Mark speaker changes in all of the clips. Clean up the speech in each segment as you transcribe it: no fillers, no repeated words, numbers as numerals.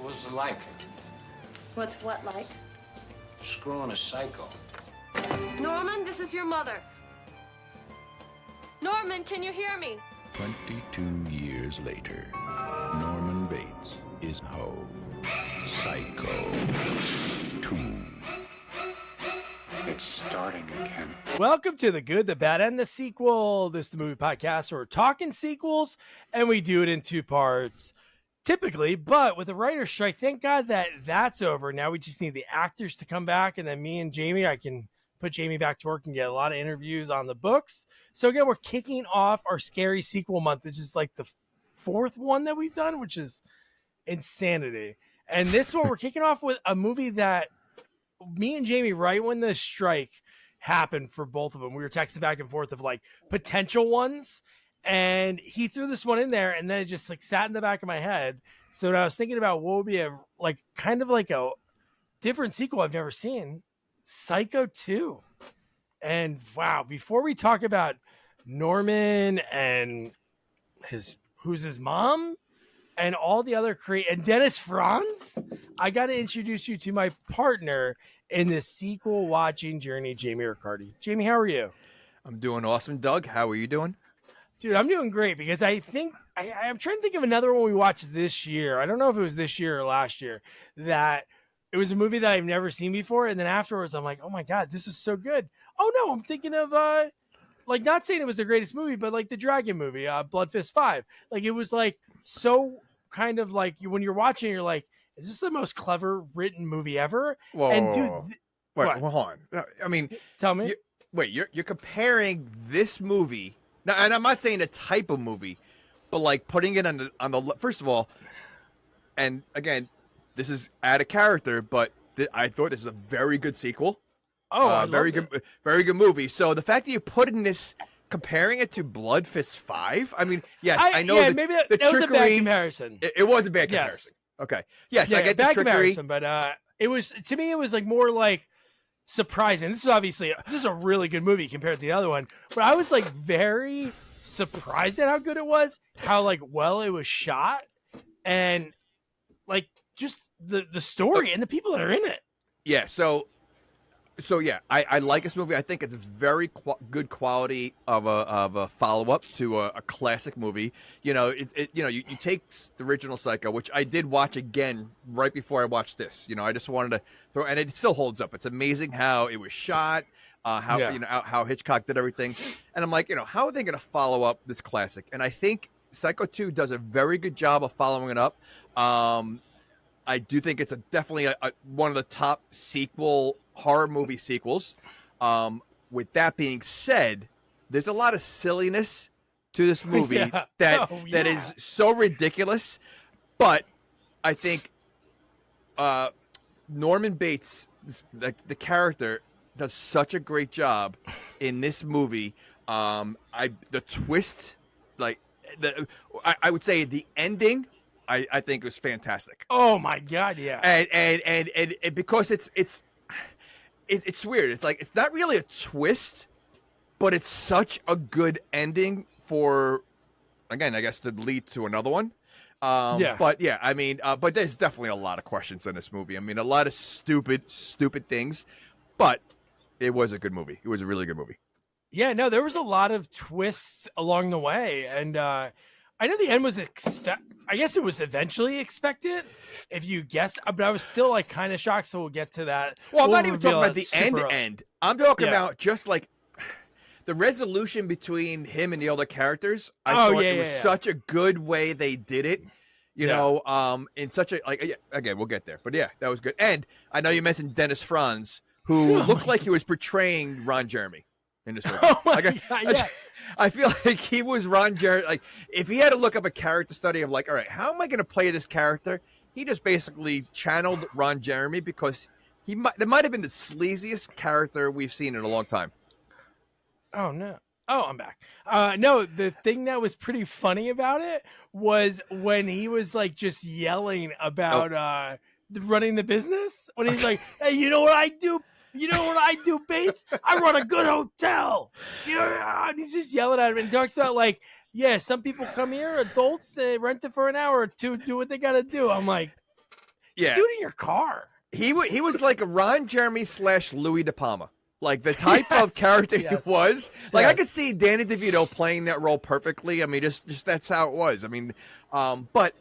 Speaker 1: What was it like?
Speaker 2: What's what like?
Speaker 1: Screwing a psycho.
Speaker 2: Norman, this is your mother. Norman, can you hear me?
Speaker 3: 22 years later, Norman Bates is home. Psycho 2.
Speaker 1: It's starting again.
Speaker 4: Welcome to The Good, the Bad, and the Sequel. This is the movie podcast where we're talking sequels, and we do it in two parts, typically. But with the writer's strike, thank God that's over. Now we just need the actors to come back, and then me and Jamie, I can put Jamie back to work and get a lot of interviews on the books. So again, we're kicking off our scary sequel month, which is like the fourth one that we've done, which is insanity. And this one, we're kicking off with a movie that me and Jamie, right when the strike happened for both of them, we were texting back and forth of like potential ones, and he threw this one in there, and then it just like sat in the back of my head. So when I was thinking about what would be a like kind of like a different sequel I've never seen, Psycho 2. And wow, before we talk about Norman and who's his mom and all the other and Dennis Franz, I got to introduce you to my partner in this sequel watching journey, Jamie Riccardi. Jamie, how are you?
Speaker 5: I'm doing awesome, Doug. How are you doing?
Speaker 4: Dude, I'm doing great because I think I'm trying to think of another one we watched this year. I don't know if it was this year or last year, that it was a movie that I've never seen before. And then afterwards, I'm like, oh my God, this is so good. Oh no, I'm thinking of like not saying it was the greatest movie, but like the Dragon movie, Blood Fist 5. Like it was like so kind of like when you're watching, you're like, is this the most clever written movie ever?
Speaker 5: Whoa,
Speaker 4: and dude,
Speaker 5: wait, hold on. I mean,
Speaker 4: tell me.
Speaker 5: You're comparing this movie now, and I'm not saying the type of movie, but like putting it on the first of all, and again, this is out of character, but I thought this was a very good sequel.
Speaker 4: Oh,
Speaker 5: very good movie. So the fact that you put in this, comparing it to Blood Fist 5, I mean, yes, I know.
Speaker 4: Yeah, maybe that was a bad comparison.
Speaker 5: It was a bad comparison. Yes. Okay. Yes, I get the
Speaker 4: bad
Speaker 5: trickery,
Speaker 4: comparison, but it was, to me, it was like more like surprising. This is a really good movie compared to the other one, but I was like very surprised at how good it was, how like well it was shot, and like just the story and the people that are in it.
Speaker 5: Yeah. So yeah, I like this movie. I think it's very good quality of a follow up to a classic movie. You know, you take the original Psycho, which I did watch again right before I watched this. You know, I just wanted to throw, and it still holds up. It's amazing how it was shot, how Hitchcock did everything, and I'm like, how are they going to follow up this classic? And I think Psycho 2 does a very good job of following it up. I do think it's definitely one of the top horror movie sequels. With that being said, there's a lot of silliness to this movie that is so ridiculous. But I think Norman Bates, the character, does such a great job in this movie. The twist, I would say the ending, I think it was fantastic.
Speaker 4: Oh my God, yeah.
Speaker 5: And because it's weird. It's like, it's not really a twist, but it's such a good ending for, again, I guess to lead to another one. But yeah, I mean, but there's definitely a lot of questions in this movie. I mean, a lot of stupid things, but it was a good movie. It was a really good movie.
Speaker 4: Yeah, no, there was a lot of twists along the way, and I know the end was I guess it was eventually expected, if you guess, but I was still like kind of shocked. So we'll get to that.
Speaker 5: Well, I'm not even talking about the end. I'm talking about just like the resolution between him and the other characters. I thought it was such a good way they did it. You know, in such a again, we'll get there, but yeah, that was good. And I know you mentioned Dennis Franz, who looked like he was portraying Ron Jeremy in this movie.
Speaker 4: Oh my God, yeah.
Speaker 5: I feel like he was Ron Jeremy. Like, if he had to look up a character study of like, all right, how am I going to play this character? He just basically channeled Ron Jeremy, because there might have been the sleaziest character we've seen in a long time.
Speaker 4: Oh no. Oh, I'm back. No, the thing that was pretty funny about it was when he was like just yelling about running the business. When he's like, hey, you know what I do? You know what I do, Bates? I run a good hotel. And he's just yelling at him, and he talks about like, yeah, some people come here, adults, they rent it for an hour or two, do what they got to do. I'm like,
Speaker 5: Yeah.
Speaker 4: Just do it in your car.
Speaker 5: He was like a Ron Jeremy / Louis De Palma. Like the type of character he was. Like I could see Danny DeVito playing that role perfectly. I mean, just that's how it was. I mean, but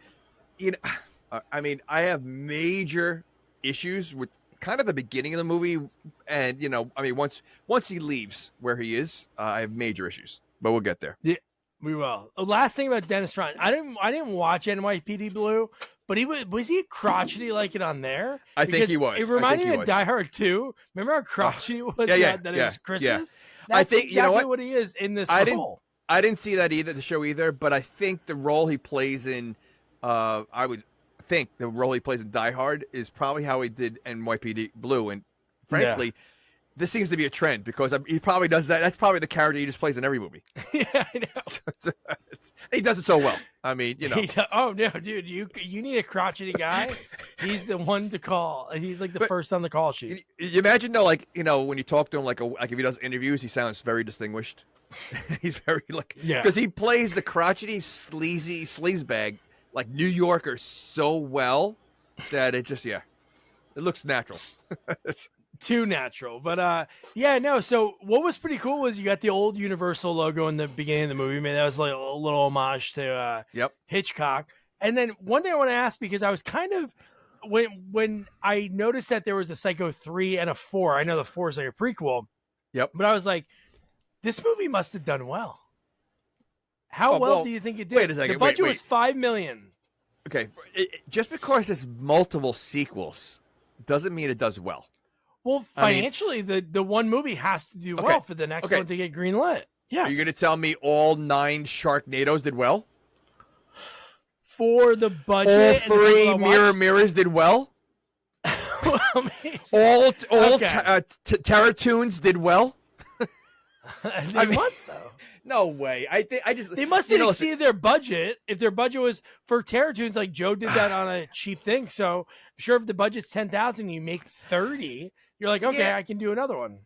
Speaker 5: you know, I mean, I have major issues with kind of the beginning of the movie, and you know, I mean, once he leaves where he is, I have major issues. But we'll get there.
Speaker 4: Yeah, we will. The last thing about Dennis Franz, I didn't watch NYPD Blue, but was he crotchety like it on there?
Speaker 5: I think he was.
Speaker 4: It reminded me of Die Hard 2. Remember how crotchety it was? That it was Christmas.
Speaker 5: Yeah.
Speaker 4: That's
Speaker 5: I think
Speaker 4: exactly
Speaker 5: you know what
Speaker 4: he is in this role.
Speaker 5: I didn't see that either, the show either. But I think the role he plays in, I would think the role he plays in Die Hard is probably how he did NYPD Blue. And frankly, this seems to be a trend because he probably does that. That's probably the character he just plays in every movie.
Speaker 4: Yeah, I know.
Speaker 5: He does it so well. I mean, you know.
Speaker 4: Oh no, dude, you need a crotchety guy. He's the one to call. He's like the first on the call sheet.
Speaker 5: You imagine though, like you know, when you talk to him, like if he does interviews, he sounds very distinguished. He's very because he plays the crotchety, sleazy sleazebag like New Yorker so well that it just it looks natural. It's
Speaker 4: too natural. But so what was pretty cool was you got the old Universal logo in the beginning of the movie. Man, that was like a little homage to Hitchcock. And then one thing I want to ask, because I was kind of when I noticed that there was a Psycho 3 and a 4, I know the 4 is like a prequel.
Speaker 5: Yep.
Speaker 4: But I was like, this movie must have done well. How well do you think it did?
Speaker 5: Wait a second.
Speaker 4: The budget was $5 million.
Speaker 5: Okay, just because there's multiple sequels doesn't mean it does well.
Speaker 4: Well, financially, the one movie has to do well for the next one to get greenlit. Yes.
Speaker 5: Are you going to tell me all 9 Sharknadoes did well?
Speaker 4: For the budget,
Speaker 5: all 3 Mirrors did well.
Speaker 4: Well, maybe.
Speaker 5: All Terratoons did well.
Speaker 4: They must though.
Speaker 5: No way.
Speaker 4: They must have exceeded their budget. If their budget was for Terratoons, like Joe did that on a cheap thing. So I'm sure if the budget's 10,000, you make 30. You're like, okay, I can do another one.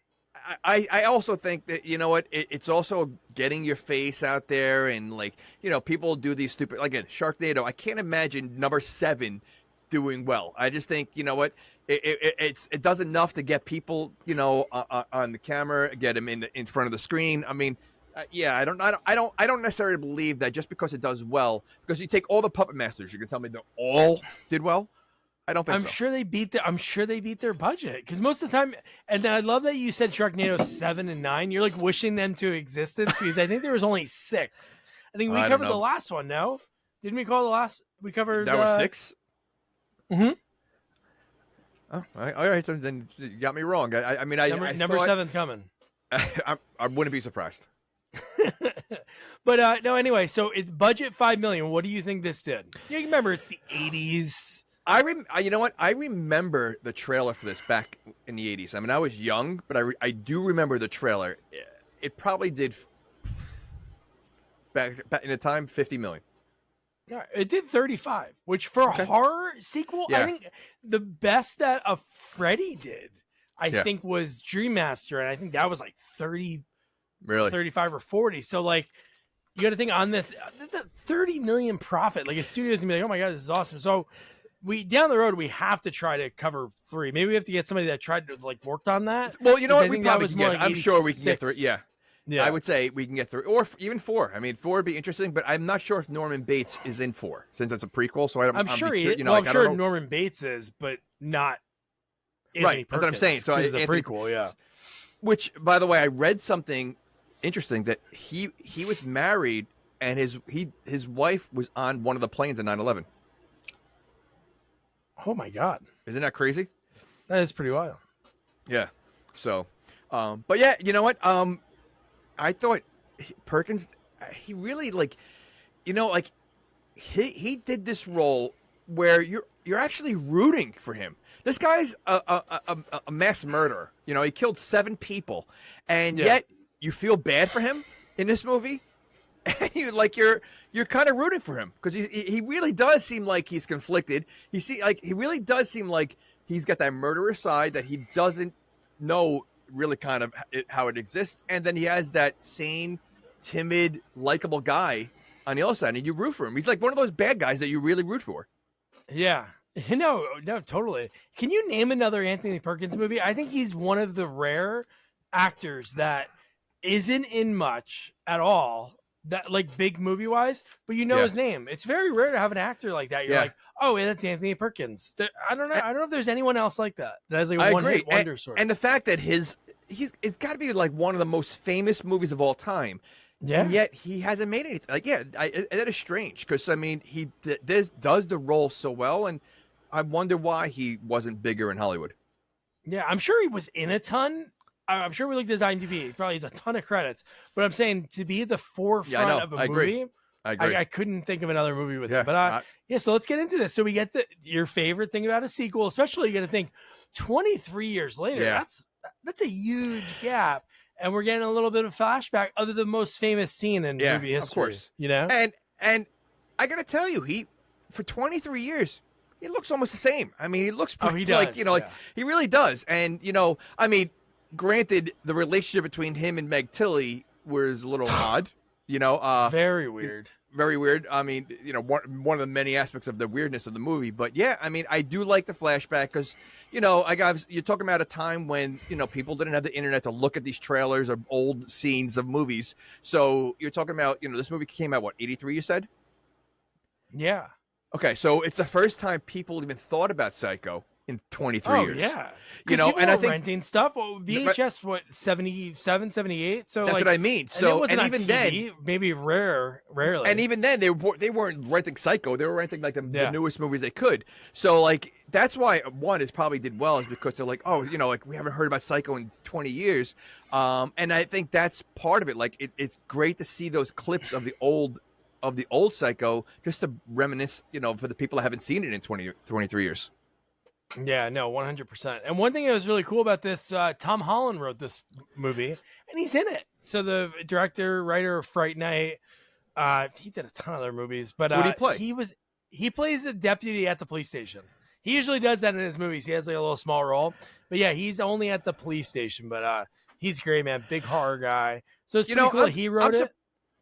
Speaker 5: I also think that, you know what, it's also getting your face out there, and like, you know, people do these stupid, like again, Sharknado. I can't imagine number 7 doing well. I just think, you know what, it does enough to get people, you know, on the camera, get them in front of the screen. I mean, I don't necessarily believe that just because it does well, because you take all the Puppet Masters, you can tell me they all did well. I don't think so.
Speaker 4: I'm sure they beat their budget, because most of the time. And then I love that you said Sharknado 7 and 9. You're like wishing them to existence, because I think there was only 6. I think we covered the last one. No, didn't we call the last? We covered
Speaker 5: that was 6.
Speaker 4: Mm-hmm.
Speaker 5: Oh, all right. Then you got me wrong. I mean,
Speaker 4: number 7's coming.
Speaker 5: I wouldn't be surprised.
Speaker 4: But no. Anyway, so it's budget $5 million. What do you think this did? You remember it's the 80s.
Speaker 5: You know what? I remember the trailer for this back in the 80s. I mean, I was young, but I do remember the trailer. It probably did back in the time 50 million.
Speaker 4: Yeah, it did 35, which for a horror sequel, I think the best that a Freddy did, I think, was Dream Master, and I think that was like 30,
Speaker 5: really
Speaker 4: 35 or 40. So like, you got to think on the 30 million profit. Like a studio's gonna be like, oh my god, this is awesome. So down the road, we have to try to cover 3. Maybe we have to get somebody that tried to worked on that.
Speaker 5: Well, you know what?
Speaker 4: We probably can get.
Speaker 5: I'm sure we can get 3. Yeah. I would say we can get 3, or even 4. I mean, 4 would be interesting, but I'm not sure if Norman Bates is in 4 since it's a prequel. So
Speaker 4: I'm sure he. I'm sure Norman Bates is, but not.
Speaker 5: Right, that's what I'm saying. So
Speaker 4: it's a prequel, yeah.
Speaker 5: Which, by the way, I read something interesting that he was married and his wife was on one of the planes in 9/11.
Speaker 4: Oh my god!
Speaker 5: Isn't that crazy?
Speaker 4: That is pretty wild.
Speaker 5: Yeah. So, but yeah, you know what? I thought Perkins, he really he did this role where you're actually rooting for him. This guy's a mass murderer. You know, he killed 7 people, and yet you feel bad for him in this movie. And you're kind of rooting for him because he really does seem like he's conflicted. He really does seem like he's got that murderous side that he doesn't know really kind of how it exists, and then he has that sane, timid, likable guy on the other side, and you root for him. He's like one of those bad guys that you really root for.
Speaker 4: Yeah, No, totally. Can you name another Anthony Perkins movie? I think he's one of the rare actors that isn't in much at all, that like big movie wise, but you know his name. It's very rare to have an actor like that. You're like, oh, yeah, that's Anthony Perkins. I don't know. I don't know if there's anyone else like that has like a one-hit wonder sort.
Speaker 5: And the fact that it's got to be like one of the most famous movies of all time. Yeah. And yet he hasn't made anything. Like, that is strange because I mean he does the role so well, and I wonder why he wasn't bigger in Hollywood.
Speaker 4: Yeah, I'm sure he was in a ton. I'm sure we looked at his IMDb. He probably has a ton of credits. But I'm saying to be at the forefront of a movie,
Speaker 5: I agree.
Speaker 4: I couldn't think of another movie with him. But so let's get into this. So we get your favorite thing about a sequel, especially you got to think 23 years later.
Speaker 5: Yeah.
Speaker 4: That's a huge gap. And we're getting a little bit of flashback of the most famous scene in movie history. Of course. You know?
Speaker 5: And I got to tell you, for 23 years, he looks almost the same. I mean, he looks
Speaker 4: he does.
Speaker 5: like he really does. And I mean, granted, the relationship between him and Meg Tilly was a little odd.
Speaker 4: Very weird.
Speaker 5: Very weird. I mean, one of the many aspects of the weirdness of the movie. But yeah, I mean, I do like the flashback because, you're talking about a time when, people didn't have the internet to look at these trailers of old scenes of movies. So you're talking about, this movie came out, 83, you said?
Speaker 4: Yeah.
Speaker 5: Okay, so it's the first time people even thought about Psycho in 23 years.
Speaker 4: Yeah.
Speaker 5: And I think
Speaker 4: renting stuff. Well, VHS, 77, 78. So
Speaker 5: that's what I mean. So,
Speaker 4: and
Speaker 5: even
Speaker 4: TV,
Speaker 5: then,
Speaker 4: maybe rarely.
Speaker 5: And even then, they weren't renting Psycho. They were renting like the newest movies they could. So like that's why one is probably did well is because they're like, oh, like we haven't heard about Psycho in 20 years. And I think that's part of it. Like it's great to see those clips of the old Psycho just to reminisce, for the people that haven't seen it in 23 years.
Speaker 4: Yeah, no, 100%. And one thing that was really cool about this, Tom Holland wrote this movie, and he's in it. So the director, writer of Fright Night, he did a ton of other movies. But
Speaker 5: what did he play?
Speaker 4: He plays a deputy at the police station. He usually does that in his movies. He has like a little small role. But yeah, he's only at the police station. But he's great, man. Big horror guy. So it's pretty cool. He wrote it.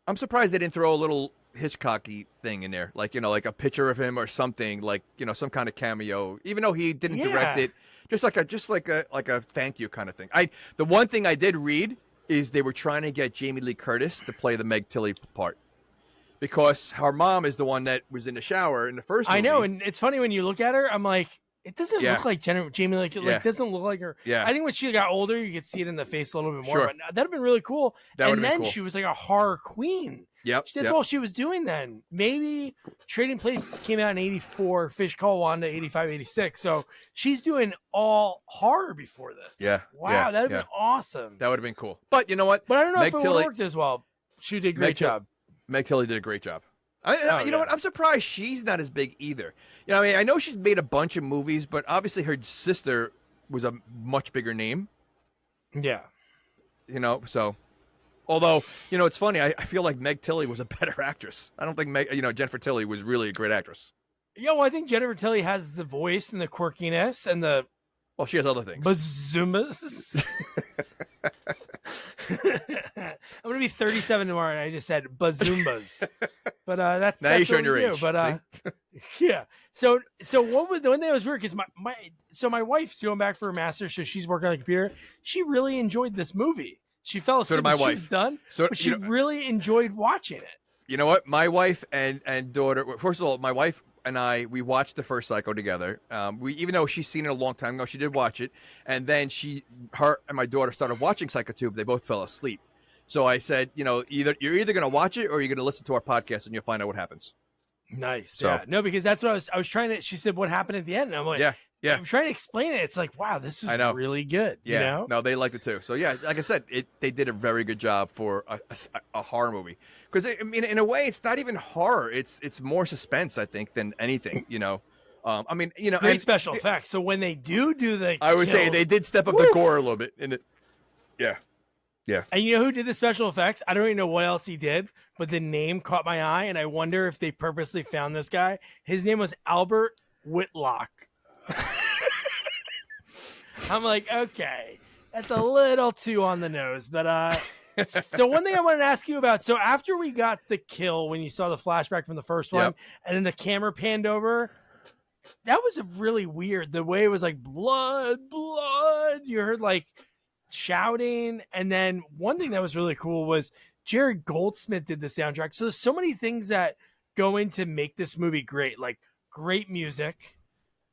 Speaker 5: I'm surprised they didn't throw a little Hitchcocky thing in there, like like a picture of him or something, like some kind of cameo, even though he didn't direct it, just like a thank you kind of thing. The one thing I did read is they were trying to get Jamie Lee Curtis to play the Meg Tilly part because her mom is the one that was in the shower in the first movie.
Speaker 4: I know, and it's funny when you look at her, I'm like, it doesn't look like Jamie Lee. Like doesn't look like her.
Speaker 5: Yeah.
Speaker 4: I think when she got older, you could see it in the face a little bit more. Sure. But that'd have been really cool. And then she was like a horror queen.
Speaker 5: Yep.
Speaker 4: That's all she was doing then. Maybe Trading Places came out in 84, Fish Call Wanda 85, 86. So she's doing all horror before this.
Speaker 5: Yeah.
Speaker 4: Wow, that would have been awesome.
Speaker 5: That would have been cool. But you know what?
Speaker 4: But I don't know if it would have worked as well. She did a great job.
Speaker 5: Meg Tilly did a great job. You know what? I'm surprised she's not as big either. I mean, I know she's made a bunch of movies, but obviously her sister was a much bigger name.
Speaker 4: Yeah.
Speaker 5: So... Although, it's funny. I feel like Meg Tilly was a better actress. I don't think Jennifer Tilly was really a great actress.
Speaker 4: Yeah, well, I think Jennifer Tilly has the voice and the quirkiness and the...
Speaker 5: Well, she has other things.
Speaker 4: Bazoomas. I'm going to be 37 tomorrow, and I just said bazoombas. But that's
Speaker 5: now you're showing your age.
Speaker 4: But yeah. So what was the one thing that was weird because my wife's going back for her master's, so she's working on the computer. She really enjoyed this movie. She fell asleep when she was done, but she really enjoyed watching it. You know what?
Speaker 5: My wife and daughter, first of all, my wife and I, we watched the first Psycho together. Even though she's seen it a long time ago, she did watch it. And then her and my daughter started watching Psycho 2, but they both fell asleep. So I said, you're either going to watch it or you're going to listen to our podcast and you'll find out what happens.
Speaker 4: Nice. So, yeah. No, because that's what I was trying to, she said, what happened at the end? And I'm like, yeah. I'm trying to explain it. It's like, wow, this is really good.
Speaker 5: Yeah. No, they liked it too. So yeah, like I said, they did a very good job for a horror movie. Because I mean, in a way, it's not even horror. It's more suspense, I think, than anything. I mean,
Speaker 4: great special effects. So when they do the,
Speaker 5: I would say they did step up the gore a little bit in it. Yeah. Yeah.
Speaker 4: And you know who did the special effects? I don't even know what else he did, but the name caught my eye, and I wonder if they purposely found this guy. His name was Albert Whitlock. I'm like, okay, that's a little too on the nose, but so one thing I wanted to ask you about, so after we got the kill when you saw the flashback from the first one, and then the camera panned over, that was really weird. The way it was like blood, blood. You heard like shouting, and then one thing that was really cool was Jared Goldsmith did the soundtrack. So there's so many things that go into make this movie great, like great music,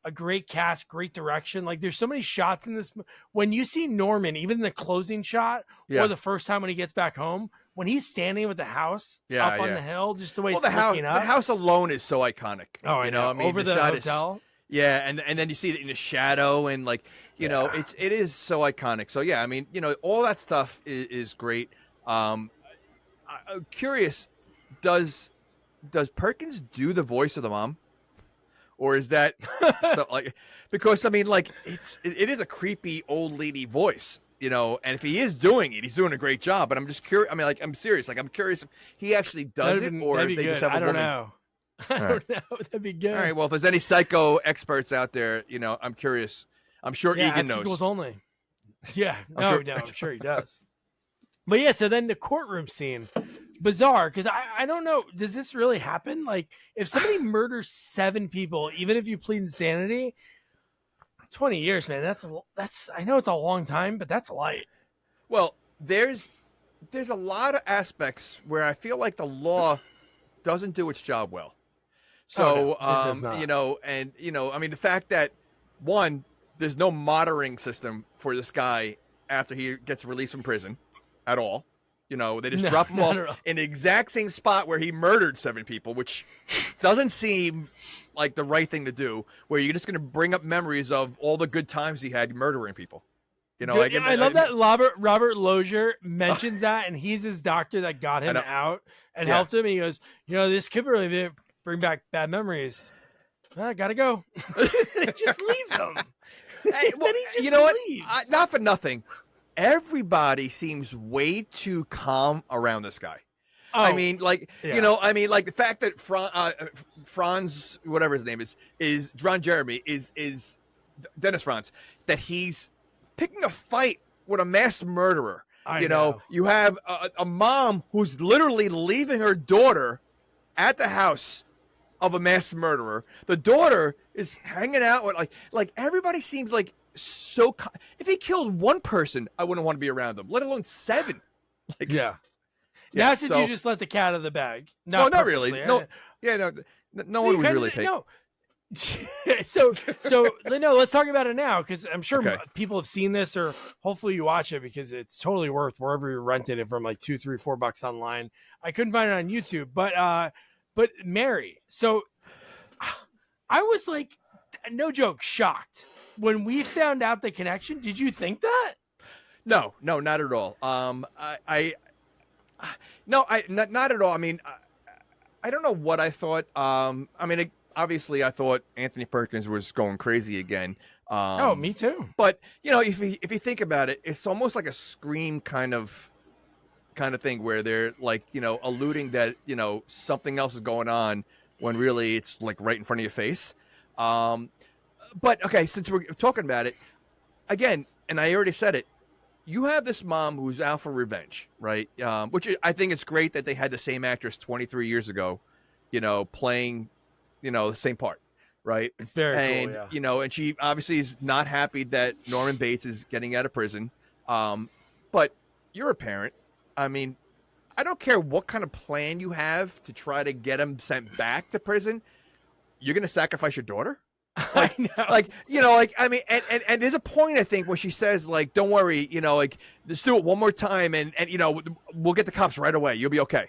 Speaker 4: a great cast, great direction. Like there's so many shots in this. When you see Norman, even the closing shot or the first time when he gets back home, when he's standing with the house up on the hill, just the way it's looking up.
Speaker 5: The house alone is so iconic.
Speaker 4: Oh, I know. I mean, over the hotel.
Speaker 5: And then you see it in the shadow, and like you know, it is so iconic. So yeah, I mean, you know, all that stuff is great. I'm curious, does Perkins do the voice of the mom? Or is that so, like, because I mean, like it is a creepy old lady voice, you know, and if he is doing it, he's doing a great job. But I'm just curious. I mean, like, I'm serious. Like, I'm curious if he actually does it, or if they just have a woman.
Speaker 4: Know. I don't know. That'd be good.
Speaker 5: All right. Well, if there's any psycho experts out there, you know, I'm curious. I'm sure Egan knows.
Speaker 4: Sequels only. Yeah. No, I'm sure he does. But yeah, so then the courtroom scene. Bizarre, because I don't know, does this really happen? Like, if somebody murders 7 people, even if you plead insanity, 20 years, man, that's I know it's a long time, but that's light.
Speaker 5: Well, there's a lot of aspects where I feel like the law doesn't do its job well. So, you know, and you know, I mean, the fact that one, there's no monitoring system for this guy after he gets released from prison at all. You know, they just drop him off in the exact same spot where he murdered 7 people, which doesn't seem like the right thing to do, where you're just going to bring up memories of all the good times he had murdering people. You know, like,
Speaker 4: I love that Robert Lozier mentions that, and he's his doctor that got him out and helped him. He goes, you know, this could really bring back bad memories. I got to go. It just leaves him.
Speaker 5: Hey, well, you know leaves. What? Not for nothing. Everybody seems way too calm around this guy. Oh, I mean, like, you know, I mean, like the fact that Franz, whatever his name is Ron Jeremy, is Dennis Franz, that he's picking a fight with a mass murderer. You know, you have a mom who's literally leaving her daughter at the house of a mass murderer. The daughter is hanging out with like everybody seems like so. If he killed 1 person, I wouldn't want to be around them, let alone 7. Like,
Speaker 4: now since you just let the cat out of the bag.
Speaker 5: No, not really. No, no one was really taking.
Speaker 4: No. so no, let's talk about it now, because I'm sure people have seen this, or hopefully you watch it, because it's totally worth wherever you rented it from, like $2, $3, $4 online. I couldn't find it on YouTube, but Mary. So I was like, no joke, shocked when we found out the connection. Did you think that?
Speaker 5: No, not at all. Not at all. I mean, I don't know what I thought. I mean, obviously, I thought Anthony Perkins was going crazy again.
Speaker 4: Me too.
Speaker 5: But you know, if you think about it, it's almost like a Scream kind of thing, where they're like, you know, alluding that, you know, something else is going on when really it's like right in front of your face. But okay, since we're talking about it again, and I already said it, you have this mom who's out for revenge, right? Which I think it's great that they had the same actress 23 years ago, you know, playing, you know, the same part, right?
Speaker 4: It's very cool, yeah.
Speaker 5: You know, and she obviously is not happy that Norman Bates is getting out of prison. But you're a parent. I mean, I don't care what kind of plan you have to try to get him sent back to prison. You're going to sacrifice your daughter? Like,
Speaker 4: I know.
Speaker 5: Like, you know, like, I mean, and there's a point, I think, where she says, like, don't worry, you know, like, just do it one more time, and you know, we'll get the cops right away. You'll be okay.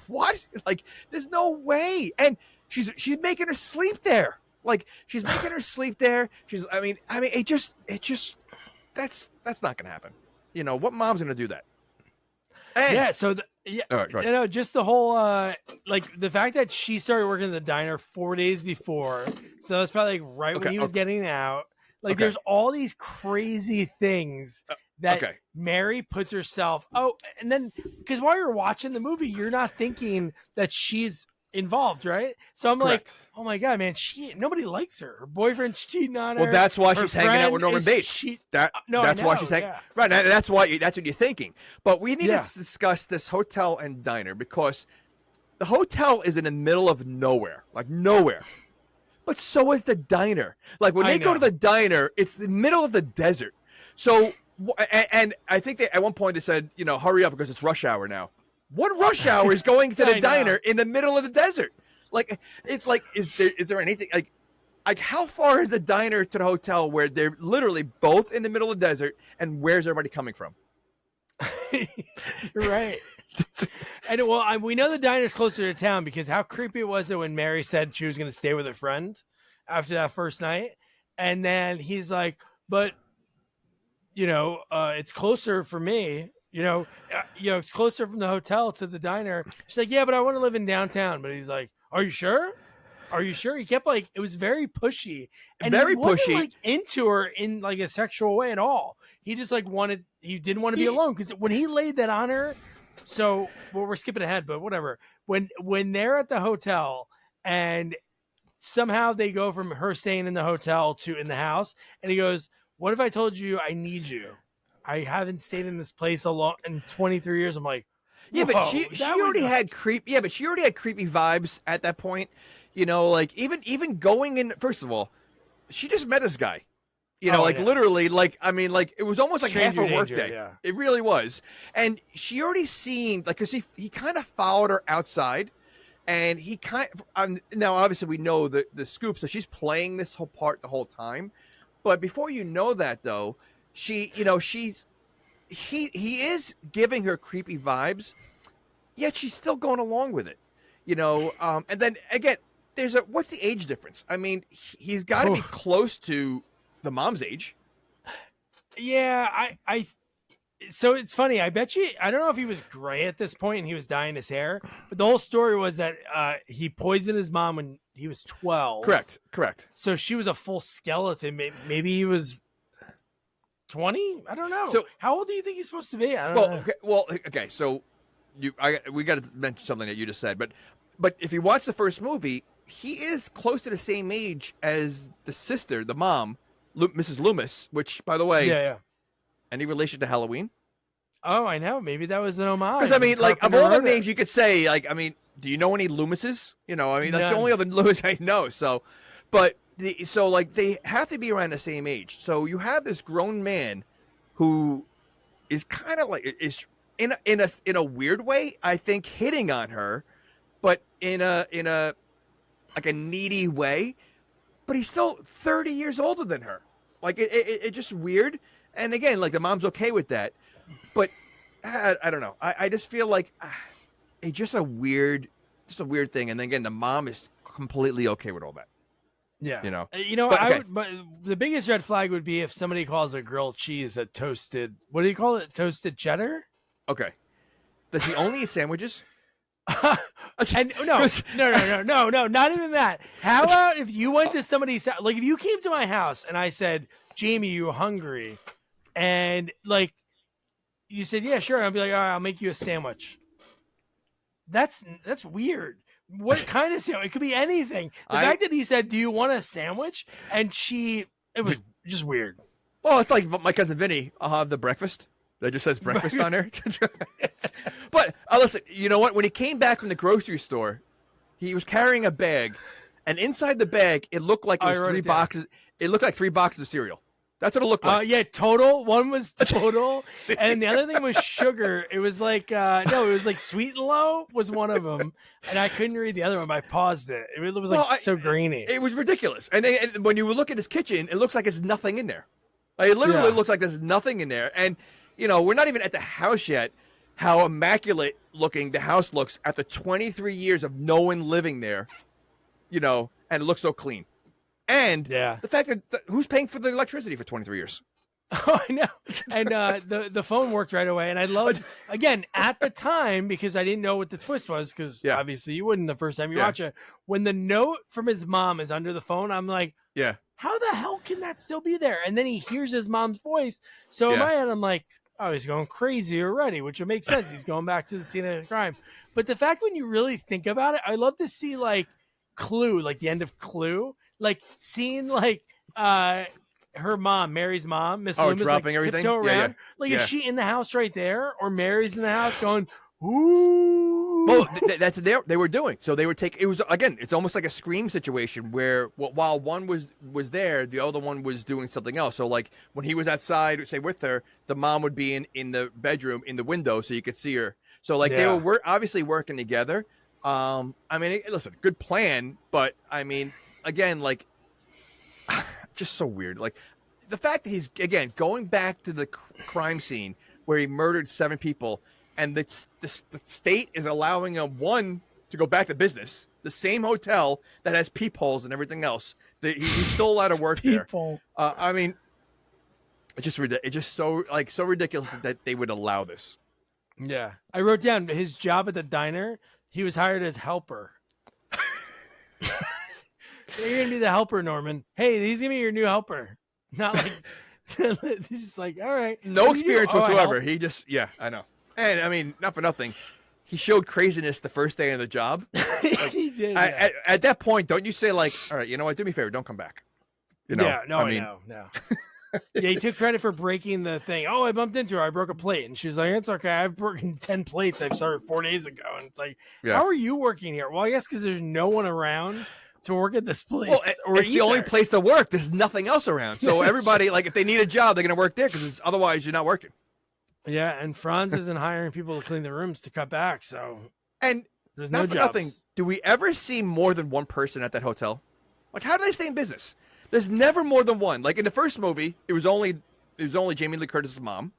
Speaker 5: What? Like, there's no way. And she's making her sleep there. Like, she's making her sleep there. I mean, it just, that's not gonna happen. You know, what mom's gonna do that? And,
Speaker 4: yeah. So
Speaker 5: all right,
Speaker 4: you know, just the whole like the fact that she started working in the diner 4 days before, so that's probably like right when he was getting out. Like, there's all these crazy things that Mary puts herself. Oh, and then because while you're watching the movie, you're not thinking that she's involved, right? So I'm like, oh my god, man, nobody likes her. Her boyfriend's cheating on her.
Speaker 5: Well, that's why she's hanging out with Norman Bates. That's why she's hanging. Right, that's why that's what you're thinking. But we need to discuss this hotel and diner, because the hotel is in the middle of nowhere, like nowhere. But so is the diner. Like when
Speaker 4: I
Speaker 5: they go to
Speaker 4: know.
Speaker 5: the diner, it's the middle of the desert. So, and I think at one point they said, hurry up because it's rush hour now. What rush hour is going to
Speaker 4: I
Speaker 5: the
Speaker 4: know.
Speaker 5: diner in the middle of the desert? Like, it's like, is there anything like how far is the diner to the hotel where they're literally both in the middle of the desert, and where's everybody coming from?
Speaker 4: Right. And we know the diner's closer to town because how creepy it was that when Mary said she was going to stay with her friend after that first night, and then he's like, "But it's closer for me. It's closer from the hotel to the diner." She's like, "Yeah, but I want to live in downtown." But he's like, "Are you sure? Are you sure?" He kept it was very pushy, and
Speaker 5: Very
Speaker 4: he wasn't
Speaker 5: pushy.
Speaker 4: Into her in a sexual way at all. He just he didn't want to be alone because when he laid that on her. So we're skipping ahead, but whatever. When they're at the hotel and somehow they go from her staying in the hotel to in the house, and he goes, "What if I told you I need you? I haven't stayed in this place in 23 years." I'm like,
Speaker 5: yeah, but
Speaker 4: whoa,
Speaker 5: she already had creepy vibes at that point. Like even going in. First of all, she just met this guy. Literally, it was almost like half
Speaker 4: Stranger
Speaker 5: a work
Speaker 4: danger,
Speaker 5: day.
Speaker 4: yeah.
Speaker 5: It really was. And she already seemed because he kind of followed her outside, and he now obviously we know the scoop, so she's playing this whole part the whole time. But before you know that though, he is giving her creepy vibes, yet she's still going along with it. And then again, what's the age difference? I mean, he's got to be close to the mom's age.
Speaker 4: Yeah, so it's funny. I bet you, I don't know if he was gray at this point and he was dyeing his hair, but the whole story was that he poisoned his mom when he was 12.
Speaker 5: Correct.
Speaker 4: So she was a full skeleton. Maybe he was 20. I don't know.
Speaker 5: So
Speaker 4: how old do you think he's supposed to be? I don't know.
Speaker 5: Okay. So we got to mention something that you just said, but if you watch the first movie, he is close to the same age as the sister, the mom, Mrs. Loomis, which, by the way,
Speaker 4: yeah.
Speaker 5: any relation to Halloween?
Speaker 4: Oh, I know. Maybe that was an homage.
Speaker 5: Because I mean, like, of
Speaker 4: Carpenter
Speaker 5: all the
Speaker 4: wrote it.
Speaker 5: names you could say, like, I mean, do you know any Loomises? That's the
Speaker 4: None.
Speaker 5: only other Loomis I know. So, but they have to be around the same age. So you have this grown man who is kind of like is in a weird way, I think, hitting on her, but in a like a needy way. But he's still 30 years older than her. Like it just weird. And again, like the mom's okay with that, but I don't know. I just feel like it's just a weird thing. And then again, the mom is completely okay with all that.
Speaker 4: Yeah.
Speaker 5: But, okay.
Speaker 4: But the biggest red flag would be if somebody calls a grilled cheese a toasted, what do you call it? Toasted cheddar?
Speaker 5: Okay. Does he only eat sandwiches?
Speaker 4: And no, not even that. How about if you went to somebody's house, like if you came to my house and I said, "Jamie, you hungry?" And like you said, "Yeah, sure." I'll be like, "All right, I'll make you a sandwich." That's weird. What kind of sandwich? It could be anything. The fact that he said, "Do you want a sandwich?" and it was just weird.
Speaker 5: Well, it's like my cousin Vinny. I'll have the breakfast. That just says breakfast on there. But listen, you know what? When he came back from the grocery store, he was carrying a bag, and inside the bag, it looked like it was 3 boxes. It looked like 3 boxes of cereal. That's what it looked like.
Speaker 4: Yeah, total. One was total, and the other thing was sugar. It was like it was like Sweet and Low was one of them, and I couldn't read the other one. But I paused it. It was like so grainy.
Speaker 5: It was ridiculous. And when you look at his kitchen, it looks like there's nothing in there. Like, it literally looks like there's nothing in there. And we're not even at the house yet. How immaculate looking the house looks after 23 years of no one living there. And it looks so clean. And the fact that who's paying for the electricity for 23 years?
Speaker 4: Oh, I know. And the phone worked right away. And I loved, again, at the time, because I didn't know what the twist was, because obviously you wouldn't the first time you watch it. When the note from his mom is under the phone, I'm like, how the hell can that still be there? And then he hears his mom's voice. So in my head, I'm like, oh, he's going crazy already, which would make sense. He's going back to the scene of the crime. But the fact when you really think about it, I love to see like Clue, like the end of Clue, like seeing like her mom, Mary's mom, Miss Loomis,
Speaker 5: dropping
Speaker 4: like,
Speaker 5: everything.
Speaker 4: tiptoe around. Like is she in the house right there, or Mary's in the house going, ooh?
Speaker 5: Well, that's they were doing. So they were taking. It was again. It's almost like a Scream situation where while one was there, the other one was doing something else. So like when he was outside, say with her, the mom would be in the bedroom in the window so you could see her. So like they were obviously working together. I mean, listen, good plan, but I mean, again, like just so weird. Like the fact that he's again going back to the crime scene where he murdered 7 people. And the state is allowing him, one, to go back to business, the same hotel that has peepholes and everything else. He's still allowed to work there. I mean, it's just so ridiculous that they would allow this.
Speaker 4: Yeah, I wrote down his job at the diner. He was hired as helper. You're gonna be the helper, Norman. Hey, he's gonna be your new helper. Not like he's just like, all right,
Speaker 5: no experience whatsoever. He just, I know. And I mean, not for nothing, he showed craziness the first day on the job. Like,
Speaker 4: he did.
Speaker 5: At that point, don't you say like, all right, you know what? Do me a favor, don't come back. You know?
Speaker 4: Yeah, no, I know. Yeah, he took credit for breaking the thing. Oh, I bumped into her. I broke a plate, and she's like, "It's okay. I've broken 10 plates. I've started 4 days ago." And it's like, how are you working here? Well, I guess because there's no one around to work at this place.
Speaker 5: Well, it's the only place to work. There's nothing else around. So everybody, like, if they need a job, they're gonna work there because otherwise you're not working.
Speaker 4: Yeah, and Franz isn't hiring people to clean the rooms to cut back, so
Speaker 5: and
Speaker 4: there's
Speaker 5: not
Speaker 4: no
Speaker 5: for
Speaker 4: jobs.
Speaker 5: nothing. Do we ever see more than one person at that hotel? Like, how do they stay in business? There's never more than one. Like in the first movie, it was only Jamie Lee Curtis's mom.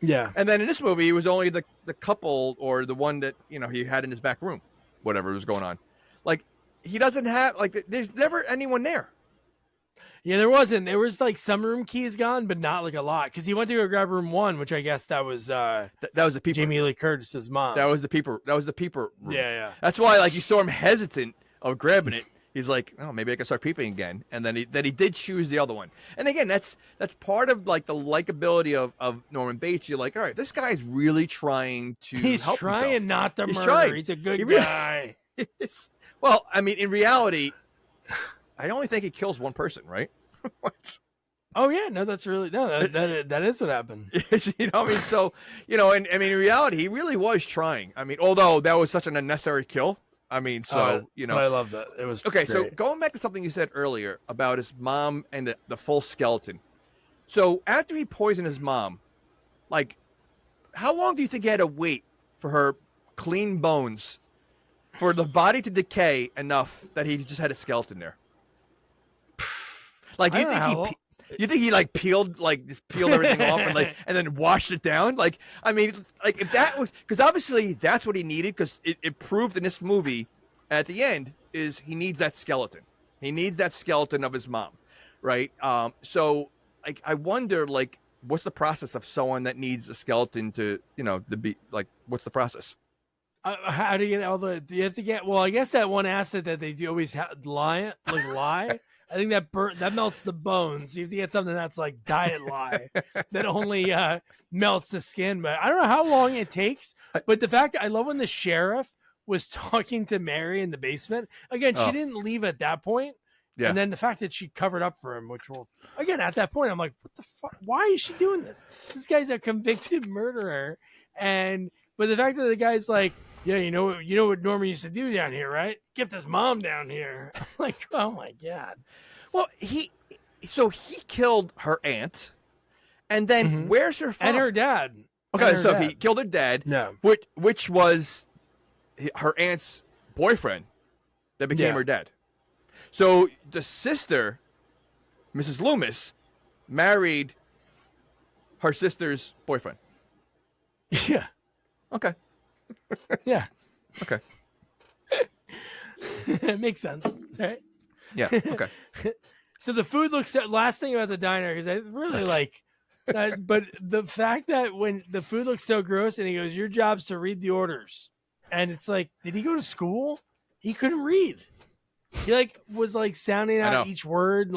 Speaker 4: Yeah,
Speaker 5: and then in this movie, it was only the couple or the one that he had in his back room, whatever was going on. Like he doesn't have there's never anyone there.
Speaker 4: Yeah, there wasn't. There was like some room keys gone, but not like a lot. Because he went to go grab room 1, which I guess that was
Speaker 5: that was the peeper.
Speaker 4: Jamie Lee Curtis's mom.
Speaker 5: That was the peeper. That was the peeper room.
Speaker 4: Yeah.
Speaker 5: That's why you saw him hesitant of grabbing it. He's like, oh, maybe I can start peeping again. And then he did choose the other one. And again, that's part of like the likability of Norman Bates. You're like, all right, this guy's really trying to
Speaker 4: He's
Speaker 5: help
Speaker 4: trying
Speaker 5: himself.
Speaker 4: not to
Speaker 5: He's
Speaker 4: murder.
Speaker 5: trying.
Speaker 4: He's a good guy.
Speaker 5: Well, I mean, in reality, I only think he kills one person, right? What?
Speaker 4: Oh yeah, no, that's really that is what happened.
Speaker 5: I mean, so and I mean, in reality, he really was trying. I mean, although that was such an unnecessary kill. I mean, so
Speaker 4: but I love that. It was
Speaker 5: okay.
Speaker 4: Great.
Speaker 5: So going back to something you said earlier about his mom and the full skeleton. So after he poisoned his mom, like, how long do you think he had to wait for her clean bones, for the body to decay enough that he just had a skeleton there? Like, you think he like peeled everything off and then washed it down? Like, I mean, like if that was, because obviously that's what he needed, because it proved in this movie at the end is he needs that skeleton. He needs that skeleton of his mom, right? So like I wonder, like, what's the process of someone that needs a skeleton to be like, what's the process?
Speaker 4: How do you get do you have to get, well, I guess that one acid that they do always lie. I think that melts the bones. You have to get something that's like diet lye that only melts the skin. But I don't know how long it takes. But the fact that I love when the sheriff was talking to Mary in the basement. Again, she didn't leave at that point. Yeah. And then the fact that she covered up for him, which will, again, at that point, I'm like, what the fuck? Why is she doing this? This guy's a convicted murderer. But the fact that the guy's like, yeah, you know what Norman used to do down here, right? Get this mom down here. I'm like, oh my God.
Speaker 5: Well, he killed her aunt, and then where's her father?
Speaker 4: And her dad.
Speaker 5: Okay, so he killed her dad, which was her aunt's boyfriend that became her dad. So the sister, Mrs. Loomis, married her sister's boyfriend.
Speaker 4: Yeah.
Speaker 5: Okay.
Speaker 4: Yeah.
Speaker 5: Okay.
Speaker 4: It makes sense, right?
Speaker 5: Yeah. Okay.
Speaker 4: So the food looks. Last thing about the diner, because I really like. But the fact that when the food looks so gross, and he goes, "Your job's to read the orders," and it's like, did he go to school? He couldn't read. He was sounding out each word,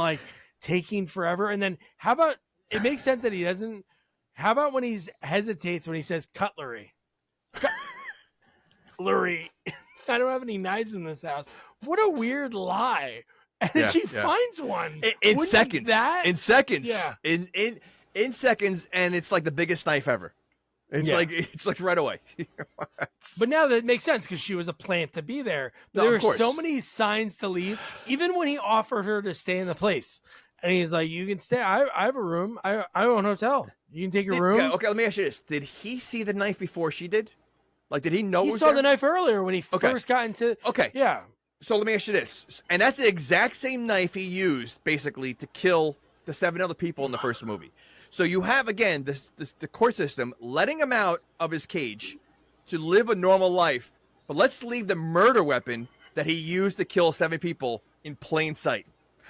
Speaker 4: taking forever. And then how about it makes sense that he doesn't. How about when he hesitates when he says cutlery? Cutlery. I don't have any knives in this house. What a weird lie. And then she finds one
Speaker 5: in seconds. In seconds.
Speaker 4: Yeah.
Speaker 5: In seconds, and it's like the biggest knife ever. It's
Speaker 4: Yeah.
Speaker 5: like right away.
Speaker 4: But now that makes sense because she was a plant to be there. But
Speaker 5: No,
Speaker 4: there
Speaker 5: of
Speaker 4: were so
Speaker 5: course.
Speaker 4: many signs to leave, even when he offered her to stay in the place. And he's like, "You can stay. I have a room. I own a hotel. You can take your room."
Speaker 5: Okay, let me ask you this: did he see the knife before she did? Like, did he know?
Speaker 4: He
Speaker 5: it was
Speaker 4: saw
Speaker 5: there?
Speaker 4: the knife earlier when he
Speaker 5: Okay.
Speaker 4: first got into.
Speaker 5: Okay.
Speaker 4: Yeah.
Speaker 5: So let me ask you this, and that's the exact same knife he used basically to kill the 7 other people in the first movie. So you have again the court system letting him out of his cage to live a normal life, but let's leave the murder weapon that he used to kill 7 people in plain sight.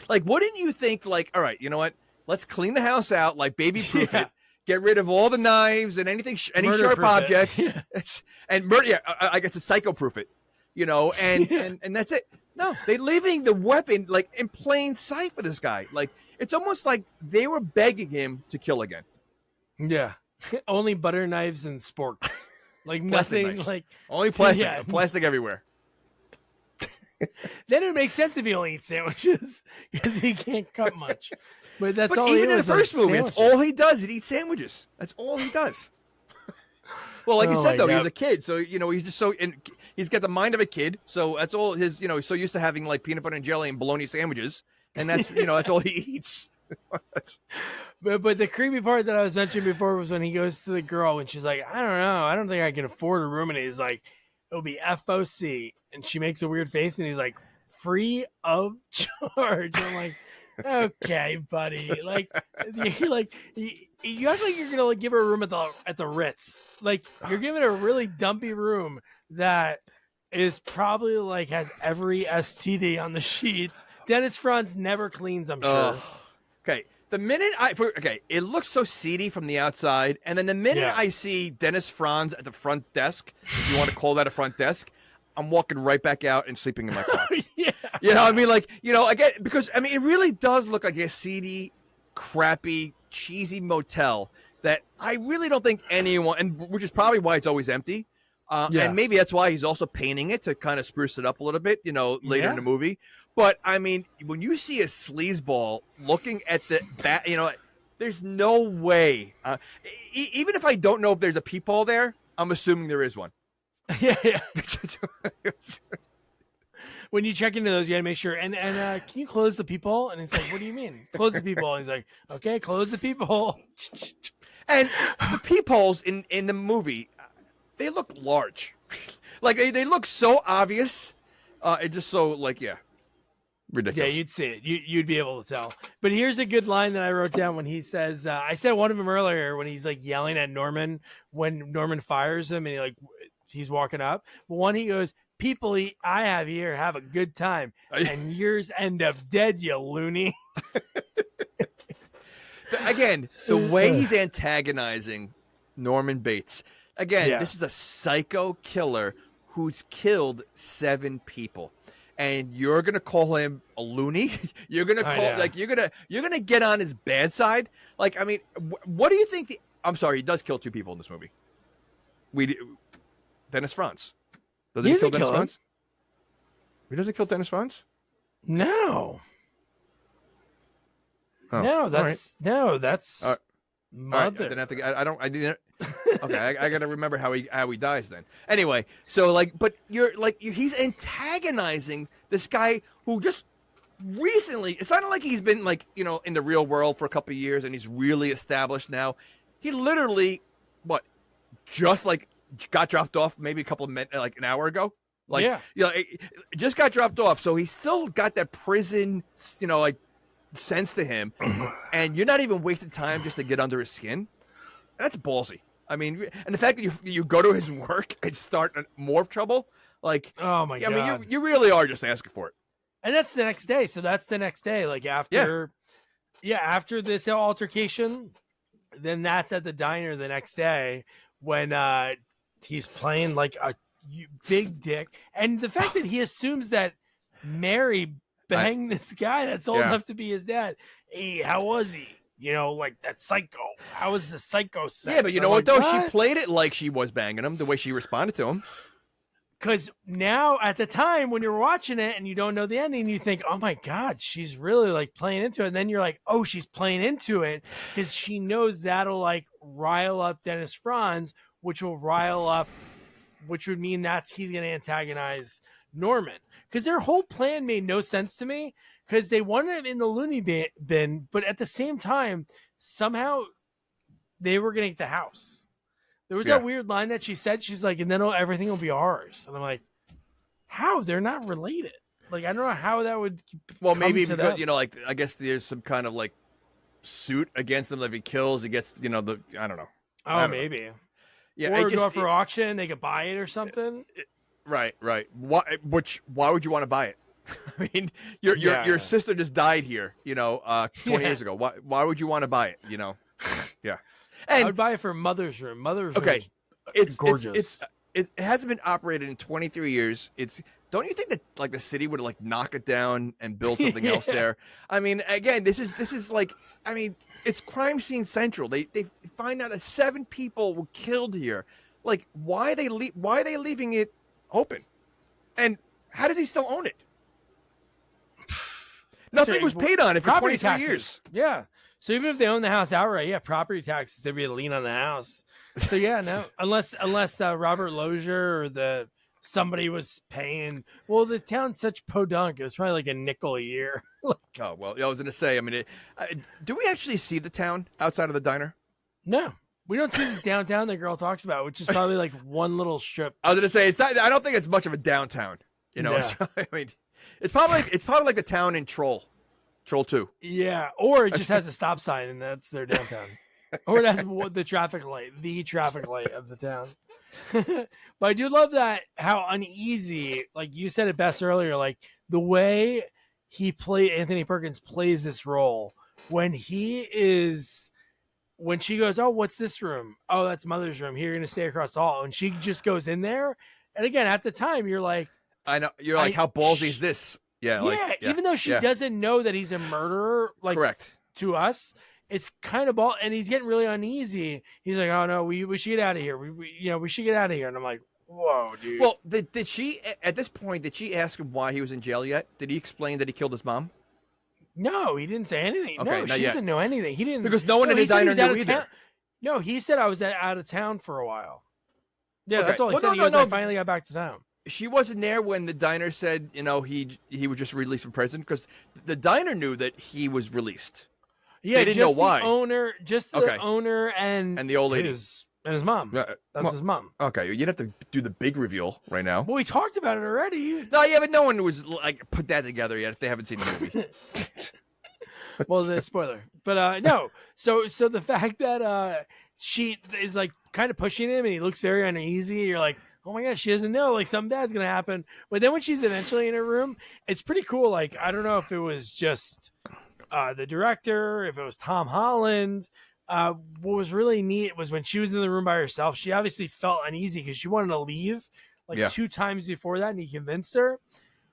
Speaker 5: Like, wouldn't you think? Like, all right, you know what? Let's clean the house out, like baby-proof
Speaker 4: Yeah.
Speaker 5: it. Get rid of all the knives and anything, any
Speaker 4: Murder-proof
Speaker 5: sharp
Speaker 4: it.
Speaker 5: objects,
Speaker 4: Yeah.
Speaker 5: and murder. Yeah, I guess it's psycho-proof it. You know, and,
Speaker 4: Yeah.
Speaker 5: and that's it. No, they leaving the weapon like in plain sight for this guy. Like, it's almost like they were begging him to kill again.
Speaker 4: Yeah. Only butter knives and sporks. Like
Speaker 5: Plastic
Speaker 4: nothing.
Speaker 5: knives.
Speaker 4: Like
Speaker 5: Only plastic,
Speaker 4: Yeah.
Speaker 5: plastic everywhere.
Speaker 4: then it makes sense if he only eats sandwiches because he can't cut much. But that's
Speaker 5: But
Speaker 4: all.
Speaker 5: even
Speaker 4: he
Speaker 5: in the
Speaker 4: was,
Speaker 5: first
Speaker 4: like,
Speaker 5: movie, that's
Speaker 4: sandwiches.
Speaker 5: all he does. He eats sandwiches. That's all he does. Well, like you
Speaker 4: Oh
Speaker 5: said,
Speaker 4: my
Speaker 5: though, he
Speaker 4: God.
Speaker 5: was a kid, so he's just so and he's got the mind of a kid. So that's all his. He's so used to having like peanut butter and jelly and bologna sandwiches, and that's that's all he eats.
Speaker 4: But the creepy part that I was mentioning before was when he goes to the girl and she's like, I don't know, I don't think I can afford a room, and he's like, it'll be FOC, and she makes a weird face, and he's like, free of charge. I'm like, okay, buddy, like you're like you act like you're gonna like give her a room at the Ritz, like you're giving her a really dumpy room that is probably like has every STD on the sheets. Dennis Franz never cleans, I'm sure.
Speaker 5: Okay. The minute it looks so seedy from the outside, and then the minute
Speaker 4: Yeah.
Speaker 5: I see Dennis Franz at the front desk, if you want to call that a front desk, I'm walking right back out and sleeping in my car.
Speaker 4: Yeah.
Speaker 5: You know what I mean? Like, again, because, I mean, it really does look like a seedy, crappy, cheesy motel that I really don't think anyone, and which is probably why it's always empty.
Speaker 4: Yeah.
Speaker 5: And maybe that's why he's also painting it to kind of spruce it up a little bit, later
Speaker 4: Yeah.
Speaker 5: in the movie. But, I mean, when you see a sleazeball looking at the bat, there's no way. Even if I don't know if there's a peephole there, I'm assuming there is one.
Speaker 4: Yeah. When you check into those, you gotta make sure. And can you close the peephole? And he's like, what do you mean? Close the peephole. And he's like, okay, close the peephole.
Speaker 5: And the peepholes in the movie, they look large. Like, they look so obvious. It just so, like,
Speaker 4: Yeah,
Speaker 5: ridiculous.
Speaker 4: you'd see it. You'd be able to tell. But here's a good line that I wrote down when he says, I said one of them earlier when he's like yelling at Norman when Norman fires him and he's walking up. But one he goes, people I have here have a good time and yours end up dead, you loony.
Speaker 5: Again, the way he's antagonizing Norman Bates. Again,
Speaker 4: Yeah.
Speaker 5: this is a psycho killer who's killed 7 people. And you're gonna call him a loony? You're gonna
Speaker 4: I
Speaker 5: call
Speaker 4: know.
Speaker 5: like you're gonna get on his bad side? Like, I mean, what do you think? I'm sorry, he does kill 2 people in this movie. Dennis Franz. Doesn't
Speaker 4: He
Speaker 5: he,
Speaker 4: doesn't
Speaker 5: kill Dennis
Speaker 4: kill him.
Speaker 5: Franz? He doesn't kill Dennis Franz?
Speaker 4: No.
Speaker 5: Oh,
Speaker 4: No,
Speaker 5: all
Speaker 4: that's
Speaker 5: All right.
Speaker 4: mother.
Speaker 5: All right, then I didn't. Okay, I got to remember how he dies then. Anyway, so but he's antagonizing this guy who just recently. It's not like he's been in the real world for a couple of years and he's really established now. He literally just got dropped off maybe a couple of minutes, like an hour ago. It just got dropped off, so he's still got that prison, sense to him, and you're not even wasting time just to get under his skin. That's ballsy. I mean, and the fact that you go to his work and start more trouble, like,
Speaker 4: Oh my
Speaker 5: I
Speaker 4: god.
Speaker 5: mean, you really are just asking for it.
Speaker 4: And that's the next day. So that's the next day. Like after after this altercation, then that's at the diner the next day when he's playing like a big dick. And the fact that he assumes that Mary banged this guy that's old enough to be his dad. Hey, how was he? Like that psycho. How was the psycho sex?
Speaker 5: Yeah, but you know
Speaker 4: I'm
Speaker 5: what
Speaker 4: like,
Speaker 5: though? She played it like she was banging him, the way she responded to him.
Speaker 4: Because now, at the time when you're watching it and you don't know the ending, you think, "Oh my god, she's really like playing into it." And then you're like, "Oh, she's playing into it because she knows that'll like rile up Dennis Franz." which will rile up, which would mean that he's going to antagonize Norman. Because their whole plan made no sense to me, because they wanted him in the loony bin, but at the same time, somehow they were going to get the house. There was that weird line that she said. She's like, and then everything will be ours. And I'm like, how? They're not related. Like, I don't know how that would.
Speaker 5: Well,
Speaker 4: come
Speaker 5: maybe
Speaker 4: to
Speaker 5: because
Speaker 4: them.
Speaker 5: you know, like I guess there's some kind of like suit against him. If he kills, he gets, you know, the I don't know.
Speaker 4: Oh, maybe.
Speaker 5: Yeah,
Speaker 4: or
Speaker 5: it
Speaker 4: go
Speaker 5: just,
Speaker 4: up for auction. They could buy it or something.
Speaker 5: Right. Why would you want to buy it? I mean, your sister just died here, you know, 20 years ago. Why would you want to buy it? You know, yeah. And
Speaker 4: I would buy it for Mother's Room. Mother's Room.
Speaker 5: okay,
Speaker 4: It's gorgeous.
Speaker 5: It hasn't been operated in 23 years. Don't you think that like the city would like knock it down and build something else there? I mean, again, this is like, I mean, it's crime scene central. They find out that 7 people were killed here. Like, why are they leaving it open? And how does he still own it? Nothing was paid on it for 23 years.
Speaker 4: Yeah. So even if they own the house outright, property taxes, there'd be a lien on the house. So yeah, no, unless Robert Lozier or somebody was paying. Well, the town's such podunk. It was probably like a nickel a year.
Speaker 5: Oh well, I was gonna say. I mean, do we actually see the town outside of the diner?
Speaker 4: No, we don't see this downtown the girl talks about, which is probably like one little strip.
Speaker 5: I was gonna say it's not. I don't think it's much of a downtown. You know,
Speaker 4: Yeah.
Speaker 5: I mean, it's probably like the town in Troll 2.
Speaker 4: Yeah, or it just has a stop sign and that's their downtown. Or it has the traffic light of the town. But I do love that how uneasy, like you said it best earlier, like the way Anthony Perkins plays this role when she goes, oh, what's this room? Oh, that's Mother's room. Here, you're going to stay across the hall. And she just goes in there. And again, at the time, you're like,
Speaker 5: I know. You're like, how ballsy is this? Yeah.
Speaker 4: Even though she doesn't know that he's a murderer, like
Speaker 5: correct
Speaker 4: to us, it's kind of ball, and he's getting really uneasy. He's like, "Oh no, we should get out of here. We should get out of here." And I'm like, "Whoa, dude."
Speaker 5: Well, did she at this point? Did she ask him why he was in jail yet? Did he explain that he killed his mom?
Speaker 4: No, he didn't say anything.
Speaker 5: Okay,
Speaker 4: No,
Speaker 5: not
Speaker 4: she
Speaker 5: yet.
Speaker 4: doesn't know anything. He didn't,
Speaker 5: because no one in
Speaker 4: he
Speaker 5: the
Speaker 4: said he
Speaker 5: diner
Speaker 4: was out
Speaker 5: knew
Speaker 4: of
Speaker 5: either.
Speaker 4: town. No, he said I was out of town for a while. Yeah,
Speaker 5: Okay.
Speaker 4: that's all he
Speaker 5: Well,
Speaker 4: said.
Speaker 5: no,
Speaker 4: He
Speaker 5: no,
Speaker 4: goes,
Speaker 5: no.
Speaker 4: I finally got back to town.
Speaker 5: She wasn't there when the diner said, you know, he was just released from prison, because the diner knew that he was released.
Speaker 4: Yeah,
Speaker 5: they didn't
Speaker 4: just
Speaker 5: know why.
Speaker 4: The owner, just the
Speaker 5: Okay.
Speaker 4: owner and
Speaker 5: the old lady
Speaker 4: his mom.
Speaker 5: Yeah,
Speaker 4: That's
Speaker 5: well,
Speaker 4: his mom.
Speaker 5: Okay, you'd have to do the big reveal right now.
Speaker 4: Well, we talked about it already.
Speaker 5: No, yeah, but no one was like put that together yet if they haven't seen the movie.
Speaker 4: Well, it's a spoiler, but no. So the fact that she is like kind of pushing him and he looks very uneasy, you're like, oh my gosh, she doesn't know, like something bad's gonna happen. But then when she's eventually in her room, it's pretty cool. Like, I don't know if it was just the director, if it was Tom Holland. What was really neat was when she was in the room by herself, she obviously felt uneasy because she wanted to leave like 2 times before that, and he convinced her.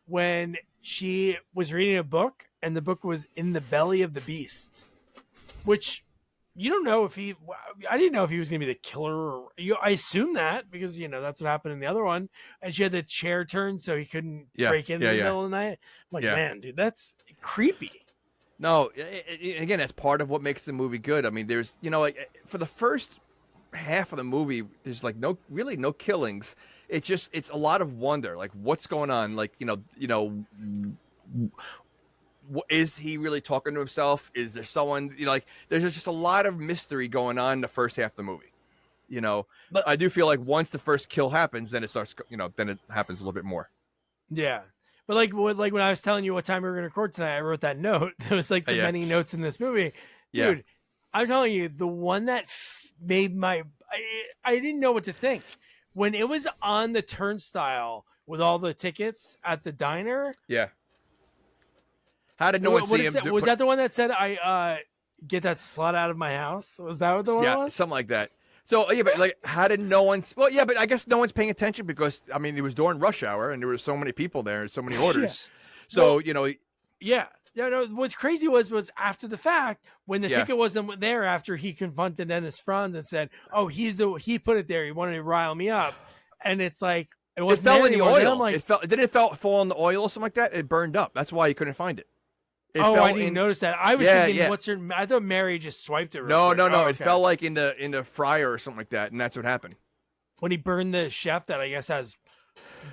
Speaker 4: When she was reading a book and the book was In the Belly of the Beast, which you don't know if I didn't know if he was going to be the killer. I assume that because, that's what happened in the other one. And she had the chair turned so he couldn't break in the middle of the night. I'm like, man, dude, that's creepy.
Speaker 5: No, again, that's part of what makes the movie good. I mean, there's, like for the first half of the movie, there's like no killings. It's a lot of wonder, like what's going on, like is he really talking to himself? Is there someone, like there's just a lot of mystery going on in the first half of the movie. But I do feel like once the first kill happens, then it starts, then it happens a little bit more.
Speaker 4: Yeah. But like when I was telling you what time we were going to record tonight, I wrote that note. There was like the many notes in this movie. Dude, I'm telling you, the one that made I didn't know what to think. When it was on the turnstile with all the tickets at the diner.
Speaker 5: Yeah. How did no one see him?
Speaker 4: Was that the one that said, I get that slut out of my house? Was that what the one was?
Speaker 5: Yeah, something like that. So, yeah, but like, how did no one... Well, yeah, but I guess no one's paying attention because, I mean, it was during rush hour and there were so many people there and so many orders. So,
Speaker 4: Yeah. No, what's crazy was after the fact, when the ticket wasn't there after he confronted Dennis Franz and said, oh, he put it there. He wanted to rile me up. And it's like... It
Speaker 5: fell in the oil.
Speaker 4: Like,
Speaker 5: didn't it fall in the oil or something like that? It burned up. That's why you couldn't find it.
Speaker 4: I didn't notice that. I was thinking, I thought Mary just swiped it.
Speaker 5: No.
Speaker 4: Quick.
Speaker 5: It fell like in the fryer or something like that, and that's what happened.
Speaker 4: when he burned the chef that I guess has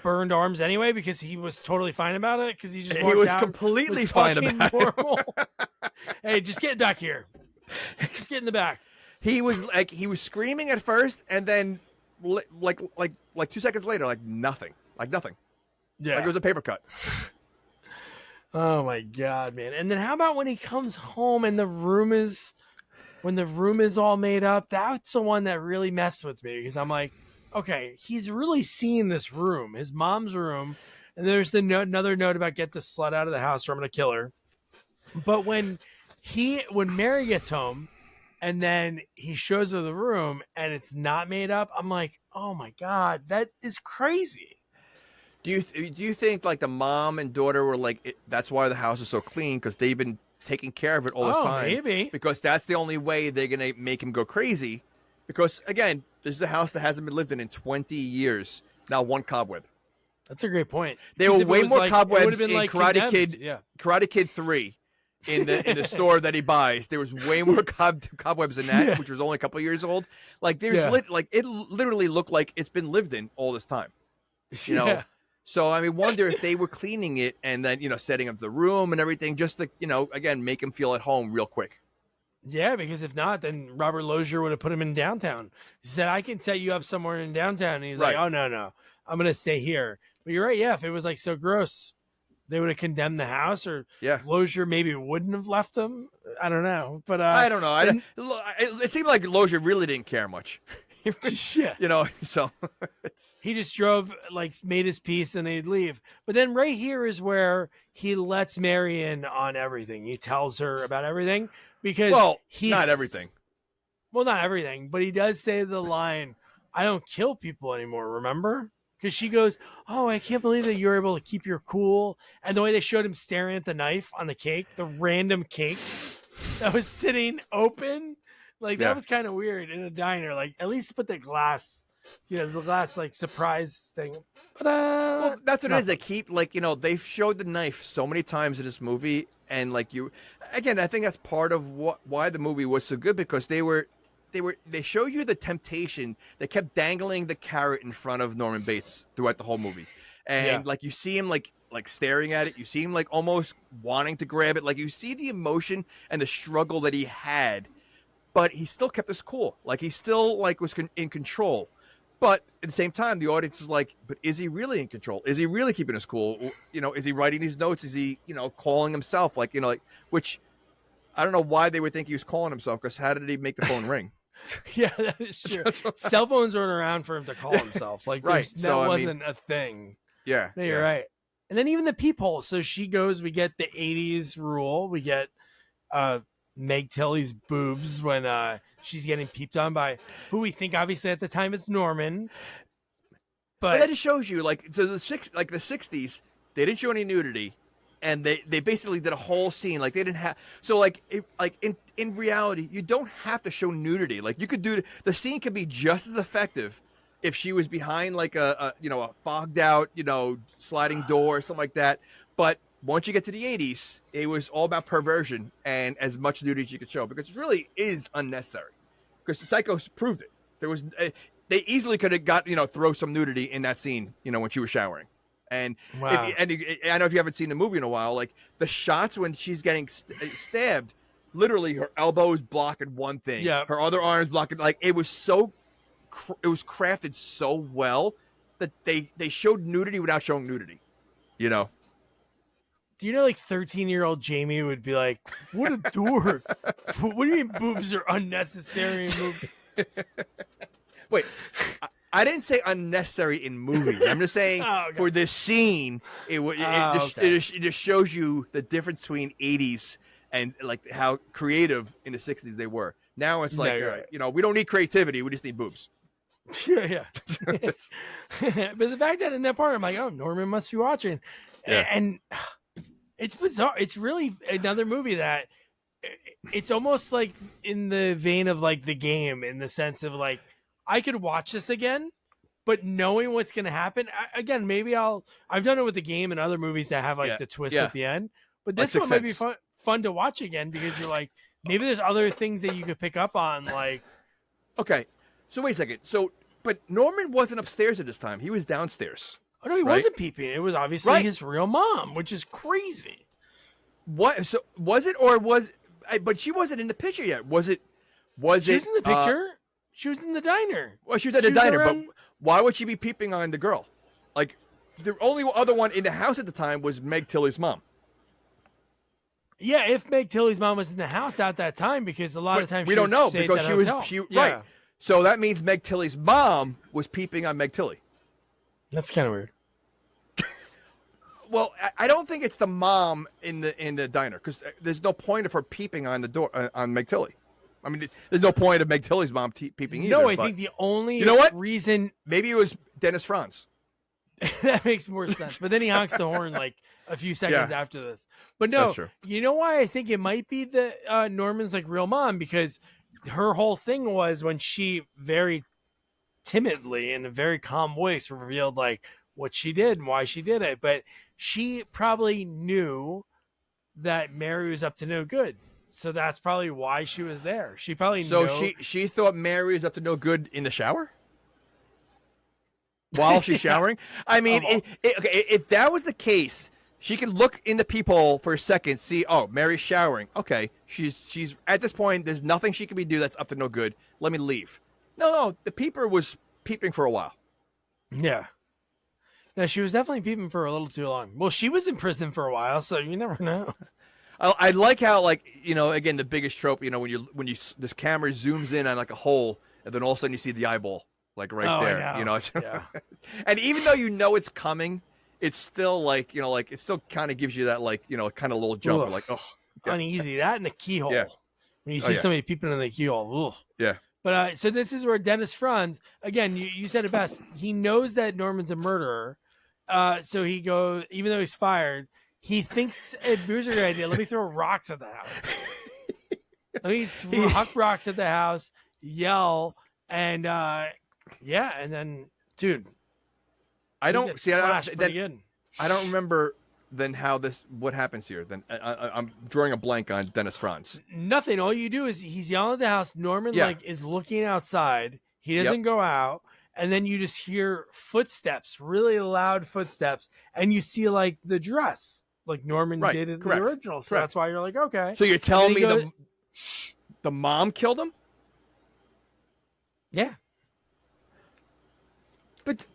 Speaker 4: burned arms anyway, because he was totally fine about it, because he just
Speaker 5: He
Speaker 4: walked
Speaker 5: was
Speaker 4: out,
Speaker 5: completely
Speaker 4: was
Speaker 5: fine
Speaker 4: talking
Speaker 5: about it.
Speaker 4: normal. Hey, just get back here. Just get in the back.
Speaker 5: He was screaming at first, and then like 2 seconds later, like nothing.
Speaker 4: Yeah.
Speaker 5: Like it was a paper cut.
Speaker 4: Oh my god, man. And then how about when he comes home and the room is all made up? That's the one that really messed with me, because I'm like, okay, he's really seen this room, his mom's room, and there's the another note about get the slut out of the house or I'm gonna kill her. But when Mary gets home and then he shows her the room and it's not made up, I'm like, oh my god, that is crazy.
Speaker 5: Do you think like the mom and daughter were like that's why the house is so clean, because they've been taking care of it all this time?
Speaker 4: Maybe.
Speaker 5: Because that's the only way they're gonna make him go crazy. Because again, this is a house that hasn't been lived in 20 years. Not one cobweb.
Speaker 4: That's a great point.
Speaker 5: There were
Speaker 4: Because if it
Speaker 5: way
Speaker 4: was
Speaker 5: more
Speaker 4: like- it
Speaker 5: cobwebs
Speaker 4: would've been
Speaker 5: in
Speaker 4: like
Speaker 5: Karate
Speaker 4: condemned.
Speaker 5: Kid.
Speaker 4: Yeah.
Speaker 5: Karate Kid 3 in the store that he buys. There was way more cobwebs in that,
Speaker 4: Yeah.
Speaker 5: which was only a couple of years old. Like there's
Speaker 4: Yeah.
Speaker 5: it literally looked like it's been lived in all this time. You know.
Speaker 4: Yeah.
Speaker 5: So I mean, wonder if they were cleaning it and then setting up the room and everything just to again make him feel at home real quick.
Speaker 4: Yeah, because if not, then Robert Lozier would have put him in downtown. He said, I can set you up somewhere in downtown. And he's like,
Speaker 5: Right.
Speaker 4: oh, no, I'm going to stay here. But you're right. Yeah, if it was like so gross, they would have condemned the house, or
Speaker 5: Yeah.
Speaker 4: Lozier maybe wouldn't have left him. I don't know. But
Speaker 5: I don't know. It seemed like Lozier really didn't care much.
Speaker 4: Yeah.
Speaker 5: So
Speaker 4: He just drove, like, made his peace, and they'd leave. But then right here is where he lets Mary in on everything. He tells her about everything, because he's
Speaker 5: not everything.
Speaker 4: Well, not everything, but he does say the line, I don't kill people anymore, remember? Because she goes, oh, I can't believe that you're able to keep your cool. And the way they showed him staring at the knife on the cake, the random cake that was sitting open, like
Speaker 5: Yeah.
Speaker 4: that was kind of weird in a diner. Like, at least put the glass, the glass like surprise thing. But
Speaker 5: well, that's what it is.
Speaker 4: nothing.
Speaker 5: They keep they've showed the knife so many times in this movie, and I think that's part of why the movie was so good, because they show you the temptation. They kept dangling the carrot in front of Norman Bates throughout the whole movie, and you see him like staring at it. You see him like almost wanting to grab it. Like you see the emotion and the struggle that he had, but he still kept his cool. Like he still was in control. But at the same time, the audience is like, but is he really in control? Is he really keeping his cool? Is he writing these notes? Is he, calling himself? Which I don't know why they would think he was calling himself, because how did he make the phone ring?
Speaker 4: Yeah, that is true. Cell phones weren't around for him to call himself. Like,
Speaker 5: Right.
Speaker 4: that
Speaker 5: So,
Speaker 4: wasn't a thing.
Speaker 5: Yeah.
Speaker 4: No, you're right. And then even the peephole. So she goes, we get the 80s rule. We get Meg Tilly's boobs when she's getting peeped on by who we think obviously at the time it's Norman.
Speaker 5: But that just shows you, the 60s, they didn't show any nudity, and they basically did a whole scene. Like they didn't have, so in reality, you don't have to show nudity. Like you could the scene could be just as effective if she was behind a fogged out, sliding door or something like that. But once you get to the 80s, it was all about perversion and as much nudity as you could show, because it really is unnecessary. Because the Psychos proved it. There was they easily could have got throw some nudity in that scene, when she was showering. And
Speaker 4: Wow.
Speaker 5: I know if you haven't seen the movie in a while, like the shots when she's getting stabbed, literally her elbows blocking one thing,
Speaker 4: Yeah.
Speaker 5: her other arms blocking. Like it was it was crafted so well that they showed nudity without showing nudity.
Speaker 4: Do you know, 13-year-old Jamie would be like, what a dork. What do you mean boobs are unnecessary in movies?
Speaker 5: Wait, I didn't say unnecessary in movies. I'm just saying
Speaker 4: Oh, okay.
Speaker 5: for this scene, it just shows you the difference between 80s and how creative in the 60s they were. Now it's
Speaker 4: No, you're right.
Speaker 5: we don't need creativity. We just need boobs.
Speaker 4: Yeah. But the fact that in that part, I'm like, oh, Norman must be watching.
Speaker 5: Yeah.
Speaker 4: And it's bizarre. It's really another movie that it's almost like in the vein of The Game, in the sense of I could watch this again, but knowing what's going to happen again, maybe I've done it with The Game and other movies that have the twist
Speaker 5: Yeah.
Speaker 4: at the end, but
Speaker 5: Like
Speaker 4: this one
Speaker 5: Sixth
Speaker 4: might be
Speaker 5: Sense.
Speaker 4: fun to watch again, because you're like, maybe there's other things that you could pick up on.
Speaker 5: Okay, so wait a second. So but Norman wasn't upstairs at this time. He was downstairs.
Speaker 4: Oh no, he
Speaker 5: right?
Speaker 4: wasn't peeping. It was obviously
Speaker 5: Right.
Speaker 4: his real mom, which is crazy.
Speaker 5: What? So was it, or was? But she wasn't in the picture yet. Was it? Was
Speaker 4: She
Speaker 5: it?
Speaker 4: was in the picture. She was in the diner.
Speaker 5: Well, she was at the diner, but why would she be peeping on the girl? Like, the only other one in the house at the time was Meg Tilly's mom.
Speaker 4: Yeah, if Meg Tilly's mom was in the house at that time, because a lot of times
Speaker 5: we
Speaker 4: she
Speaker 5: don't
Speaker 4: would
Speaker 5: know
Speaker 4: stay at
Speaker 5: because
Speaker 4: that
Speaker 5: she was
Speaker 4: hotel.
Speaker 5: right. So that means Meg Tilly's mom was peeping on Meg Tilly.
Speaker 4: That's kind of weird.
Speaker 5: Well, I don't think it's the mom in the diner because there's no point of her peeping on the door on Meg Tilly. I mean, there's no point of Meg Tilly's mom peeping either.
Speaker 4: No, I think the only reason
Speaker 5: maybe it was Dennis Franz.
Speaker 4: that makes more sense. But then he honks the horn like a few seconds after this. But no,
Speaker 5: That's true.
Speaker 4: You know why I think it might be the Norman's like real mom, because her whole thing was when she very timidly in a very calm voice revealed like what she did and why she did it. But she probably knew that Mary was up to no good. So that's probably why she was there. She probably
Speaker 5: she thought Mary was up to no good in the shower while she's showering. I mean, okay, if that was the case, she could look in the peephole for a second, see, oh, Mary's showering. Okay, she's at this point. There's nothing she can do that's up to no good. Let me leave. No, the peeper was peeping for a while.
Speaker 4: Yeah. No, she was definitely peeping for a little too long. Well, she was in prison for a while, so you never know.
Speaker 5: I like how, like, you know, again, the biggest trope, you know, when you this camera zooms in on like a hole, and then all of a sudden you see the eyeball, like right there.
Speaker 4: I know.
Speaker 5: You know,
Speaker 4: Yeah.
Speaker 5: and even though you know it's coming, it's still like, you know, like it still kind of gives you that, like, you know, kind of little jumper, like, oh,
Speaker 4: uneasy. That and the keyhole.
Speaker 5: Yeah.
Speaker 4: When you see somebody peeping in the keyhole. Ugh.
Speaker 5: Yeah.
Speaker 4: But so this is where Dennis Franz, again, you said it best. He knows that Norman's a murderer. So he goes, even though he's fired, he thinks here's a good idea. Let me throw rocks at the house. Let me huck rocks at the house, yell, and and then, dude.
Speaker 5: I don't see.
Speaker 4: Good.
Speaker 5: I don't remember then what happens here. Then I'm drawing a blank on Dennis Franz.
Speaker 4: Nothing. All you do is he's yelling at the house. Norman is looking outside. He doesn't go out. And then you just hear footsteps, really loud footsteps, and you see like the dress, like Norman did in the original. So that's why you're like, okay.
Speaker 5: So you're telling me the mom killed him?
Speaker 4: Yeah.
Speaker 5: But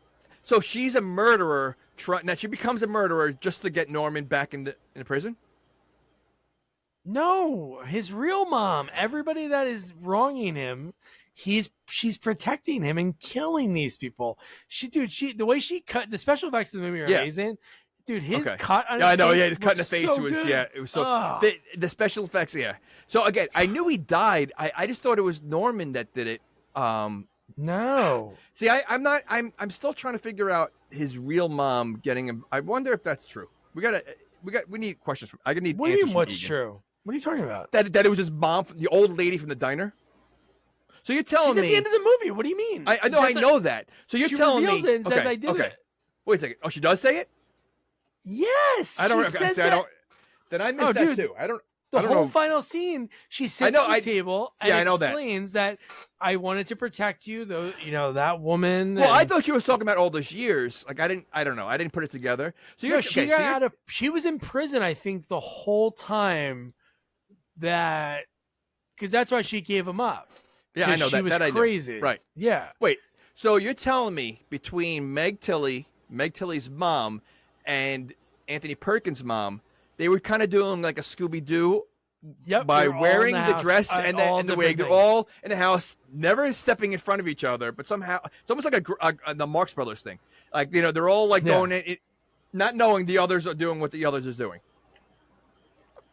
Speaker 5: so she's a murderer. Now she becomes a murderer just to get Norman back in the prison?
Speaker 4: No, his real mom. Everybody that is wronging him, she's protecting him and killing these people. The way she cut the special effects of the movie are amazing. Dude, his cut on his
Speaker 5: I know,
Speaker 4: face
Speaker 5: his cut in the face
Speaker 4: so
Speaker 5: was
Speaker 4: good.
Speaker 5: it was so the special effects, So again, I knew he died. I just thought it was Norman that did it.
Speaker 4: No.
Speaker 5: See, I'm still trying to figure out his real mom getting him. I wonder if that's true. We need questions from. I need.
Speaker 4: What do you
Speaker 5: answers
Speaker 4: mean?
Speaker 5: from
Speaker 4: What's
Speaker 5: Egan.
Speaker 4: true? What are you talking about?
Speaker 5: That it was his mom, the old lady from the diner. So you're telling
Speaker 4: She's
Speaker 5: me
Speaker 4: at the end of the movie. What do you mean?
Speaker 5: I know that. So you're telling me.
Speaker 4: She reveals it and says, "I did it."
Speaker 5: Wait a second. Oh, she does say it.
Speaker 4: Yes.
Speaker 5: I don't.
Speaker 4: She says
Speaker 5: I
Speaker 4: that.
Speaker 5: don't. Then I missed that too. I don't.
Speaker 4: The
Speaker 5: I don't
Speaker 4: whole
Speaker 5: know.
Speaker 4: final scene, she sits at the table and
Speaker 5: I know that.
Speaker 4: explains that I wanted to protect you, though, you know, that woman.
Speaker 5: Well, I thought she was talking about all those years. Like I don't know. I didn't put it together. So you're
Speaker 4: she she was in prison, I think, the whole time because that's why she gave him up.
Speaker 5: Yeah, I know
Speaker 4: she was
Speaker 5: that
Speaker 4: crazy.
Speaker 5: I know. Right.
Speaker 4: Yeah.
Speaker 5: Wait. So you're telling me between Meg Tilly's mom, and Anthony Perkins' mom, they were kind of doing like a Scooby-Doo by wearing the dress and the wig. They're all in the house, never stepping in front of each other, but somehow it's almost like the Marx Brothers thing. Like, you know, they're all like going in, not knowing the others are doing what the others is doing.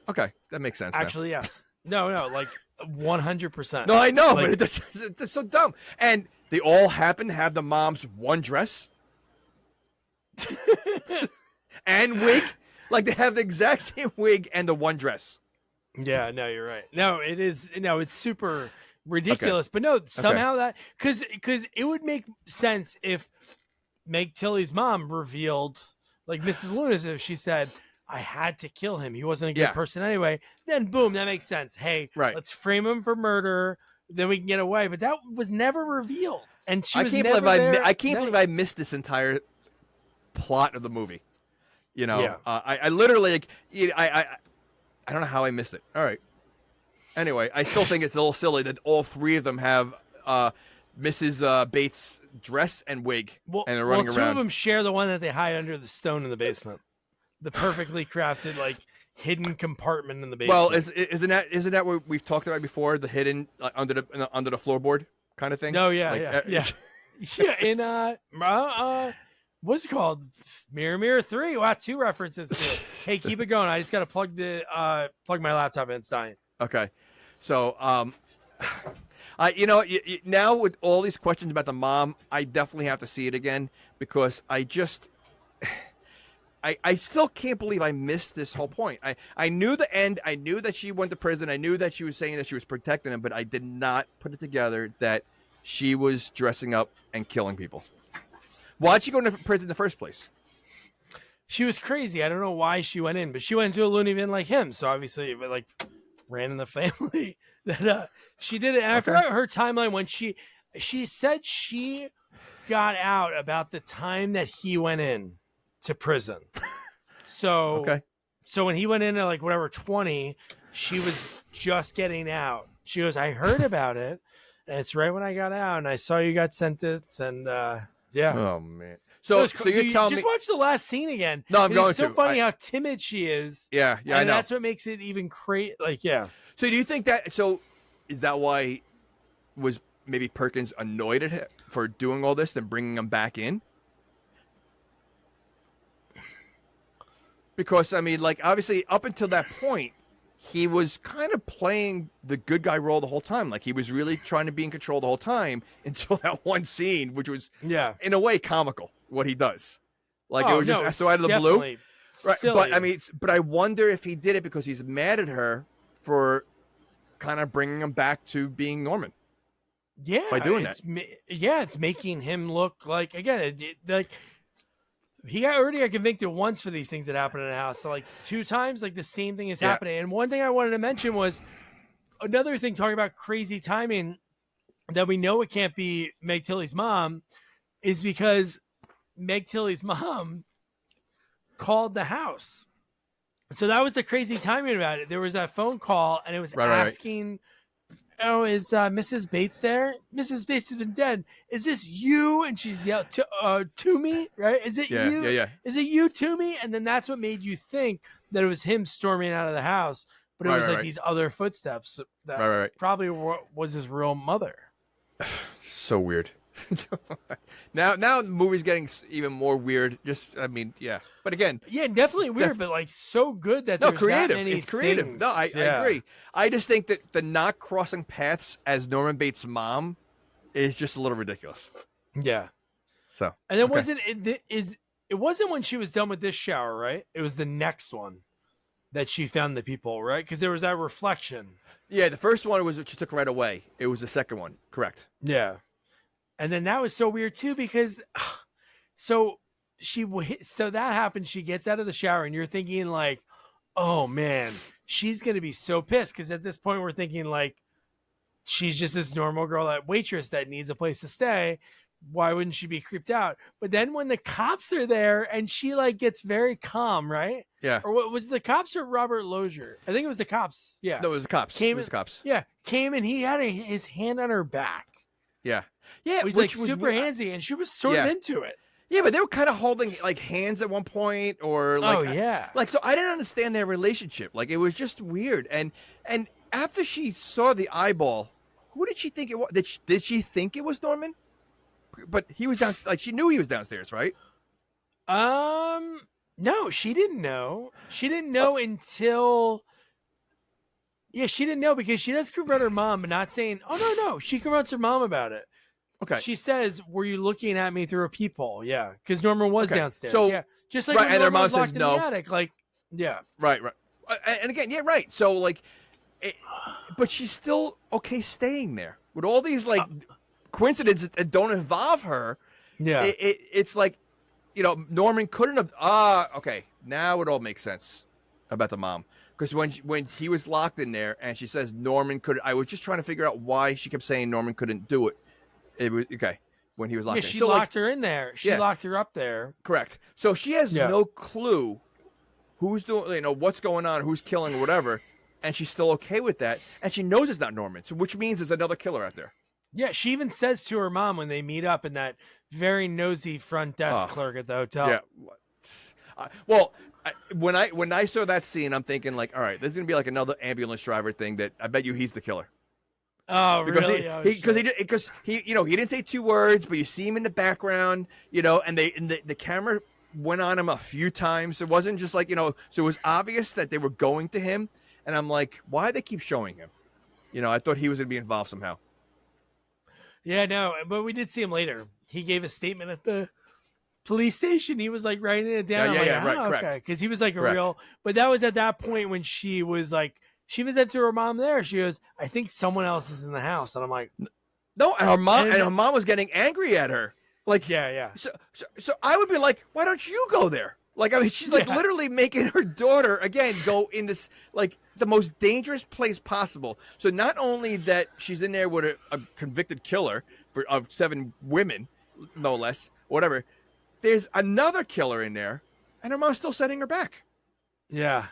Speaker 5: Okay, that makes sense.
Speaker 4: Actually, yes. No, like 100%.
Speaker 5: No, I know, but it's so dumb. And they all happen to have the mom's one dress and wig. Like they have the exact same wig and the one dress.
Speaker 4: Yeah, no, you're right. No, it is. No, it's super ridiculous. Okay. But no, somehow that because it would make sense if Meg Tilly's mom revealed, like Mrs. Loomis, if she said, "I had to kill him. He wasn't a good person anyway." Then boom, that makes sense. Hey, let's frame him for murder. then we can get away. But that was never revealed, and she
Speaker 5: I
Speaker 4: was
Speaker 5: can't
Speaker 4: never
Speaker 5: believe
Speaker 4: there.
Speaker 5: I can't believe I missed this entire plot of the movie. You know,
Speaker 4: Yeah.
Speaker 5: I literally like, I don't know how I missed it. All right. Anyway, I still think it's a little silly that all three of them have Mrs. Bates' dress and wig, and they're running
Speaker 4: two
Speaker 5: around.
Speaker 4: of them share the one that they hide under the stone in the basement, the perfectly crafted like hidden compartment in the basement.
Speaker 5: Well, isn't that what we've talked about before? The hidden under the floorboard kind of thing.
Speaker 4: No, yeah,
Speaker 5: Like,
Speaker 4: yeah. In what's it called? Mirror Mirror 3. Wow, 2 references to it. Hey, keep it going. I just gotta plug my laptop in. It's dying.
Speaker 5: Okay, so now with all these questions about the mom, I definitely have to see it again because I still can't believe I missed this whole point. I knew the end. I knew that she went to prison. I knew that she was saying that she was protecting him, but I did not put it together that she was dressing up and killing people. Why'd she go into prison in the first place?
Speaker 4: She was crazy. I don't know why she went in, but she went into a loony bin like him. So obviously, it like ran in the family that she did it. And I forgot her timeline when she said she got out about the time that he went in to prison. So so when he went in at like whatever 20, she was just getting out. She goes, I heard about it, and it's right when I got out, and I saw you got sentenced, and yeah.
Speaker 5: Oh man. So you're telling me
Speaker 4: just watch the last scene again.
Speaker 5: No, I'm going
Speaker 4: to. It's so funny how timid she is.
Speaker 5: Yeah, I know.
Speaker 4: That's what makes it even crazy. Like, yeah.
Speaker 5: So do you think that? So is that why was maybe Perkins annoyed at him for doing all this and bringing him back in? Because I mean, like obviously up until that point, he was kind of playing the good guy role the whole time. Like he was really trying to be in control the whole time until that one scene, which was in a way comical. What he does, like it was just so out of the blue, right?
Speaker 4: Silly.
Speaker 5: But I mean, but I wonder if he did it because he's mad at her for kind of bringing him back to being Norman.
Speaker 4: Yeah,
Speaker 5: by doing that.
Speaker 4: It's making him look like again, like he already got convicted once for these things that happened in the house. So like 2 times, like the same thing is happening. And one thing I wanted to mention was another thing talking about crazy timing that we know it can't be Meg Tilly's mom is because Meg Tilly's mom called the house. So that was the crazy timing about it. There was that phone call and it was asking, oh, is Mrs. Bates there? Mrs. Bates has been dead. Is this you? And she's yelled to me, right? Is it you?
Speaker 5: Yeah.
Speaker 4: Is it you to me? And then that's what made you think that it was him storming out of the house. But it was like these other footsteps that probably was his real mother.
Speaker 5: So weird. now the movie's getting even more weird. Just I mean, yeah. But again,
Speaker 4: definitely weird, but like so good that
Speaker 5: creative.
Speaker 4: That many
Speaker 5: it's creative.
Speaker 4: things.
Speaker 5: No, I agree. I just think that the not crossing paths as Norman Bates' mom is just a little ridiculous.
Speaker 4: Yeah.
Speaker 5: So
Speaker 4: and then it wasn't when she was done with this shower, right? It was the next one that she found the people, right? Because there was that reflection.
Speaker 5: Yeah, the first one was she took right away. It was the second one, correct?
Speaker 4: Yeah. And then that was so weird too because so that happened. She gets out of the shower and you're thinking like, oh man, she's going to be so pissed. Cause at this point we're thinking like, she's just this normal girl, that waitress that needs a place to stay. Why wouldn't she be creeped out? But then when the cops are there and she like gets very calm, right?
Speaker 5: Yeah.
Speaker 4: Or what was the cops or Robert Lozier? I think it was the cops. Yeah.
Speaker 5: No, it was the cops. It was the cops.
Speaker 4: Yeah. Came and he had his hand on her back.
Speaker 5: Yeah. Yeah,
Speaker 4: He's like super handsy, and she was sort of into it.
Speaker 5: Yeah, but they were kind of holding like hands at one point, or like, so I didn't understand their relationship. Like it was just weird. And after she saw the eyeball, who did she think it was? Did she think it was Norman? But he was down. Like she knew he was downstairs, right?
Speaker 4: No, she didn't know. She didn't know until. Yeah, she didn't know because she does confront her mom, but not saying, oh, no. She confronts her mom about it.
Speaker 5: Okay.
Speaker 4: She says, were you looking at me through a peephole? Yeah, because Norman was downstairs.
Speaker 5: So,
Speaker 4: yeah. Just like when
Speaker 5: and her
Speaker 4: Norman
Speaker 5: mom
Speaker 4: was locked
Speaker 5: says
Speaker 4: in
Speaker 5: no.
Speaker 4: the attic. Like, yeah.
Speaker 5: Right. And again, right. So, like, but she's still okay staying there. With all these, like, coincidences that don't involve her, it's like, Norman couldn't have, okay, now it all makes sense about the mom. Because when he was locked in there, and she says Norman could, I was just trying to figure out why she kept saying Norman couldn't do it. It was okay when he was locked.
Speaker 4: Yeah,
Speaker 5: in.
Speaker 4: she
Speaker 5: So,
Speaker 4: locked her in there. She
Speaker 5: Yeah.
Speaker 4: locked her up there.
Speaker 5: Correct. So she has
Speaker 4: Yeah.
Speaker 5: no clue who's doing, what's going on, who's killing, or whatever, and she's still okay with that, and she knows it's not Norman, so which means there's another killer out there.
Speaker 4: Yeah, she even says to her mom when they meet up in that very nosy front desk clerk at the hotel.
Speaker 5: Yeah. Well, when I saw that scene, I'm thinking like, all right, this is gonna be like another ambulance driver thing. That I bet you he's the killer.
Speaker 4: Oh,
Speaker 5: Because
Speaker 4: really?
Speaker 5: he didn't say 2 words, but you see him in the background, and the camera went on him a few times. It wasn't just like, so it was obvious that they were going to him, and I'm like, why do they keep showing him? I thought he was going to be involved somehow.
Speaker 4: Yeah, no, but we did see him later. He gave a statement at the police station. He was like writing it down.
Speaker 5: Right, correct.
Speaker 4: Because he was like
Speaker 5: Correct.
Speaker 4: a real, but that was at that point when she was like, she was said to her mom there. She goes, I think someone else is in the house. And I'm like,
Speaker 5: no, and her mom was getting angry at her. Like,
Speaker 4: yeah.
Speaker 5: So I would be like, why don't you go there? Like, I mean, she's like literally making her daughter again go in this like the most dangerous place possible. So not only that she's in there with a convicted killer of 7 women, no less, whatever. There's another killer in there, and her mom's still setting her back.
Speaker 4: Yeah.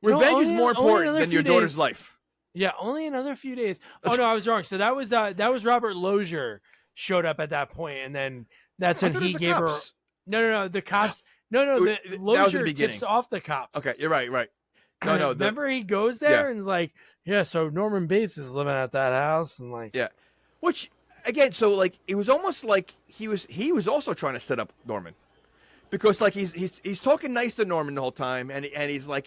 Speaker 5: Revenge is more important than your daughter's life.
Speaker 4: Yeah, only another few days. Oh no, I was wrong. So that was Robert Lozier showed up at that point, and then that's when he gave her. No, the cops. No, Lozier tips off the cops.
Speaker 5: Okay, you're right. No.
Speaker 4: Remember, he goes there and is like, yeah. So Norman Bates is living at that house, and like,
Speaker 5: yeah, which again, so like it was almost like he was also trying to set up Norman, because like he's talking nice to Norman the whole time, and he's like,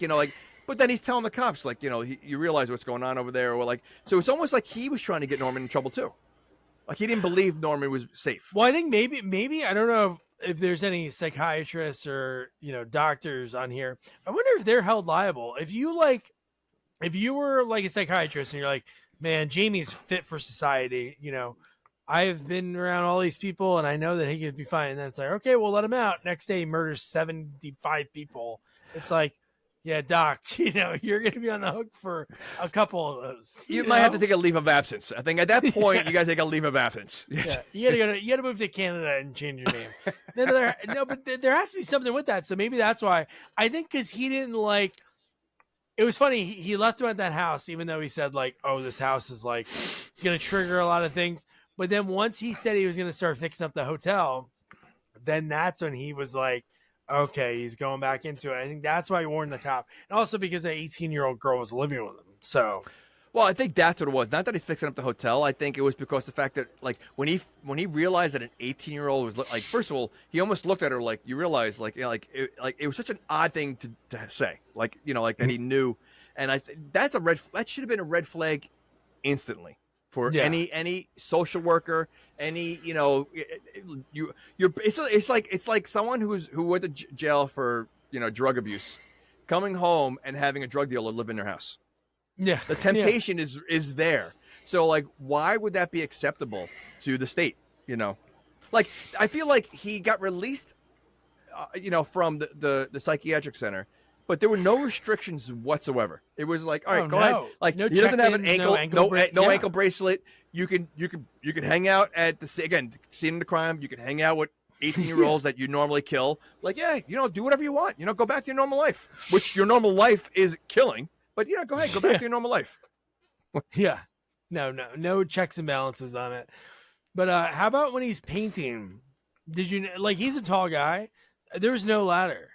Speaker 5: but then he's telling the cops like, you realize what's going on over there, or like, so it's almost like he was trying to get Norman in trouble too, like he didn't believe Norman was safe.
Speaker 4: Well, I think maybe I don't know if there's any psychiatrists or doctors on here. I wonder if they're held liable. If you were like a psychiatrist and you're like, man, Jamie's fit for society, I've been around all these people and I know that he could be fine. And then it's like, okay, we'll let him out. Next day he murders 75 people. It's like, yeah, doc, you're going to be on the hook for a couple of those.
Speaker 5: You might have to take a leave of absence. I think at that point you got to take a leave of absence.
Speaker 4: Yeah, you got to move to Canada and change your name. But there has to be something with that. So maybe that's why. I think because he didn't like. It was funny. He left him at that house, even though he said like, "Oh, this house is like, it's going to trigger a lot of things." But then once he said he was going to start fixing up the hotel, then that's when he was like, okay, he's going back into it. I think that's why he warned the cop. And also because an 18-year-old girl was living with him. So,
Speaker 5: well, I think that's what it was. Not that he's fixing up the hotel. I think it was because the fact that like when he realized that an 18-year-old was like, first of all, he almost looked at her like, you realize like, it was such an odd thing to say, like, like that he knew. And that should have been a red flag instantly. For any social worker, any it's like someone who went to jail for drug abuse, coming home and having a drug dealer live in their house.
Speaker 4: Yeah,
Speaker 5: the temptation is there. So like, why would that be acceptable to the state? Like I feel like he got released, from the psychiatric center. But there were no restrictions whatsoever. It was like, all right, go ahead. Like
Speaker 4: no
Speaker 5: he doesn't have an ankle, no
Speaker 4: ankle
Speaker 5: bracelet. You can hang out at the scene of the crime. You can hang out with 18-year-olds that you normally kill. Like, yeah, do whatever you want. Go back to your normal life, which your normal life is killing. But go ahead, go back to your normal life.
Speaker 4: Yeah, no checks and balances on it. But how about when he's painting? Did you like? He's a tall guy. There was no ladder.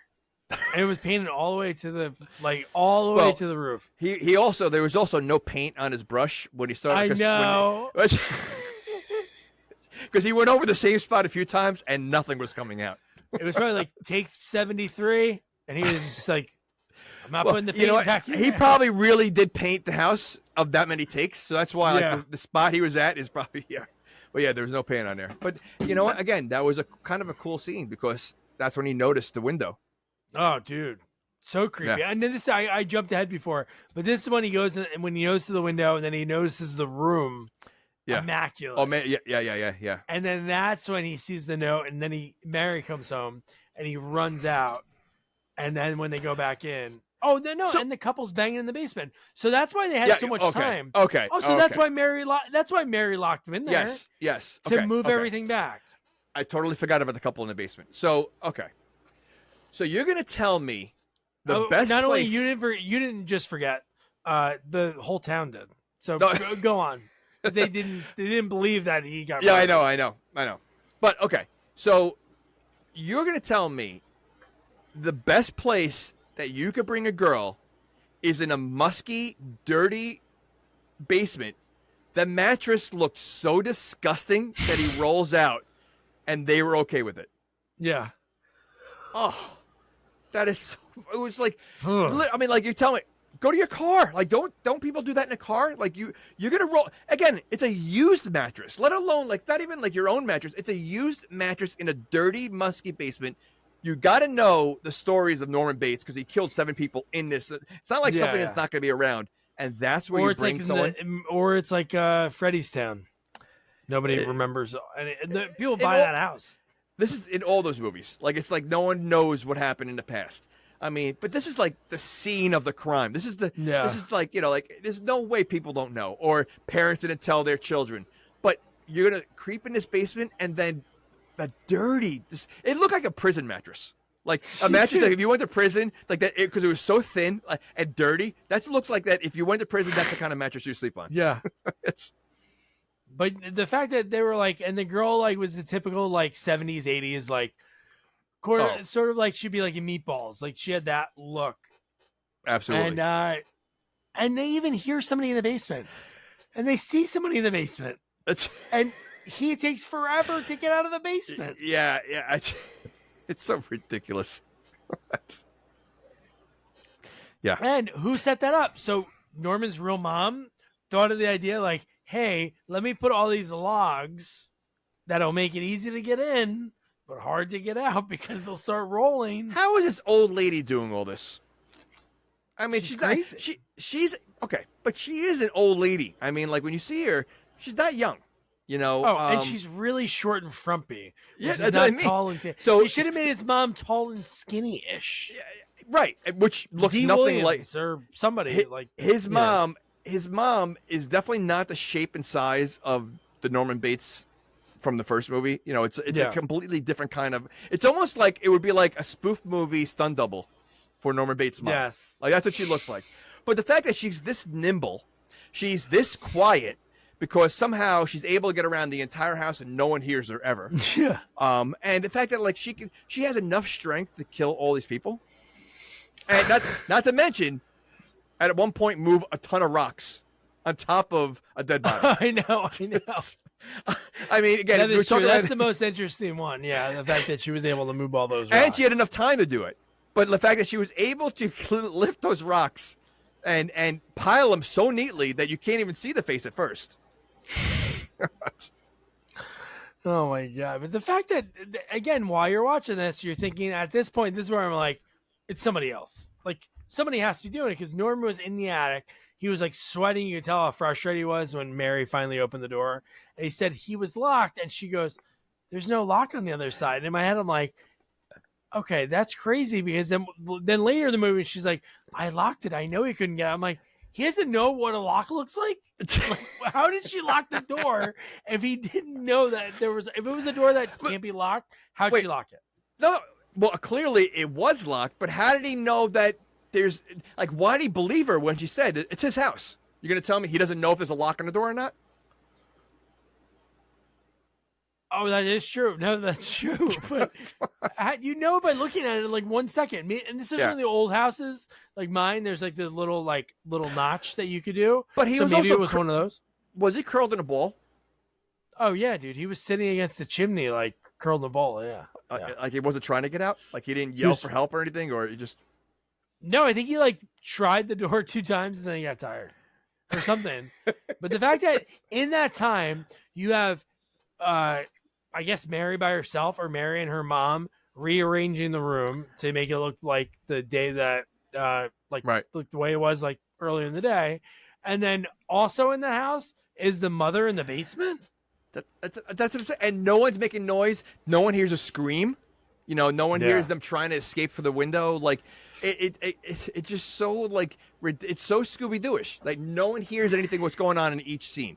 Speaker 4: And it was painted all the way to the way to the roof.
Speaker 5: He also there was also no paint on his brush when he started.
Speaker 4: I know.
Speaker 5: Because he went over the same spot a few times and nothing was coming out.
Speaker 4: It was probably like take 73, and he was just like, "I'm not putting the paint back in."
Speaker 5: He probably really did paint the house of that many takes, so that's why like the spot he was at is probably here. But yeah, there was no paint on there. But you know what? Again, that was a kind of a cool scene because that's when he noticed the window.
Speaker 4: Oh, dude, so creepy!
Speaker 5: Yeah.
Speaker 4: And then I jumped ahead before, but this is when he goes and when he goes to the window, and then he notices the room, immaculate.
Speaker 5: Oh man, yeah.
Speaker 4: And then that's when he sees the note, and then Mary comes home, and he runs out, and then when they go back in, Oh no,
Speaker 5: So-
Speaker 4: and the couple's banging in the basement. So that's why they had so much
Speaker 5: okay,
Speaker 4: time.
Speaker 5: Okay.
Speaker 4: Oh, so that's why Mary locked him in there.
Speaker 5: Yes.
Speaker 4: To
Speaker 5: Okay,
Speaker 4: move
Speaker 5: okay.
Speaker 4: everything back.
Speaker 5: I totally forgot about the couple in the basement. So okay. So you're gonna tell me the best
Speaker 4: not only
Speaker 5: place?
Speaker 4: you didn't just forget, the whole town did. So
Speaker 5: No.
Speaker 4: go on. 'Cause they didn't believe that he got
Speaker 5: Yeah,
Speaker 4: murdered.
Speaker 5: I know. But okay, so you're gonna tell me the best place that you could bring a girl is in a musky, dirty basement. The mattress looked so disgusting that he rolls out, and they were okay with it.
Speaker 4: Yeah.
Speaker 5: Oh, that is. So, it was like,
Speaker 4: Ugh.
Speaker 5: I mean, like you tell me, go to your car. Like, don't people do that in a car? Like you're gonna roll again. It's a used mattress, let alone like not even like your own mattress. It's a used mattress in a dirty, musky basement. You got to know the stories of Norman Bates because he killed 7 people in this. It's not like something that's not going to be around, and that's where you bring someone.
Speaker 4: Or it's like Freddy's Town. Nobody remembers, and the people buy that house.
Speaker 5: This is in all those movies. Like it's like no one knows what happened in the past. I mean, but this is like the scene of the crime. This is like, like there's no way people don't know or parents didn't tell their children. But you're gonna creep in this basement and then the dirty. It looked like a prison mattress. Like a mattress like if you went to prison, like that because it was so thin and dirty. That looks like that if you went to prison, that's the kind of mattress you sleep on.
Speaker 4: Yeah.
Speaker 5: It's
Speaker 4: But the fact that they were like, and the girl like was the typical like 70s, 80s like sort of like she'd be like in Meatballs, like she had that look.
Speaker 5: absolutely.
Speaker 4: And they even hear somebody in the basement, and they see somebody in the basement, and he takes forever to get out of the basement.
Speaker 5: Yeah. It's so ridiculous. Yeah.
Speaker 4: And who set that up? So Norman's real mom thought of the idea like, hey, let me put all these logs that'll make it easy to get in, but hard to get out because they'll start rolling.
Speaker 5: How is this old lady doing all this? I mean, she's
Speaker 4: crazy.
Speaker 5: Not, she's okay, but she is an old lady. I mean, like when you see her, she's not young. You know.
Speaker 4: Oh, and she's really short and frumpy.
Speaker 5: Yeah,
Speaker 4: She's
Speaker 5: that's
Speaker 4: not
Speaker 5: what I mean.
Speaker 4: tall and
Speaker 5: So
Speaker 4: he should have made his mom tall and skinny-ish.
Speaker 5: right, which looks
Speaker 4: D.
Speaker 5: nothing
Speaker 4: Williams
Speaker 5: like
Speaker 4: or somebody like
Speaker 5: his
Speaker 4: you know.
Speaker 5: mom. His mom is definitely not the shape and size of the Norman Bates from the first movie. You know, it's a completely different kind of. It's almost like it would be like a spoof movie stunt double for Norman Bates' mom.
Speaker 4: Yes,
Speaker 5: like that's what she looks like. But the fact that she's this nimble, she's this quiet because somehow she's able to get around the entire house and no one hears her ever.
Speaker 4: Yeah.
Speaker 5: And the fact that like she has enough strength to kill all these people, and not to mention, at one point move a ton of rocks on top of a dead body.
Speaker 4: I know.
Speaker 5: I mean, again,
Speaker 4: That
Speaker 5: we're
Speaker 4: is true.
Speaker 5: talking
Speaker 4: That's
Speaker 5: about,
Speaker 4: the most interesting one. Yeah, the fact that she was able to move all those rocks.
Speaker 5: and she had enough time to do it. But the fact that she was able to lift those rocks and pile them so neatly that you can't even see the face at first.
Speaker 4: Oh my god! But the fact that again, while you're watching this, you're thinking at this point, this is where I'm like, it's somebody else. Like somebody has to be doing it because Norman was in the attic. He was like sweating. You could tell how frustrated he was when Mary finally opened the door. And he said he was locked, and she goes, "There's no lock on the other side." And in my head, I'm like, okay, that's crazy because then later in the movie, she's like, "I locked it. I know he couldn't get out." I'm like, he doesn't know what a lock looks like. Like, how did she lock the door if he didn't know that if it was a door that can't be locked? How'd she lock it?
Speaker 5: No, well, clearly it was locked, but how did he know that there's like? Why did he believe her when she said it's his house? You're gonna tell me he doesn't know if there's a lock on the door or not?
Speaker 4: Oh, that is true. No, that's true. But you know by looking at it in like 1 second. And this is one of the old houses, like mine. There's like the little notch that you could do.
Speaker 5: But he
Speaker 4: so
Speaker 5: was
Speaker 4: maybe
Speaker 5: also
Speaker 4: it was one of those.
Speaker 5: Was he curled in a ball?
Speaker 4: Oh yeah, dude. He was sitting against the chimney, like curled in a ball. Yeah.
Speaker 5: Like he wasn't trying to get out. Like he didn't yell for help or anything, or he just.
Speaker 4: No, I think he like tried the door 2 times and then he got tired or something. But the fact that in that time you have, I guess Mary by herself or Mary and her mom rearranging the room to make it look like the day that, the way it was like earlier in the day. And then also in the house is the mother in the basement.
Speaker 5: That's what I'm saying. And no one's making noise. No one hears a scream. You know, no one hears them trying to escape for the window. Like, it's just so like it's so Scooby-Doo-ish. Like no one hears anything what's going on in each scene.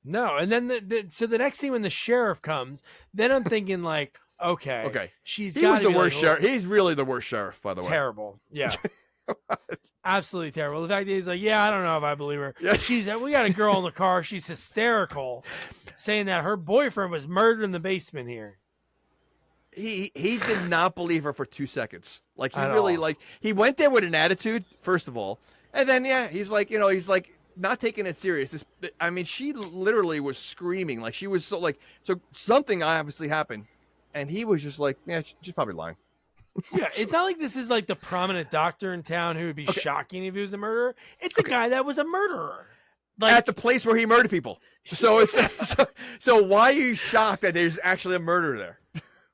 Speaker 4: No, and then so the next scene when the sheriff comes, then I'm thinking like, okay,
Speaker 5: he was the worst sheriff. He's really the worst sheriff, by the way.
Speaker 4: Terrible, yeah, absolutely terrible. The fact that he's like, yeah, I don't know if I believe her. Yeah. We got a girl in the car. She's hysterical, saying that her boyfriend was murdered in the basement here.
Speaker 5: He did not believe her for 2 seconds. Like he really like he went there with an attitude, first of all, and then he's like not taking it serious. I mean, she literally was screaming like she was so something obviously happened, and he was just like, yeah, she's probably lying.
Speaker 4: Yeah, it's not like this is like the prominent doctor in town who would be shocking if he was a murderer. It's a guy that was a murderer. Like,
Speaker 5: at the place where he murdered people. So it's so why are you shocked that there's actually a murderer there?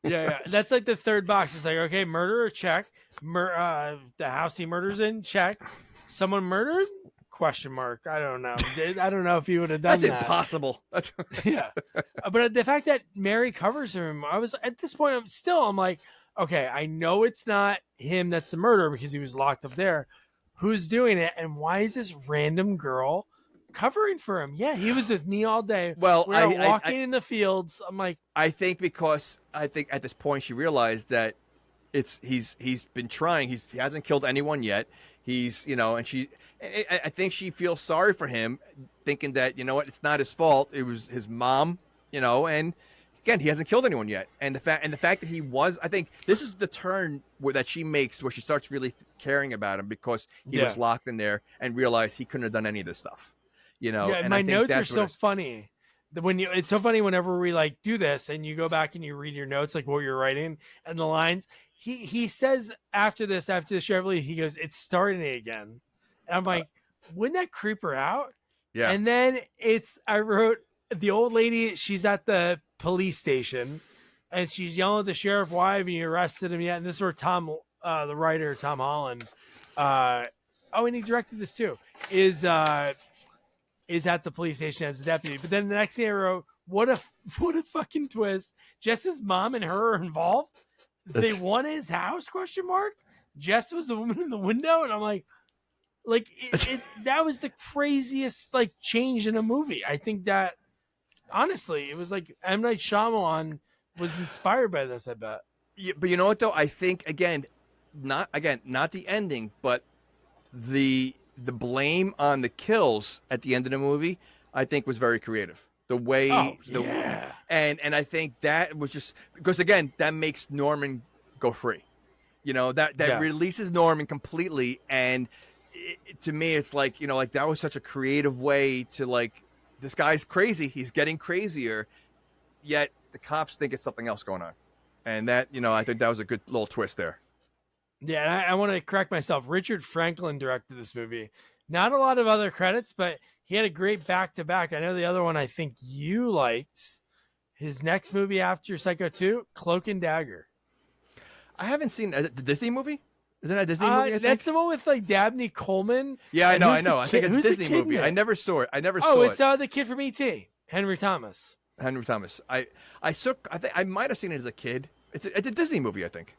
Speaker 4: Yeah. That's like the third box. It's like, okay, murderer, check. The house he murders in, check. Someone murdered? Question mark. I don't know. I don't know if he would have done
Speaker 5: that.
Speaker 4: That's
Speaker 5: impossible.
Speaker 4: Yeah. But the fact that Mary covers him, I was at this point, I'm like, okay, I know it's not him that's the murderer because he was locked up there. Who's doing it? And why is this random girl covering for him? Yeah, he was with me all day.
Speaker 5: Well,
Speaker 4: we're walking in the fields. I'm like,
Speaker 5: I think at this point she realized that he's been trying. He hasn't killed anyone yet. He's I think she feels sorry for him, thinking that it's not his fault. It was his mom, and again he hasn't killed anyone yet. And the fact that he was, I think this is the turn that she makes where she starts really caring about him because he was locked in there and realized he couldn't have done any of this stuff.
Speaker 4: Yeah, and my notes are so funny. It's so funny whenever we like do this and you go back and you read your notes, like what you're writing and the lines. He says after the sheriff leaves, he goes, "It's starting again," and I'm like, wouldn't that creep her out?
Speaker 5: Yeah.
Speaker 4: And then I wrote the old lady. She's at the police station, and she's yelling at the sheriff, "Why haven't you arrested him yet?" And this is where the writer Tom Holland, and he directed this too, is at the police station as a deputy. But then the next thing I wrote, what a fucking twist. Jess's mom and her are involved. They won his house? ? Jess was the woman in the window, and I'm like that was the craziest change in a movie. I think that honestly, it was like M. Night Shyamalan was inspired by this. I bet.
Speaker 5: Yeah, but you know what though? I think not the ending, but the blame on the kills at the end of the movie, I think was very creative. The way, and I think that was just because again that makes Norman go free, that releases Norman completely, and to me it's like that was such a creative way to this guy's crazy, he's getting crazier, yet the cops think it's something else going on, and that I think that was a good little twist there.
Speaker 4: Yeah, and I want to correct myself. Richard Franklin directed this movie. Not a lot of other credits, but he had a great back-to-back. I know the other one I think you liked. His next movie after Psycho 2, Cloak and Dagger.
Speaker 5: I haven't seen the Disney movie. Isn't that a Disney movie?
Speaker 4: That's the one with Dabney Coleman.
Speaker 5: Yeah, I know. I think it's a Disney movie. I never saw it.
Speaker 4: Oh, it's the kid from E.T., Henry Thomas.
Speaker 5: I think I might have seen it as a kid. It's a Disney movie, I think.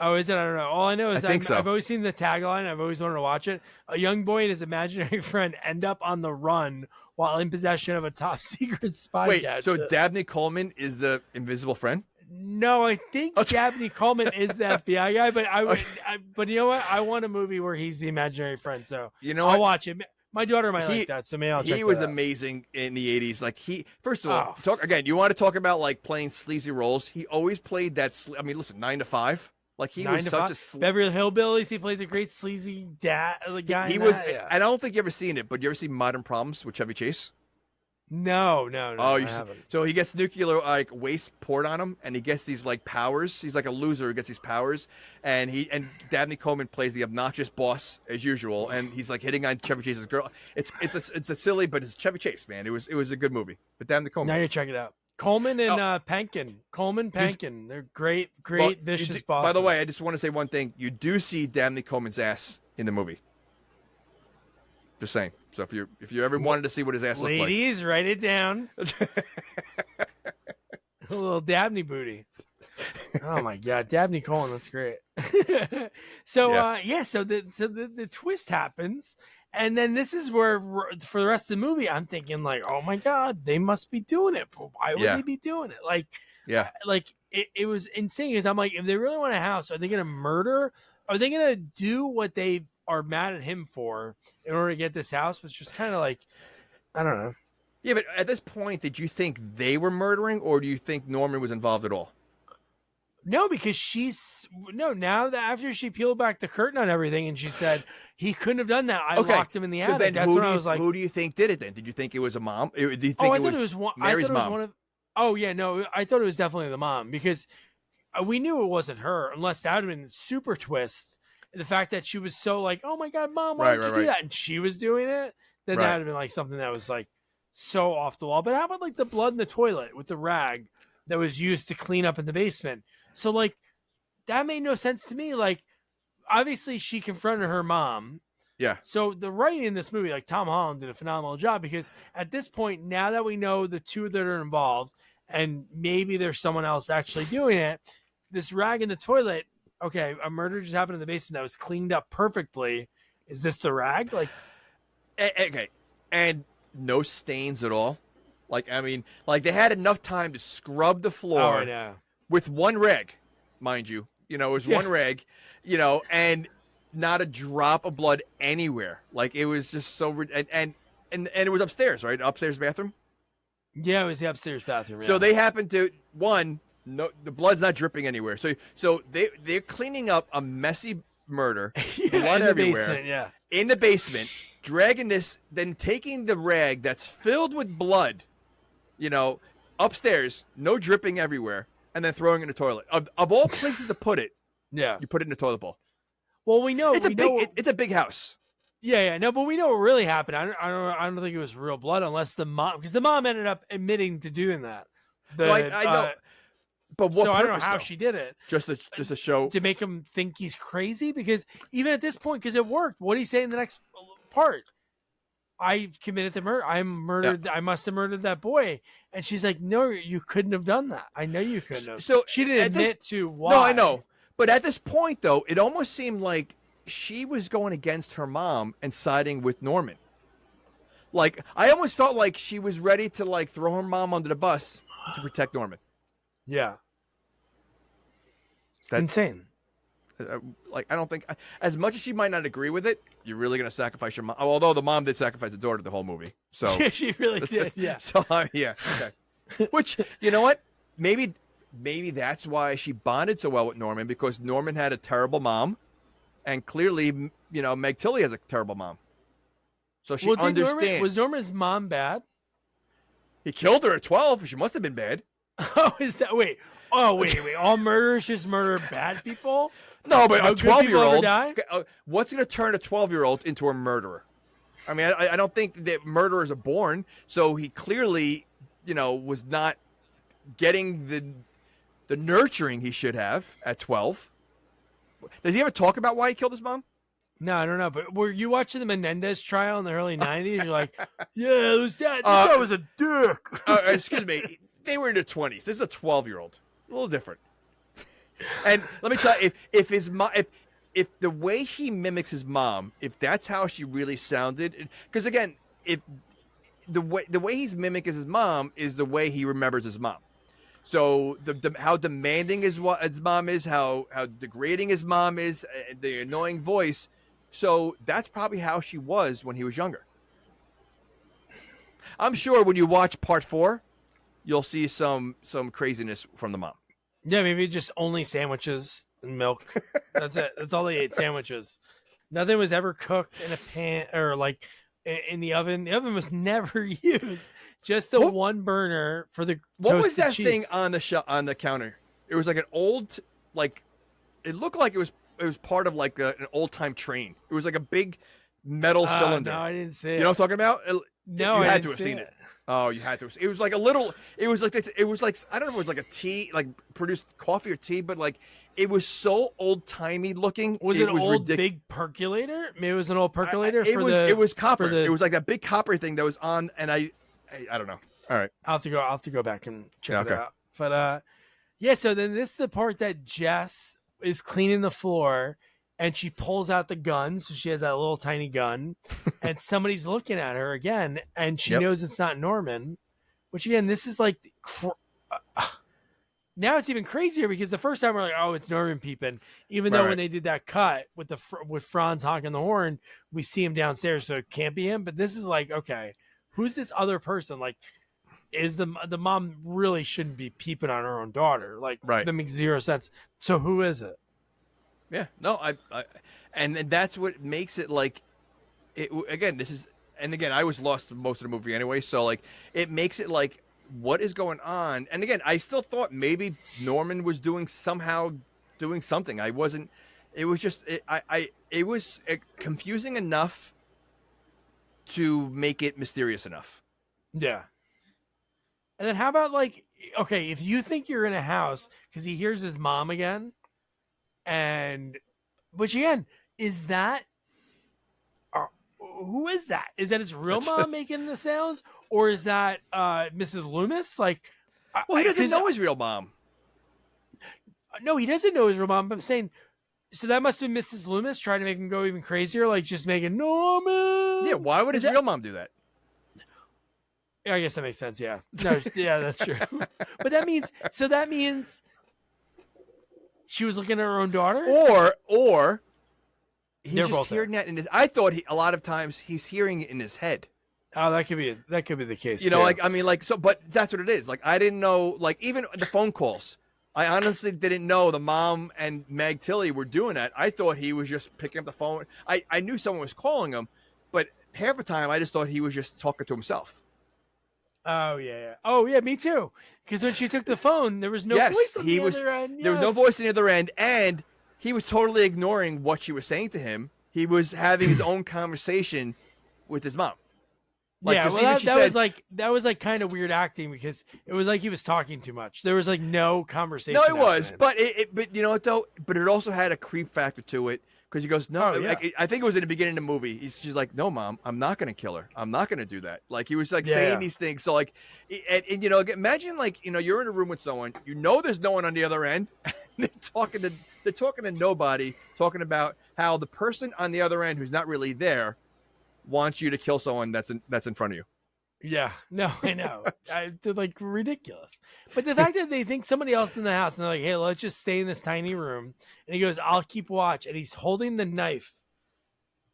Speaker 4: Oh, is it? I don't know. All I know is
Speaker 5: so.
Speaker 4: I've always seen the tagline. I've always wanted to watch it. A young boy and his imaginary friend end up on the run while in possession of a top secret spy gadget.
Speaker 5: So Dabney Coleman is the invisible friend?
Speaker 4: No, I think Dabney Coleman is the FBI guy, but but you know what? I want a movie where he's the imaginary friend. So I'll watch it. My daughter might like that, so maybe I'll check it out.
Speaker 5: He was amazing in the 80s. First of all, you want to talk about playing sleazy roles. He always played that. 9 to 5. He was such a
Speaker 4: Beverly Hillbillies. He plays a great sleazy guy.
Speaker 5: He was. And I don't think you ever seen it, but you ever seen Modern Problems with Chevy Chase?
Speaker 4: No.
Speaker 5: Oh,
Speaker 4: I haven't.
Speaker 5: So he gets nuclear waste poured on him, and he gets these powers. He's like a loser who gets these powers, and Dabney Coleman plays the obnoxious boss as usual, and he's hitting on Chevy Chase's girl. It's a silly, but it's Chevy Chase, man. It was a good movie. But Dabney Coleman.
Speaker 4: Now you check it out. Coleman and Pankin. They're great, vicious bosses.
Speaker 5: By the way, I just want to say one thing. You do see Dabney Coleman's ass in the movie. Just saying. So if you ever wanted to see what his ass looked like.
Speaker 4: Ladies, write it down. A little Dabney booty. Oh my God, Dabney Coleman, that's great. So
Speaker 5: Yeah.
Speaker 4: so the twist happens, and then this is where for the rest of the movie, I'm thinking like, oh my God, they must be doing it. But why would
Speaker 5: Yeah.
Speaker 4: they be doing it? Like,
Speaker 5: Yeah.
Speaker 4: like it was insane. Because I'm like, if they really want a house, are they going to murder? Are they going to do what they are mad at him for in order to get this house? Which just kind of like, I don't know.
Speaker 5: Yeah, but at this point, did you think they were murdering, or do you think Norman was involved at all?
Speaker 4: No, because now that after she peeled back the curtain on everything and she said he couldn't have done that, I locked him in the attic.
Speaker 5: Then
Speaker 4: That's when I was like,
Speaker 5: who do you think did it then? Did you think it was a mom? Do you think
Speaker 4: I thought it was one.
Speaker 5: Mary's
Speaker 4: I thought it was
Speaker 5: mom?
Speaker 4: one of. Oh yeah, no, I thought it was definitely the mom because we knew it wasn't her unless that would have been a super twist. The fact that she was so like, oh my God, mom, why did you do that? And she was doing it. Then that would have been like something that was like so off the wall. But how about like the blood in the toilet with the rag that was used to clean up in the basement? So like that made no sense to me. Like obviously she confronted her mom.
Speaker 5: Yeah.
Speaker 4: So the writing in this movie, like Tom Holland did a phenomenal job because at this point, now that we know the two that are involved and maybe there's someone else actually doing it, this rag in the toilet, okay, a murder just happened in the basement that was cleaned up perfectly. Is this the rag? Like,
Speaker 5: okay. And no stains at all. Like, I mean, like they had enough time to scrub the floor with one rag, mind you. You know, it was one rag, you know, and not a drop of blood anywhere. Like it was just so and it was upstairs, right? Upstairs bathroom.
Speaker 4: Yeah, it was the upstairs bathroom. Yeah.
Speaker 5: So they happened to no, the blood's not dripping anywhere. So they're cleaning up a messy murder, blood everywhere,
Speaker 4: basement,
Speaker 5: in the basement, dragging this, then taking the rag that's filled with blood, you know, upstairs, no dripping everywhere, and then throwing it in the toilet. Of all places to put it, you put it in the toilet bowl.
Speaker 4: Well, we know
Speaker 5: it's a big house.
Speaker 4: Yeah, no, but we know what really happened. I don't think it was real blood unless the mom, because the mom ended up admitting to doing that.
Speaker 5: I know, but what?
Speaker 4: So I don't know how
Speaker 5: though?
Speaker 4: she did it.
Speaker 5: Just to show
Speaker 4: to make him think he's crazy, because even at this point, because it worked. What did he say in the next part? I committed the murder. I murdered. Yeah. I must have murdered that boy. And she's like, "No, you couldn't have done that. I know you couldn't have." So she didn't admit to why.
Speaker 5: No, I know. But at this point, though, it almost seemed like she was going against her mom and siding with Norman. Like, I almost felt like she was ready to, like, throw her mom under the bus to protect Norman.
Speaker 4: Yeah. That's insane.
Speaker 5: Like, I don't think, as much as she might not agree with it, you're really going to sacrifice your mom. Although the mom did sacrifice the daughter the whole movie. So
Speaker 4: yeah, she really did. Yeah.
Speaker 5: So, yeah. Okay. Which, you know what? Maybe that's why she bonded so well with Norman, because Norman had a terrible mom, and clearly, you know, Meg Tilly has a terrible mom. So she understands.
Speaker 4: Was Norman's mom bad?
Speaker 5: He killed her at 12. She must have been bad.
Speaker 4: Oh, is that wait? All murderers just murder bad people?
Speaker 5: No, but a 12-year-old. What's going to turn a 12-year-old into a murderer? I mean, I don't think that murderers are born. So he clearly, you know, was not getting the nurturing he should have at 12. Does he ever talk about why he killed his mom?
Speaker 4: No, I don't know. But were you watching the Menendez trial in the early 90s? You're like, yeah, it was that. This guy was a dick.
Speaker 5: Excuse me. They were in their 20s. This is a 12-year-old. A little different. And let me tell you, if his mom, if the way he mimics his mom, if that's how she really sounded, because again, if the way he's mimicking his mom is the way he remembers his mom. So how demanding his mom is, how degrading his mom is, the annoying voice. So that's probably how she was when he was younger. I'm sure when you watch part 4, you'll see some craziness from the mom.
Speaker 4: Yeah, maybe just only sandwiches and milk. That's it. That's all they ate, sandwiches. Nothing was ever cooked in a pan or like in the oven. The oven was never used. Just the one burner for the
Speaker 5: What was that
Speaker 4: cheese.
Speaker 5: thing on the counter? It was like an old, like, it looked like it was part of like an old time train. It was like a big metal cylinder.
Speaker 4: No, I didn't see it.
Speaker 5: You know what I'm talking about?
Speaker 4: No,
Speaker 5: you
Speaker 4: I
Speaker 5: had
Speaker 4: didn't
Speaker 5: to have
Speaker 4: see
Speaker 5: seen it. Oh, you had to. It was like a little. It was like I don't know if it was like a tea, like produced coffee or tea, but like it was so old timey looking.
Speaker 4: Was it an old big percolator? Maybe it was an old percolator.
Speaker 5: It was copper. It was like that big copper thing that was on, and I don't know. All right,
Speaker 4: I'll have to go back and check it out. But Yeah, so then this is the part that Jess is cleaning the floor and she pulls out the gun. So she has that little tiny gun and somebody's looking at her again and she
Speaker 5: Yep.
Speaker 4: knows it's not Norman, which again, this is like now it's even crazier because the first time we're like, oh, it's Norman peeping. Even though
Speaker 5: Right.
Speaker 4: when they did that cut with with Franz honking the horn, we see him downstairs, so it can't be him. But this is like, okay, who's this other person? Like, is the mom really shouldn't be peeping on her own daughter? Like,
Speaker 5: Right.
Speaker 4: that makes zero sense. So who is it?
Speaker 5: Yeah, no, and that's what makes it like, it again. This is, and again, I was lost most of the movie anyway, so like, it makes it like, what is going on? And again, I still thought maybe Norman was doing something. I wasn't. It was just, it was confusing enough to make it mysterious enough.
Speaker 4: Yeah. And then how about like, okay, if you think you're in a house because he hears his mom again, and which again is that, who is that? Is that his real mom making the sounds, or is that Mrs. Loomis? Like,
Speaker 5: Well, he doesn't
Speaker 4: 'cause-
Speaker 5: know his real mom.
Speaker 4: No, he doesn't know his real mom. But I'm saying, so that must have been Mrs. Loomis trying to make him go even crazier, like just making Norman.
Speaker 5: Yeah, why would his real mom do that?
Speaker 4: Yeah, I guess that makes sense. Yeah, no, yeah, that's true. But that means she was looking at her own daughter,
Speaker 5: Or he's
Speaker 4: They're
Speaker 5: just
Speaker 4: both
Speaker 5: hearing that in his. I thought a lot of times he's hearing it in his head.
Speaker 4: Oh, that could be the case.
Speaker 5: You know,
Speaker 4: too.
Speaker 5: like, I mean, like, so, but that's what it is. Like, I didn't know, like, even the phone calls. I honestly didn't know the mom and Meg Tilly were doing that. I thought he was just picking up the phone. I knew someone was calling him, but half the time I just thought he was just talking to himself.
Speaker 4: Oh yeah. Oh yeah, me too. Because when she took the phone, there was no
Speaker 5: Yes,
Speaker 4: voice on
Speaker 5: he
Speaker 4: the
Speaker 5: was.
Speaker 4: other end.
Speaker 5: There was no
Speaker 4: Yes.
Speaker 5: voice on the other end, and he was totally ignoring what she was saying to him. He was having his own conversation with his mom. Like,
Speaker 4: yeah,
Speaker 5: 'cause
Speaker 4: well,
Speaker 5: even
Speaker 4: that,
Speaker 5: she
Speaker 4: that
Speaker 5: said-
Speaker 4: was like kind of weird acting because it was like he was talking too much. There was like no conversation.
Speaker 5: No, it was,
Speaker 4: happening.
Speaker 5: but you know what though? But it also had a creep factor to it because he goes, no,
Speaker 4: Oh, yeah.
Speaker 5: like, I think it was in the beginning of the movie. She's like, no, mom, I'm not gonna kill her. I'm not gonna do that. Like he was like
Speaker 4: Yeah.
Speaker 5: saying these things. So like, and you know, imagine like you're in a room with someone, there's no one on the other end. And they're talking to nobody, talking about how the person on the other end who's not really there wants you to kill someone that's in front of you.
Speaker 4: Yeah, no, I know. They're like ridiculous. But the fact that they think somebody else in the house and they're like, hey, let's just stay in this tiny room. And he goes, I'll keep watch. And he's holding the knife,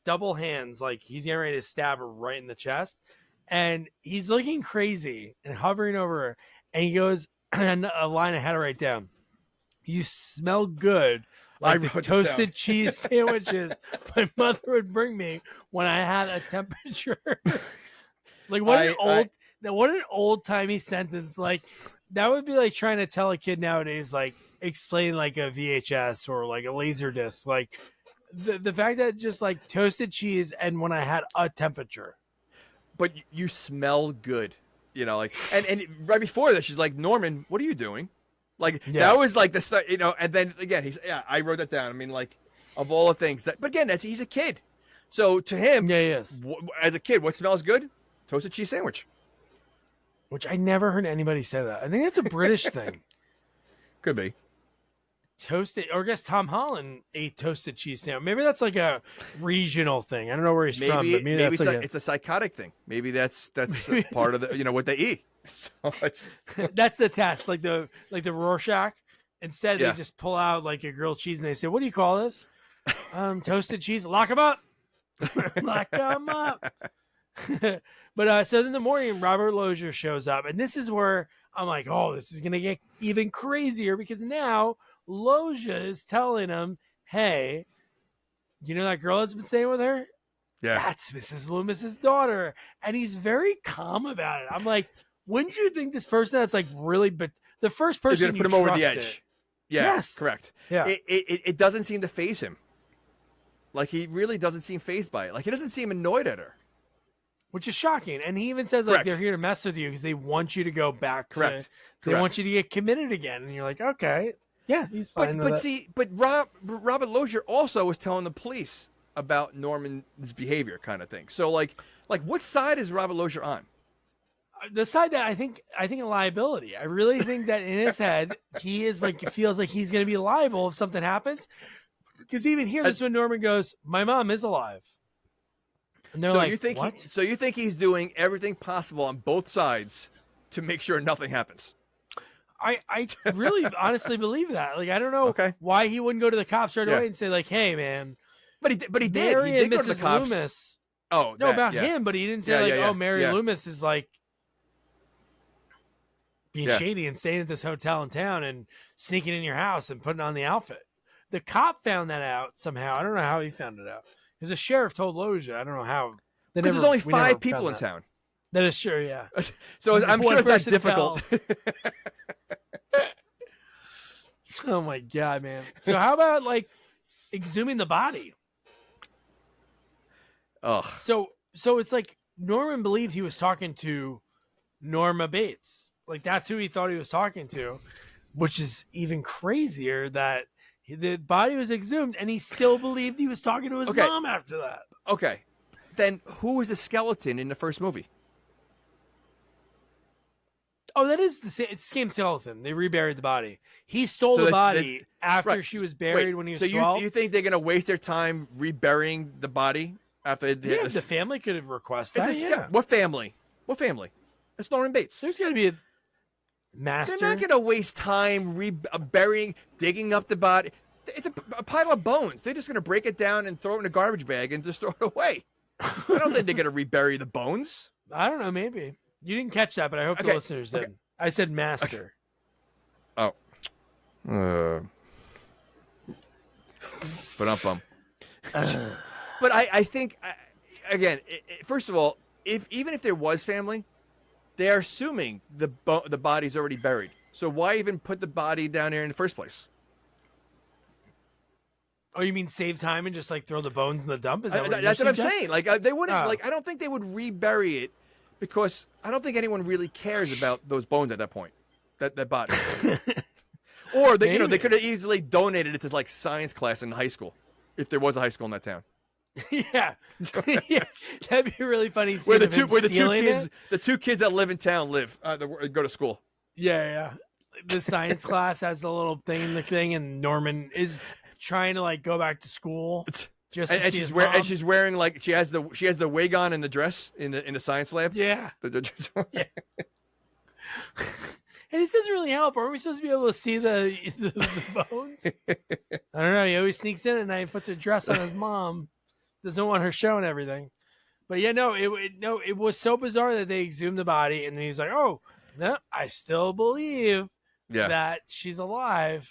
Speaker 4: double hands, like he's getting ready to stab her right in the chest. And he's looking crazy and hovering over her. And he goes, and a line I had to write down. You smell good. Like the
Speaker 5: wrote this
Speaker 4: toasted
Speaker 5: down.
Speaker 4: cheese sandwiches my mother would bring me when I had a temperature. Like what an old timey sentence. Like that would be like trying to tell a kid nowadays, like explain like a VHS or like a laser disc. Like the fact that just like toasted cheese and when I had a temperature.
Speaker 5: But you smell good, you know, like, and right before that, she's like, Norman, what are you doing? Like,
Speaker 4: Yeah.
Speaker 5: that was like the start, you know, and then again, I wrote that down. I mean, like, of all the things but again, he's a kid. So to him,
Speaker 4: Yeah, he is.
Speaker 5: as a kid, what smells good? Toasted cheese sandwich.
Speaker 4: Which I never heard anybody say that. I think that's a British thing.
Speaker 5: Could be.
Speaker 4: Toasted, or I guess Tom Holland ate toasted cheese sandwich. Maybe that's like a regional thing. I don't know where he's from, but maybe that's like
Speaker 5: it's a psychotic thing. Maybe that's
Speaker 4: Maybe it's
Speaker 5: part of the, what they eat. So it's,
Speaker 4: that's the test, like the Rorschach. Instead,
Speaker 5: Yeah.
Speaker 4: they just pull out like a grilled cheese and they say, "What do you call this?" Toasted cheese. Lock him up. Lock him up. But so in the morning, Robert Loggia shows up, and this is where I'm like, "Oh, this is gonna get even crazier," because now Loggia is telling him, "Hey, you know that girl that's been staying with her?
Speaker 5: yeah.
Speaker 4: That's Mrs. Loomis's daughter," and he's very calm about it. I'm like, wouldn't you think this person that's like really, but the first
Speaker 5: He's
Speaker 4: person
Speaker 5: going to
Speaker 4: you
Speaker 5: put him over the
Speaker 4: trusted-
Speaker 5: edge. Yeah,
Speaker 4: Yes.
Speaker 5: correct.
Speaker 4: Yeah.
Speaker 5: It doesn't seem to faze him. Like, he really doesn't seem fazed by it. Like, he doesn't seem annoyed at her.
Speaker 4: which is shocking. And he even says like
Speaker 5: Correct.
Speaker 4: they're here to mess with you because they want you to go back.
Speaker 5: Correct.
Speaker 4: They
Speaker 5: Correct.
Speaker 4: want you to get committed again, and you're like, okay, yeah, he's fine.
Speaker 5: But see, Robert Loggia also was telling the police about Norman's behavior, kind of thing. So like what side is Robert Loggia on?
Speaker 4: the side that I think a liability. I really think that in his head, he is like feels like he's going to be liable if something happens. Because even here, this is when Norman goes, "My mom is alive," and they're like, "What?"
Speaker 5: So you think he's doing everything possible on both sides to make sure nothing happens?
Speaker 4: I really honestly believe that. Like, I don't know why he wouldn't go to the cops right away and say like, "Hey, man."
Speaker 5: But he did.
Speaker 4: Mary
Speaker 5: He did
Speaker 4: and
Speaker 5: go to the
Speaker 4: Mrs.
Speaker 5: cops.
Speaker 4: Loomis.
Speaker 5: Oh,
Speaker 4: no, about him, but he didn't say "Oh, Mary Loomis is like being shady and staying at this hotel in town and sneaking in your house and putting on the outfit." The cop found that out somehow. I don't know how he found it out. Because the sheriff told Loja. I don't know how.
Speaker 5: Because there's only 5 people in town.
Speaker 4: That is true, yeah.
Speaker 5: So I'm sure it's not difficult.
Speaker 4: Oh my God, man. So how about like exhuming the body?
Speaker 5: Oh.
Speaker 4: So it's like Norman believed he was talking to Norma Bates. Like that's who he thought he was talking to, which is even crazier that the body was exhumed and he still believed he was talking to his mom after that.
Speaker 5: Okay. Then who was the skeleton in the first movie?
Speaker 4: Oh, that is the same. It's the same skeleton. They reburied the body. He stole the body after she was buried when he was 12.
Speaker 5: So you think they're going to waste their time reburying the body after they
Speaker 4: the family could have requested that.
Speaker 5: What family? What family? It's Norman Bates.
Speaker 4: There's got to be a master.
Speaker 5: They're not going to waste time burying, digging up the body. It's a pile of bones. They're just going to break it down and throw it in a garbage bag and just throw it away. I don't think they're going to rebury the bones.
Speaker 4: I don't know. Maybe. You didn't catch that, but I hope the listeners did. I said master.
Speaker 5: Okay. Oh. But I'm bummed. But I think, again, first of all, even if there was family, they're assuming the body's already buried. So why even put the body down there in the first place?
Speaker 4: Oh, you mean save time and just like throw the bones in the dump? Is that
Speaker 5: that's what I'm saying. Like they wouldn't. Like I don't think they would rebury it because I don't think anyone really cares about those bones at that point. That body. Or they they could have easily donated it to like science class in high school, if there was a high school in that town.
Speaker 4: Yeah, that'd be really funny.
Speaker 5: Where the two kids that live in town go to school.
Speaker 4: Yeah. The science class has the little thing in the thing, and Norman is trying to like go back to school. And she's wearing like she has the wig on and the dress in the science lab. Yeah. Yeah. And this doesn't really help. Are we supposed to be able to see the bones? I don't know. He always sneaks in at night and puts a dress on his mom. Doesn't want her showing everything. But yeah, it was so bizarre that they exhumed the body, and then he's like, "Oh, no, I still believe that she's alive."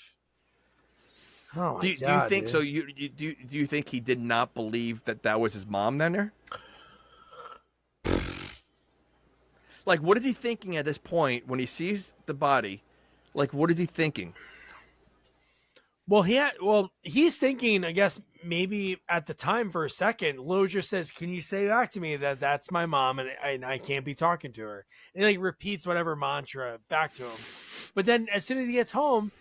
Speaker 4: Oh my God,
Speaker 5: do you think so? Do you think he did not believe that was his mom down there? Like, what is he thinking at this point when he sees the body? Like, what is he thinking?
Speaker 4: Well, he's thinking, I guess, maybe at the time for a second, Loja says, "Can you say back to me that that's my mom and I can't be talking to her?" And he like repeats whatever mantra back to him. But then as soon as he gets home,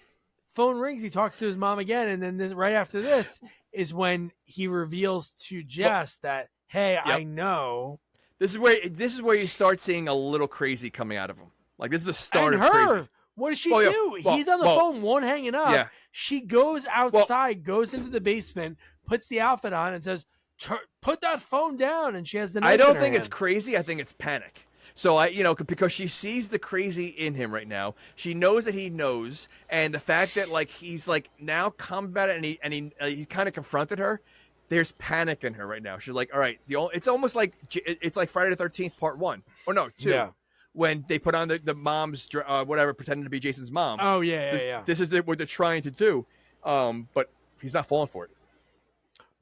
Speaker 4: phone rings, he talks to his mom again, and then right after this is when he reveals to Jess that, "Hey, I know."
Speaker 5: This is where you start seeing a little crazy coming out of him. Like this is the start
Speaker 4: and
Speaker 5: of
Speaker 4: her.
Speaker 5: crazy.
Speaker 4: What does she do? He's on the phone, one hanging up.
Speaker 5: Yeah.
Speaker 4: She goes outside, goes into the basement, puts the outfit on, and says, "Put that phone down." And she has the knife
Speaker 5: I don't
Speaker 4: in her
Speaker 5: think
Speaker 4: hand.
Speaker 5: it's crazy. I think it's panic. So because she sees the crazy in him right now, she knows that he knows, and the fact that like he's like now calm about it, and he kind of confronted her. There's panic in her right now. She's like, all right, it's almost like it's like Friday the 13th Part 1 or no 2. Yeah. When they put on the mom's whatever, pretending to be Jason's mom.
Speaker 4: Oh yeah.
Speaker 5: This is what they're trying to do, but he's not falling for it.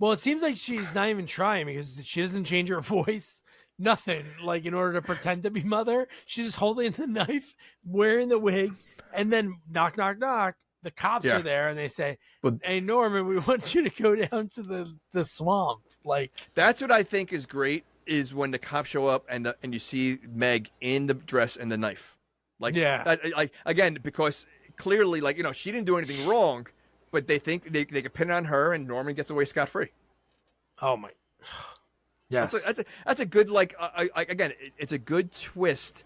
Speaker 4: Well, it seems like she's not even trying because she doesn't change her voice. Nothing, like in order to pretend to be mother. She's just holding the knife, wearing the wig, and then knock, knock, knock. The cops are there, and they say, "Hey, Norman, we want you to go down to the swamp." Like
Speaker 5: that's what I think is great is when the cops show up and you see Meg in the dress and the knife. Like like again because clearly like she didn't do anything wrong, but they think they can pin it on her and Norman gets away scot-free.
Speaker 4: Oh my. Yes.
Speaker 5: That's a good again, it's a good twist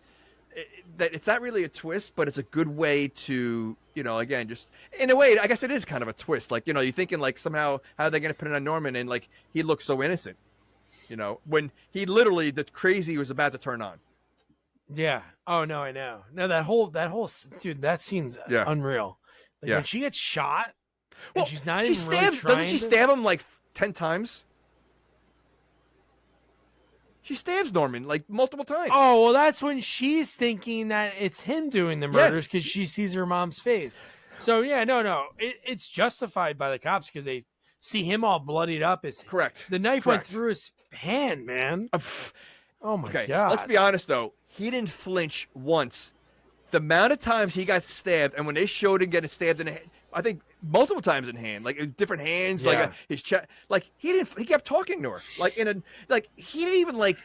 Speaker 5: that it's not really a twist, but it's a good way to, again, just in a way, I guess it is kind of a twist. Like, you're thinking like somehow how are they going to put it on Norman, and like he looks so innocent, when he literally the crazy was about to turn on.
Speaker 4: Yeah. Oh no, I know. No, that whole dude, that scene's unreal. Like when she gets shot, and she's not even really trying.
Speaker 5: Doesn't she stab him like 10 times? She stabs Norman like multiple times.
Speaker 4: Oh, well, that's when she's thinking that it's him doing the murders because she sees her mom's face. So, yeah, no. It's justified by the cops because they see him all bloodied up.
Speaker 5: Correct.
Speaker 4: The knife went through his hand, man. Oh, my God.
Speaker 5: Let's be honest, though. He didn't flinch once. The amount of times he got stabbed, and when they showed him getting stabbed in the head, I think multiple times in hand, like different hands, like his chest, like he kept talking to her, like he didn't even like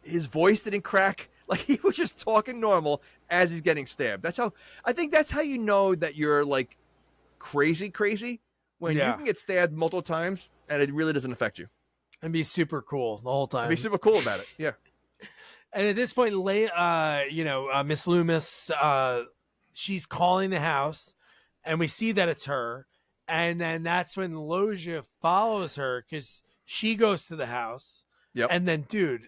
Speaker 5: his voice didn't crack, like he was just talking normal as he's getting stabbed. I think that's how you know that you're like crazy when you can get stabbed multiple times and it really doesn't affect you.
Speaker 4: And be super cool the whole time.
Speaker 5: Be super cool about it, yeah.
Speaker 4: And at this point, Miss Loomis, she's calling the house. And we see that it's her. And then that's when Loja follows her because she goes to the house.
Speaker 5: Yep.
Speaker 4: And then, dude,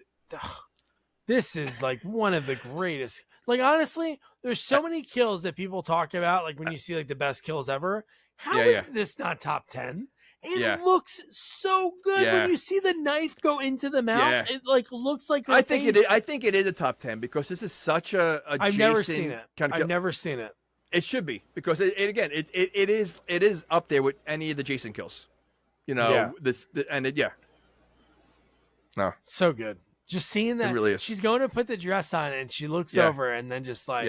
Speaker 4: this is like one of the greatest. Like, honestly, there's so many kills that people talk about. Like when you see like the best kills ever. How is this not top 10? It looks so good when you see the knife go into the mouth. Yeah. It like looks like
Speaker 5: I think it is a top 10 because this is such a
Speaker 4: I've never seen it. I've never seen it.
Speaker 5: It should be because it is up there with any of the Jason kills, No,
Speaker 4: so good. Just seeing that
Speaker 5: really is.
Speaker 4: She's going to put the dress on and she looks over and then just like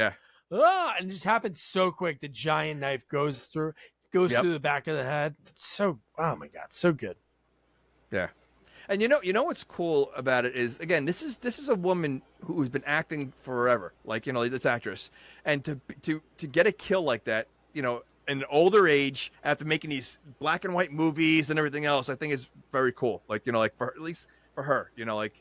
Speaker 4: and it just happens so quick. The giant knife goes through the back of the head. So oh my God, so good.
Speaker 5: Yeah. And you know what's cool about it is, again, this is a woman who's been acting forever, like this actress, and to get a kill like that, in an older age after making these black and white movies and everything else, I think is very cool. Like like for at least for her, like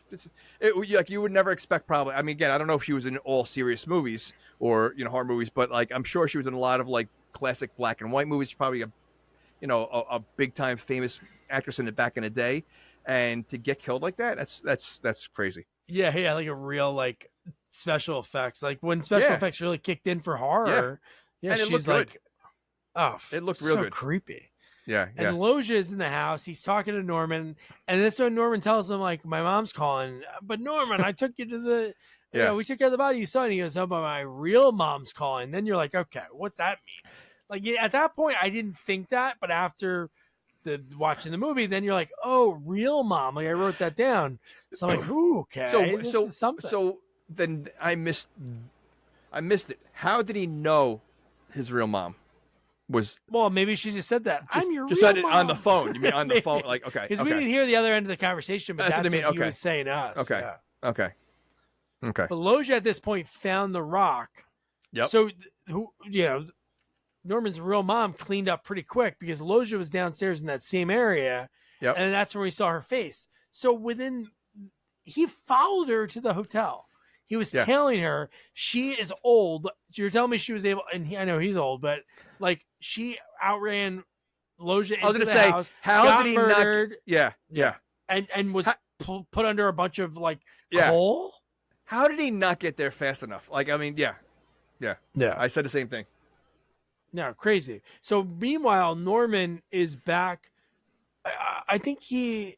Speaker 5: you would never expect probably. I mean, again, I don't know if she was in all serious movies or horror movies, but like I'm sure she was in a lot of like classic black and white movies. She's probably a big time famous actress in the back in the day. And to get killed like that, that's crazy.
Speaker 4: Yeah, like a real like special effects. Like when special effects really kicked in for horror. Yeah,
Speaker 5: and
Speaker 4: she's like,
Speaker 5: good.
Speaker 4: Oh,
Speaker 5: it looked
Speaker 4: so
Speaker 5: real good.
Speaker 4: Creepy.
Speaker 5: Yeah.
Speaker 4: And Loja is in the house. He's talking to Norman, and that's when Norman tells him like, "My mom's calling." But Norman, I took you to the, we took care of the body you saw. And he goes, "Oh, but my real mom's calling." Then you're like, "Okay, what's that mean?" Like at that point, I didn't think that, but after watching the movie, then you're like, oh, real mom. Like I wrote that down. So I'm like, ooh, okay.
Speaker 5: So then I missed it. How did he know his real mom was?
Speaker 4: Well, maybe she just said that. I'm your
Speaker 5: just
Speaker 4: real
Speaker 5: said
Speaker 4: mom.
Speaker 5: it on the phone. You mean on the phone? Like okay,
Speaker 4: because we didn't hear the other end of the conversation, but that's what he was saying to us.
Speaker 5: Okay, okay.
Speaker 4: But Loja at this point found the rock.
Speaker 5: Yep.
Speaker 4: So Norman's real mom cleaned up pretty quick because Loja was downstairs in that same area.
Speaker 5: Yep.
Speaker 4: And that's where we saw her face. So he followed her to the hotel. He was telling her she is old. You're telling me she was able, and I know he's old, but like she outran Loja into the house.
Speaker 5: How did he
Speaker 4: murdered?
Speaker 5: Yeah.
Speaker 4: And was put under a bunch of like coal.
Speaker 5: How did he not get there fast enough? Like, I mean, yeah. I said the same thing.
Speaker 4: No, crazy. So meanwhile, Norman is back. I don't think he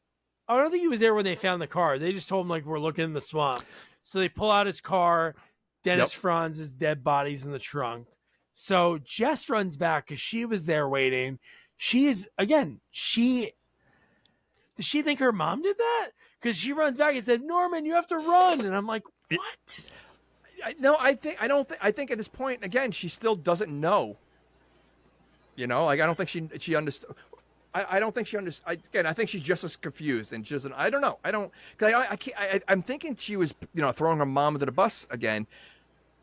Speaker 4: was there when they found the car. They just told him like we're looking in the swamp. So they pull out his car. Dennis Franz's dead body's in the trunk. So Jess runs back because she was there waiting. Does she think her mom did that? Because she runs back and said, "Norman, you have to run." And I'm like, what?
Speaker 5: I think at this point again, she still doesn't know. Like I don't think she understood. I don't think she understood. Again, I think she's just as confused and just. I don't know. I don't. Cause I can't. I'm thinking she was, throwing her mom under the bus again.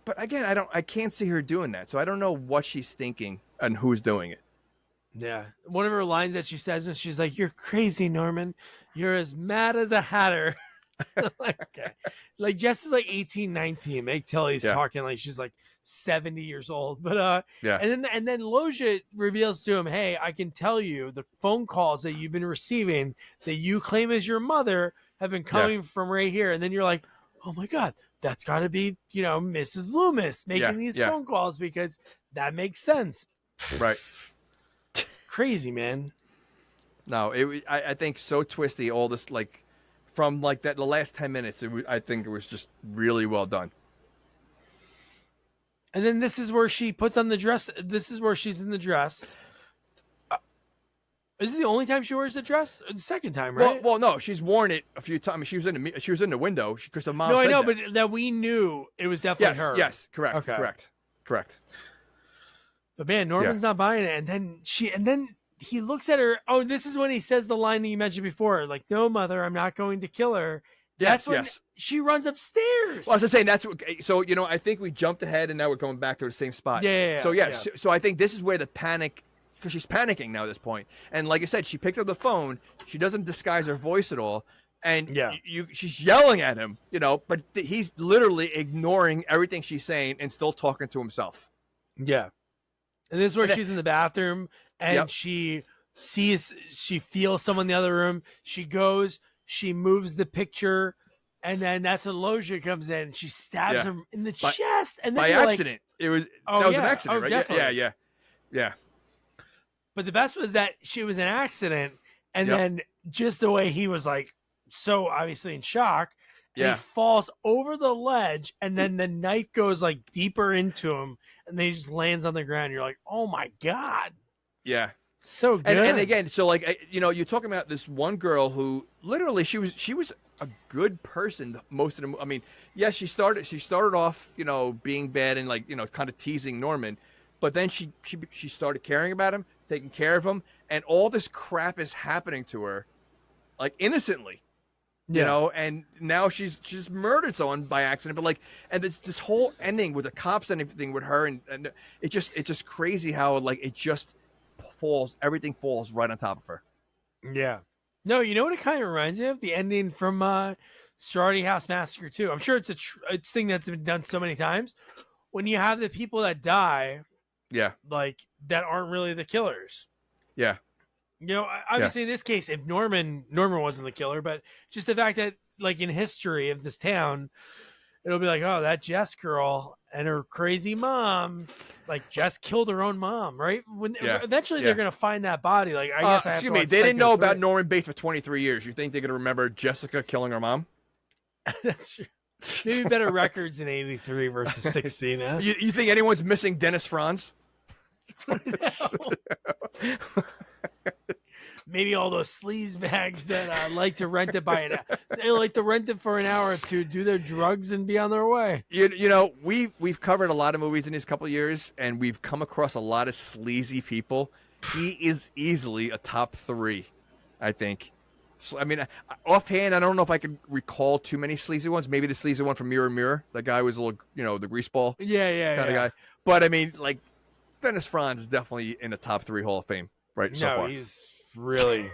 Speaker 5: But again, I can't see her doing that. So I don't know what she's thinking and who's doing it.
Speaker 4: Yeah, one of her lines that she says is she's like, "You're crazy, Norman. You're as mad as a hatter." Okay. Like Jess is like 18, 19. Meg Tilly's
Speaker 5: Yeah.
Speaker 4: talking like she's like 70 years old. But
Speaker 5: Yeah.
Speaker 4: and then Loja reveals to him, hey, I can tell you the phone calls that you've been receiving that you claim as your mother have been coming from right here. And then you're like, oh my God, that's gotta be, Mrs. Loomis making these phone calls because that makes sense.
Speaker 5: Right.
Speaker 4: Crazy, man.
Speaker 5: No, I think so twisty. All this like from like that the last 10 minutes. I think it was just really well done.
Speaker 4: And then this is where she puts on the dress. This is where she's in the dress. Is it the only time she wears the dress? Or the second time, right?
Speaker 5: Well, no, she's worn it a few times. She was in the window because the mom.
Speaker 4: No, I
Speaker 5: said
Speaker 4: know,
Speaker 5: that.
Speaker 4: but that we knew it was definitely her.
Speaker 5: Yes, correct,
Speaker 4: Okay.
Speaker 5: correct.
Speaker 4: But man, Norman's not buying it, and then he looks at her. Oh, this is when he says the line that you mentioned before, like, "No, mother, I'm not going to kill her." That's when she runs upstairs.
Speaker 5: Well, I was saying that's what. So I think we jumped ahead, and now we're going back to the same spot.
Speaker 4: Yeah.
Speaker 5: So I think this is where the panic, because she's panicking now at this point, and like I said, she picks up the phone. She doesn't disguise her voice at all, and she's yelling at him, but he's literally ignoring everything she's saying and still talking to himself.
Speaker 4: Yeah. And this is where she's in the bathroom and she feels someone in the other room. She goes, she moves the picture, and then that's when Loja comes in. She stabs him in the chest. And then
Speaker 5: by accident. That was an accident, right?
Speaker 4: Definitely.
Speaker 5: Yeah.
Speaker 4: But the best was that she was an accident. And then just the way he was like so obviously in shock. And he falls over the ledge, and then the knife goes like deeper into him, and then he just lands on the ground. You're like, oh my God.
Speaker 5: Yeah.
Speaker 4: So good.
Speaker 5: And again, so like, you're talking about this one girl who literally she was a good person most of the. I mean, yes, she started off, being bad and like, kind of teasing Norman, but then she started caring about him, taking care of him, and all this crap is happening to her, like innocently. And now she's murdered someone by accident. But like, and this whole ending with the cops and everything with her, and it's just crazy how like everything falls right on top of her.
Speaker 4: Yeah. No, you know what it kind of reminds me of? The ending from Sorority House Massacre 2. I'm sure it's a thing that's been done so many times. When you have the people that die, like that aren't really the killers.
Speaker 5: Yeah.
Speaker 4: Obviously in this case, if Norman wasn't the killer, but just the fact that like in history of this town, it'll be like, oh, that Jess girl and her crazy mom, like Jess killed her own mom, right? Eventually they're going to find that body. Like, I guess
Speaker 5: excuse me, they didn't know about Norman Bates for 23 years. You think they're going to remember Jessica killing her mom?
Speaker 4: That's true. Maybe better records in 83 versus 16. Huh?
Speaker 5: You think anyone's missing Dennis Franz?
Speaker 4: Maybe all those sleazebags that like to rent it they like to rent it for an hour to do their drugs and be on their way.
Speaker 5: We've covered a lot of movies in these couple of years, and we've come across a lot of sleazy people. He is easily a top 3, I think. So, I mean, offhand, I don't know if I could recall too many sleazy ones. Maybe the sleazy one from Mirror Mirror. That guy was a little, the greaseball kind of guy. But I mean, like, Dennis Franz is definitely in the top 3 Hall of Fame, right? So far.
Speaker 4: He's really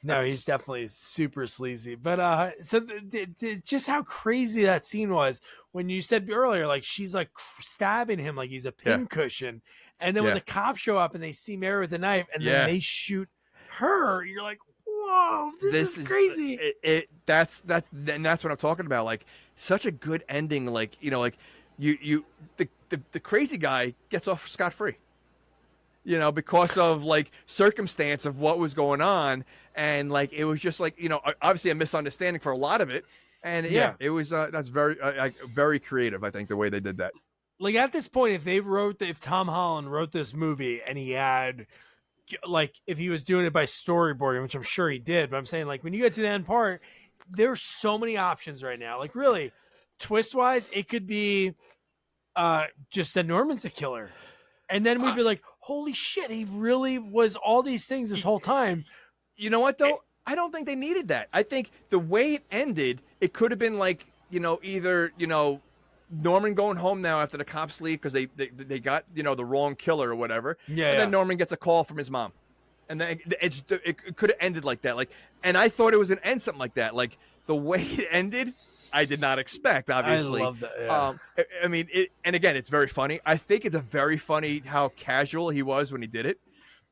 Speaker 4: he's definitely super sleazy. But just how crazy that scene was when you said earlier, like she's like stabbing him like he's a pincushion, and then when the cops show up and they see Mary with the knife and then they shoot her, you're like, whoa, this is crazy.
Speaker 5: That's what I'm talking about. Like such a good ending. Like the crazy guy gets off scot-free. Because of like circumstance of what was going on, and like it was just like obviously a misunderstanding for a lot of it, and it was that's very very creative. I think the way they did that.
Speaker 4: Like at this point, if Tom Holland wrote this movie and he had like if he was doing it by storyboarding, which I'm sure he did, but I'm saying like when you get to the end part, there's so many options right now. Like really, twist wise, it could be just that Norman's a killer. And then we'd be like, holy shit, he really was all these things this whole time.
Speaker 5: You know what, though? I don't think they needed that. I think the way it ended, it could have been like, either, Norman going home now after the cops leave because they got, the wrong killer or whatever.
Speaker 4: Yeah.
Speaker 5: And then Norman gets a call from his mom. And then it could have ended like that. Like, and I thought it was going to end something like that. Like, the way it ended, I did not expect. Obviously,
Speaker 4: I love that. Yeah.
Speaker 5: I mean, and again, it's very funny. I think it's a very funny how casual he was when he did it.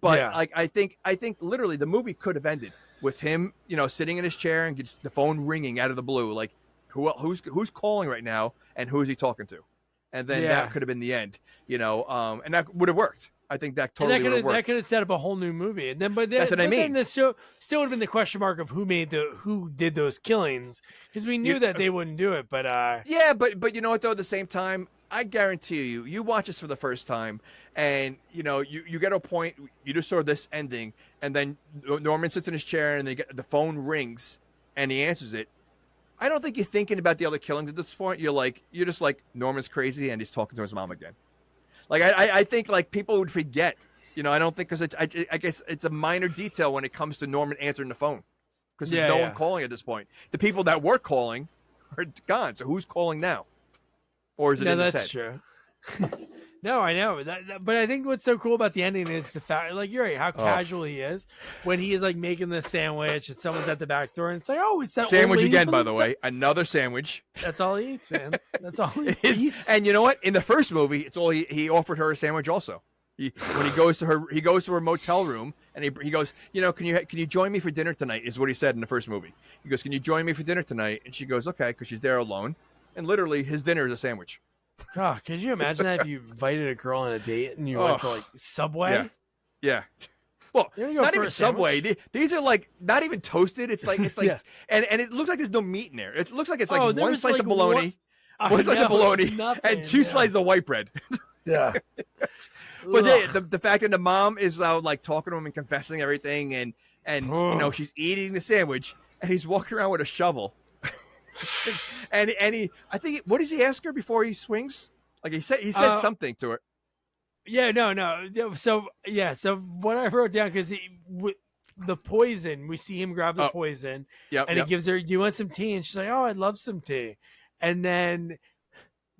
Speaker 5: But
Speaker 4: Yeah.
Speaker 5: like, I think literally the movie could have ended with him, sitting in his chair and just the phone ringing out of the blue, like who's calling right now and who is he talking to, and then that could have been the end, and that would have worked. I think that totally would have worked.
Speaker 4: That could have set up a whole new movie, and then
Speaker 5: that's what I mean.
Speaker 4: Then the show still would have been the question mark of who did those killings, because we knew that they wouldn't do it. But
Speaker 5: yeah, but you know what though? At the same time, I guarantee you watch this for the first time, and you get to a point, you just saw this ending, and then Norman sits in his chair, and the phone rings, and he answers it. I don't think you're thinking about the other killings at this point. You're just like, Norman's crazy, and he's talking to his mom again. Like I think like people would forget, I don't think, because I guess it's a minor detail when it comes to Norman answering the phone, because there's no one calling at this point. The people that were calling are gone. So who's calling now? Or is it in his head?
Speaker 4: That's true. No, I know but I think what's so cool about the ending is the fact, like, you're right, how casual he is when he is like making the sandwich and someone's at the back door, and it's like, oh, it's that
Speaker 5: sandwich again, by the way, another sandwich.
Speaker 4: That's all he eats, man. That's all he eats.
Speaker 5: And you know what? In the first movie, it's all he offered her a sandwich also. When he goes to her motel room, and he goes, can you join me for dinner tonight? Is what he said in the first movie. He goes, can you join me for dinner tonight? And she goes, okay, because she's there alone. And literally, his dinner is a sandwich.
Speaker 4: Oh, could you imagine that if you invited a girl on a date and you went to like Subway?
Speaker 5: Yeah. Well, not even Subway. These are like not even toasted. It's like and it looks like there's no meat in there. It looks like it's like one slice of bologna, one slice of bologna, and two slices of white bread.
Speaker 4: Yeah.
Speaker 5: But the fact that the mom is like talking to him and confessing everything, and she's eating the sandwich, and he's walking around with a shovel. and I think, what does he ask her before he swings? Like he says something to her.
Speaker 4: Yeah, no. So what I wrote down, because the poison, we see him grab the poison, and he gives her, "Do you want some tea?" And she's like, "Oh, I'd love some tea." And then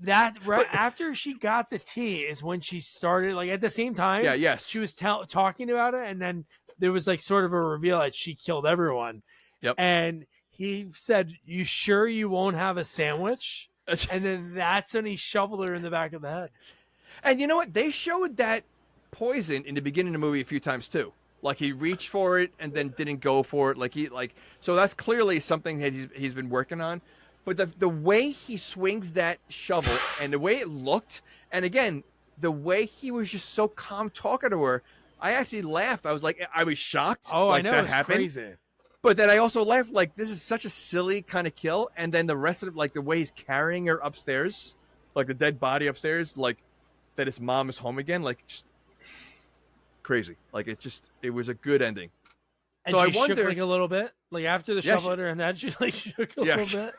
Speaker 4: after she got the tea is when she started, like, at the same time.
Speaker 5: Yeah, yes.
Speaker 4: She was talking about it, and then there was like sort of a reveal that she killed everyone.
Speaker 5: Yep.
Speaker 4: And he said, "You sure you won't have a sandwich?" And then that's when he shoveled her in the back of the head.
Speaker 5: And you know what? They showed that poison in the beginning of the movie a few times too. Like he reached for it and then didn't go for it. So that's clearly something that he's been working on. But the way he swings that shovel and the way it looked, and again, the way he was just so calm talking to her, I actually laughed. I was shocked.
Speaker 4: Oh,
Speaker 5: like,
Speaker 4: I know,
Speaker 5: that
Speaker 4: it's
Speaker 5: happened.
Speaker 4: crazy.
Speaker 5: But then I also laughed, like, this is such a silly kind of kill. And then the rest of it, like the way he's carrying her upstairs, like the dead body upstairs, like that his mom is home again, like, just crazy. Like it was a good ending.
Speaker 4: And
Speaker 5: so
Speaker 4: she shook like a little bit, like after the shovel and that, she like shook a little bit.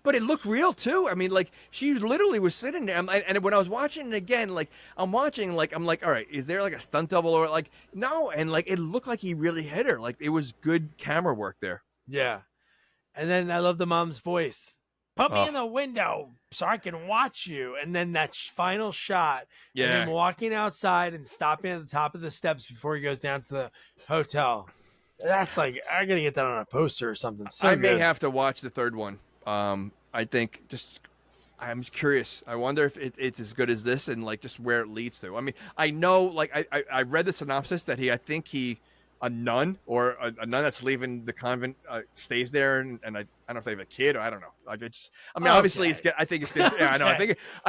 Speaker 5: But it looked real too. I mean, like she literally was sitting there, and when I was watching it again, like I'm like, all right, is there like a stunt double or like no? And like it looked like he really hit her. Like it was good camera work there.
Speaker 4: Yeah, and then I love the mom's voice. Put me in the window so I can watch you. And then that final shot, and him walking outside and stopping at the top of the steps before he goes down to the hotel. That's like, I gotta get that on a poster or something. So
Speaker 5: I may have to watch the third one. I think I'm curious. I wonder if it's as good as this and like just where it leads to. I mean, I know, like I read the synopsis that I think a nun or a nun that's leaving the convent stays there, and I don't know if they have a kid or I don't know. Like obviously it's. I think it's. Yeah, I know. I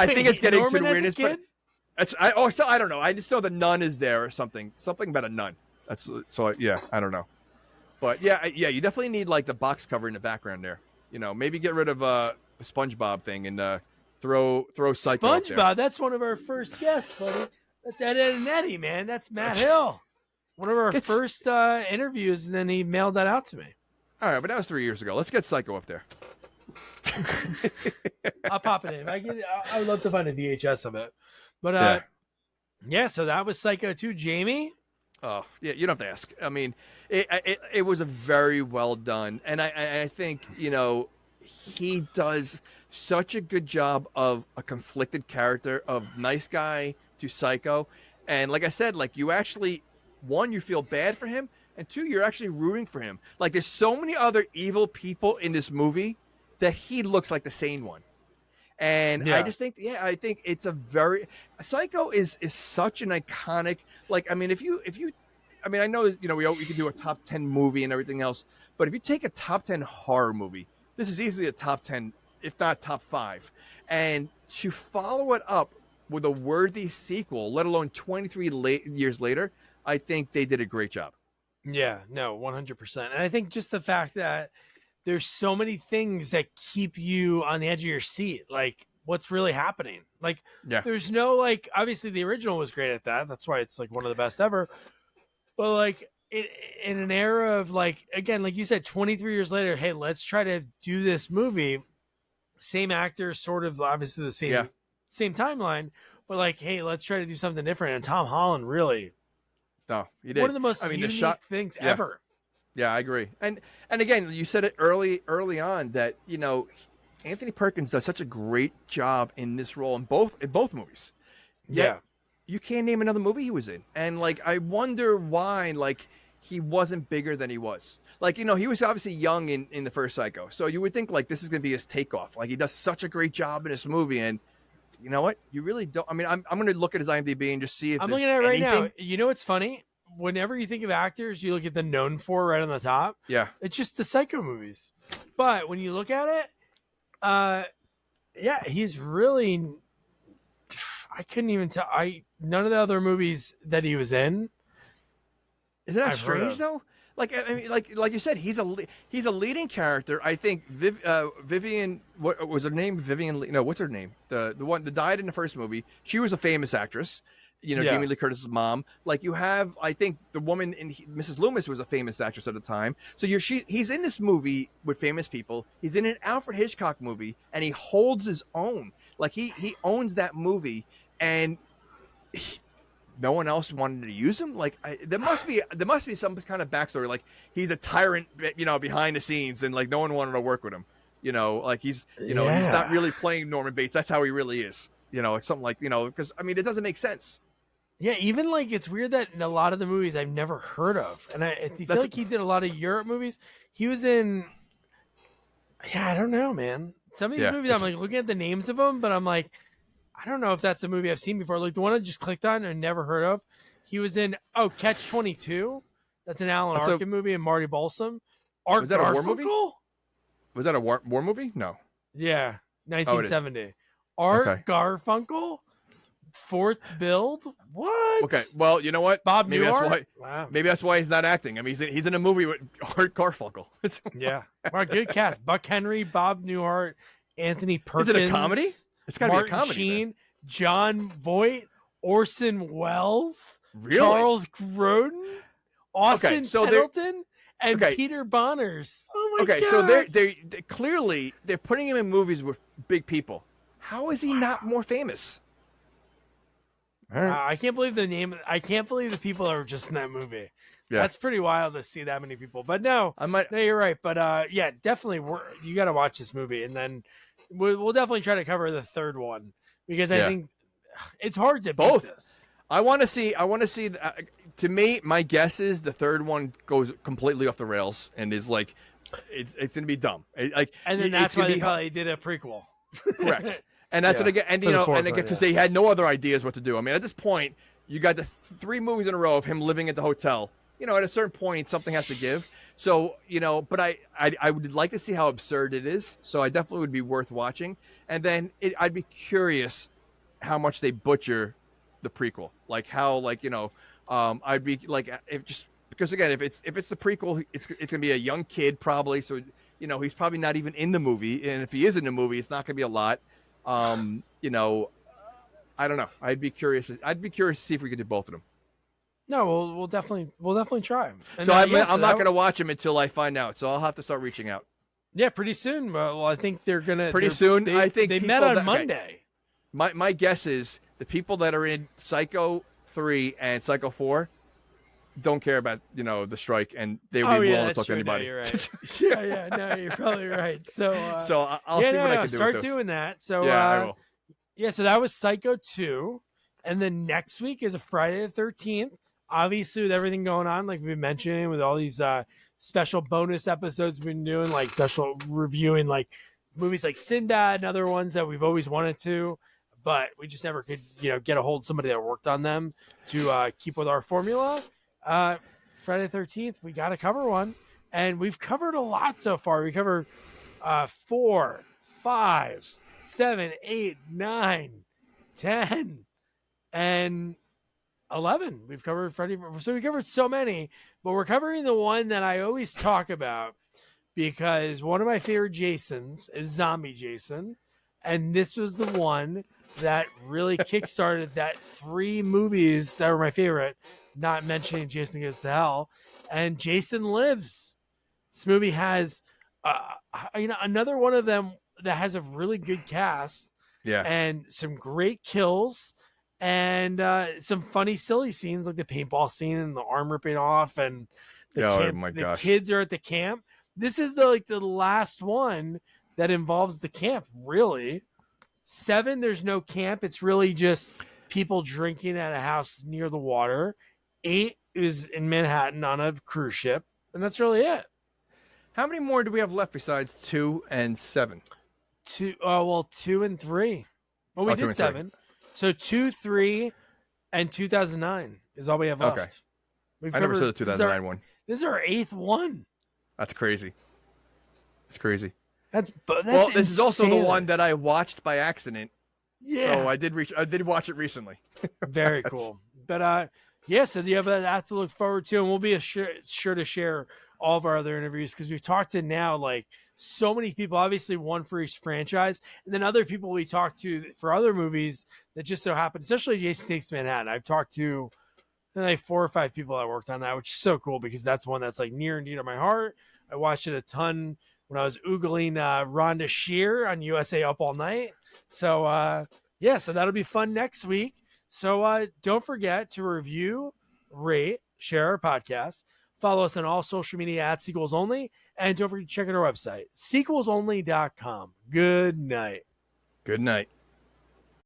Speaker 5: think it's getting
Speaker 4: Norman
Speaker 5: to the weirdness. But I don't know. I just know the nun is there or something about a nun. That's so. Yeah, I don't know. But yeah, you definitely need like the box cover in the background there. Maybe get rid of the SpongeBob thing and throw Psycho up there.
Speaker 4: SpongeBob, that's one of our first guests, buddy. That's Ed and Eddie, man. That's Matt Hill. One of our first interviews, and then he mailed that out to me.
Speaker 5: All right, but that was 3 years ago. Let's get Psycho up there.
Speaker 4: I'll pop it in. I would love to find a VHS of it. But yeah, so that was Psycho 2. Jamie?
Speaker 5: Oh, yeah, you don't have to ask. I mean, it was a very well done. And I think, he does such a good job of a conflicted character of nice guy to psycho. And like I said, like you actually, one, you feel bad for him, and 2, you're actually rooting for him. Like, there's so many other evil people in this movie that he looks like the sane one. And I just think, I think it's a very Psycho is such an iconic. Like, I mean, if you, I mean, I know that, you know, we can do a top 10 movie and everything else, but if you take a top 10 horror movie, this is easily a top 10, if not top 5. And to follow it up with a worthy sequel, let alone 23 years later, I think they did a great job.
Speaker 4: Yeah, no, 100%. And I think just the fact that there's so many things that keep you on the edge of your seat. Like, what's really happening? Like, there's no, like, obviously the original was great at that. That's why it's like one of the best ever. But like in an era of, like, again, like you said, 23 years later, hey, let's try to do this movie. Same actors, sort of obviously the same timeline, but like, hey, let's try to do something different. And Tom Holland really,
Speaker 5: he did.
Speaker 4: One of the most unique things ever.
Speaker 5: Yeah, I agree. And again, you said it early on that, you know, Anthony Perkins does such a great job in this role in both movies. Yet, you can't name another movie he was in. And like, I wonder why, like, he wasn't bigger than he was. Like, you know, he was obviously young in the first Psycho. So you would think, like, this is going to be his takeoff. Like, he does such a great job in this movie. And you know what? You really don't. I mean, I'm going to look at his IMDb and just see if
Speaker 4: I'm looking at it right now. You know what's funny? Whenever you think of actors, you look at the known for right on the top. Yeah. It's just the Psycho movies. But when you look at it, he's really, I couldn't even tell. None of the other movies that he was in.
Speaker 5: Isn't that strange though? Like, I mean, like you said, he's a leading character. I think Vivian, what was her name? Vivian, no, what's her name? The one that died in the first movie. She was a famous actress. You know, Jamie Lee Curtis's mom. Like, you have, I think the woman in Mrs. Loomis was a famous actress at the time. So he's in this movie with famous people. He's in an Alfred Hitchcock movie, and he holds his own. Like, he owns that movie, and no one else wanted to use him. Like, there must be some kind of backstory. Like, he's a tyrant, you know, behind the scenes, and like no one wanted to work with him. You know, like he's he's not really playing Norman Bates. That's how he really is. You know, it's something like, you know, because I mean, it doesn't make sense.
Speaker 4: Yeah, even like it's weird that in a lot of the movies I've never heard of, and I feel like he did a lot of Europe movies. He was in, I don't know, man. Some of these movies I'm like looking at the names of them, but I'm like, I don't know if that's a movie I've seen before. Like the one I just clicked on and never heard of. He was in Catch 22. That's an Alan Arkin movie and Marty Balsam.
Speaker 5: Was that a war movie? Was that a war movie? No.
Speaker 4: Yeah, 1970. Art Garfunkel. Fourth build? What?
Speaker 5: Okay, well, you know what?
Speaker 4: Bob
Speaker 5: maybe
Speaker 4: Newhart?
Speaker 5: Maybe that's why he's not acting. I mean, he's in a movie with Art Garfunkel.
Speaker 4: Yeah. Wow, good cast. Buck Henry, Bob Newhart, Anthony Perkins.
Speaker 5: Is it a comedy? It's got to be a comedy.
Speaker 4: Sheen, John Voight, Orson Welles,
Speaker 5: really?
Speaker 4: Charles Grodin, Austin Pendleton, and Peter Bonners. Oh my god.
Speaker 5: Okay, so they clearly they're putting him in movies with big people. How is he not more famous?
Speaker 4: I can't believe the name. I can't believe the people that were just in that movie. Yeah. That's pretty wild to see that many people. But no, no, you're right. But yeah, definitely, you got to watch this movie, and then we'll definitely try to cover the third one because I think it's hard to beat this.
Speaker 5: I want to see. To me, my guess is the third one goes completely off the rails and is like, it's going to be dumb.
Speaker 4: And then that's why they probably did a prequel.
Speaker 5: Correct. And that's what again, and you know, and again, because they had no other ideas what to do. I mean, at this point, you got the 3 movies in a row of him living at the hotel. You know, at a certain point, something has to give. So, you know, but I would like to see how absurd it is. So I definitely would be worth watching. And then I'd be curious how much they butcher the prequel, like how, like, you know, I'd be like, if just because again, if it's the prequel, it's gonna be a young kid probably. So, you know, he's probably not even in the movie, and if he is in the movie, it's not gonna be a lot. You know, I don't know. I'd be curious to see if we could do both of them.
Speaker 4: No, we'll definitely try them.
Speaker 5: So I'm not going to watch them until I find out. So I'll have to start reaching out.
Speaker 4: Yeah, pretty soon. Well, I think they're gonna.
Speaker 5: Pretty soon, I think
Speaker 4: they met on Monday.
Speaker 5: My guess is the people that are in Psycho 3 and Psycho 4 don't care about, you know, the strike, and they will be willing to talk to anybody.
Speaker 4: No, you're right. yeah, no, you're probably right. So
Speaker 5: I'll see what I can do.
Speaker 4: Start doing that. So
Speaker 5: I will.
Speaker 4: Yeah, so that was Psycho 2, and then next week is a Friday the 13th. obviously with everything going on, like we've been mentioning, with all these special bonus episodes we've been doing, like special reviewing like movies like Sinbad and other ones that we've always wanted to, but we just never could, get a hold of somebody that worked on them to keep with our formula. Friday the 13th, we got to cover one, and we've covered a lot so far. We covered 4, 5, 7, 8, 9, 10, and 11. We've covered Freddy, so we covered so many, but we're covering the one that I always talk about because one of my favorite Jasons is Zombie Jason, and this was the one that really kickstarted that 3 movies that were my favorite, not mentioning Jason Goes to Hell and Jason Lives. This movie has another one of them that has a really good cast, and some great kills, and some funny, silly scenes like the paintball scene and the arm ripping off, and the kids are at the camp. This is the last one that involves the camp. Really, 7, there's no camp. It's really just people drinking at a house near the water. 8 is in Manhattan on a cruise ship, and that's really it.
Speaker 5: How many more do we have left besides 2 and 7?
Speaker 4: 2 and 3. Well, we did 7. 3. So 2, 3, and 2009 is all we have left.
Speaker 5: Okay. I never saw the 2009 one.
Speaker 4: This is our 8th one.
Speaker 5: That's crazy. It's crazy.
Speaker 4: That's
Speaker 5: this is also the one that I watched by accident.
Speaker 4: Yeah.
Speaker 5: So I did watch it recently.
Speaker 4: Very cool. But so you have that to look forward to, and we'll be sure to share all of our other interviews because we've talked to now like so many people, obviously one for each franchise, and then other people we talked to for other movies that just so happen, especially Jason Takes Manhattan. I've talked to like 4 or 5 people that worked on that, which is so cool because that's one that's like near and dear to my heart. I watched it a ton when I was oogling Rhonda Shear on USA Up All Night. So so that'll be fun next week. So don't forget to review, rate, share our podcast. Follow us on all social media at Sequels Only. And don't forget to check out our website, sequelsonly.com. Good night.
Speaker 5: Good night.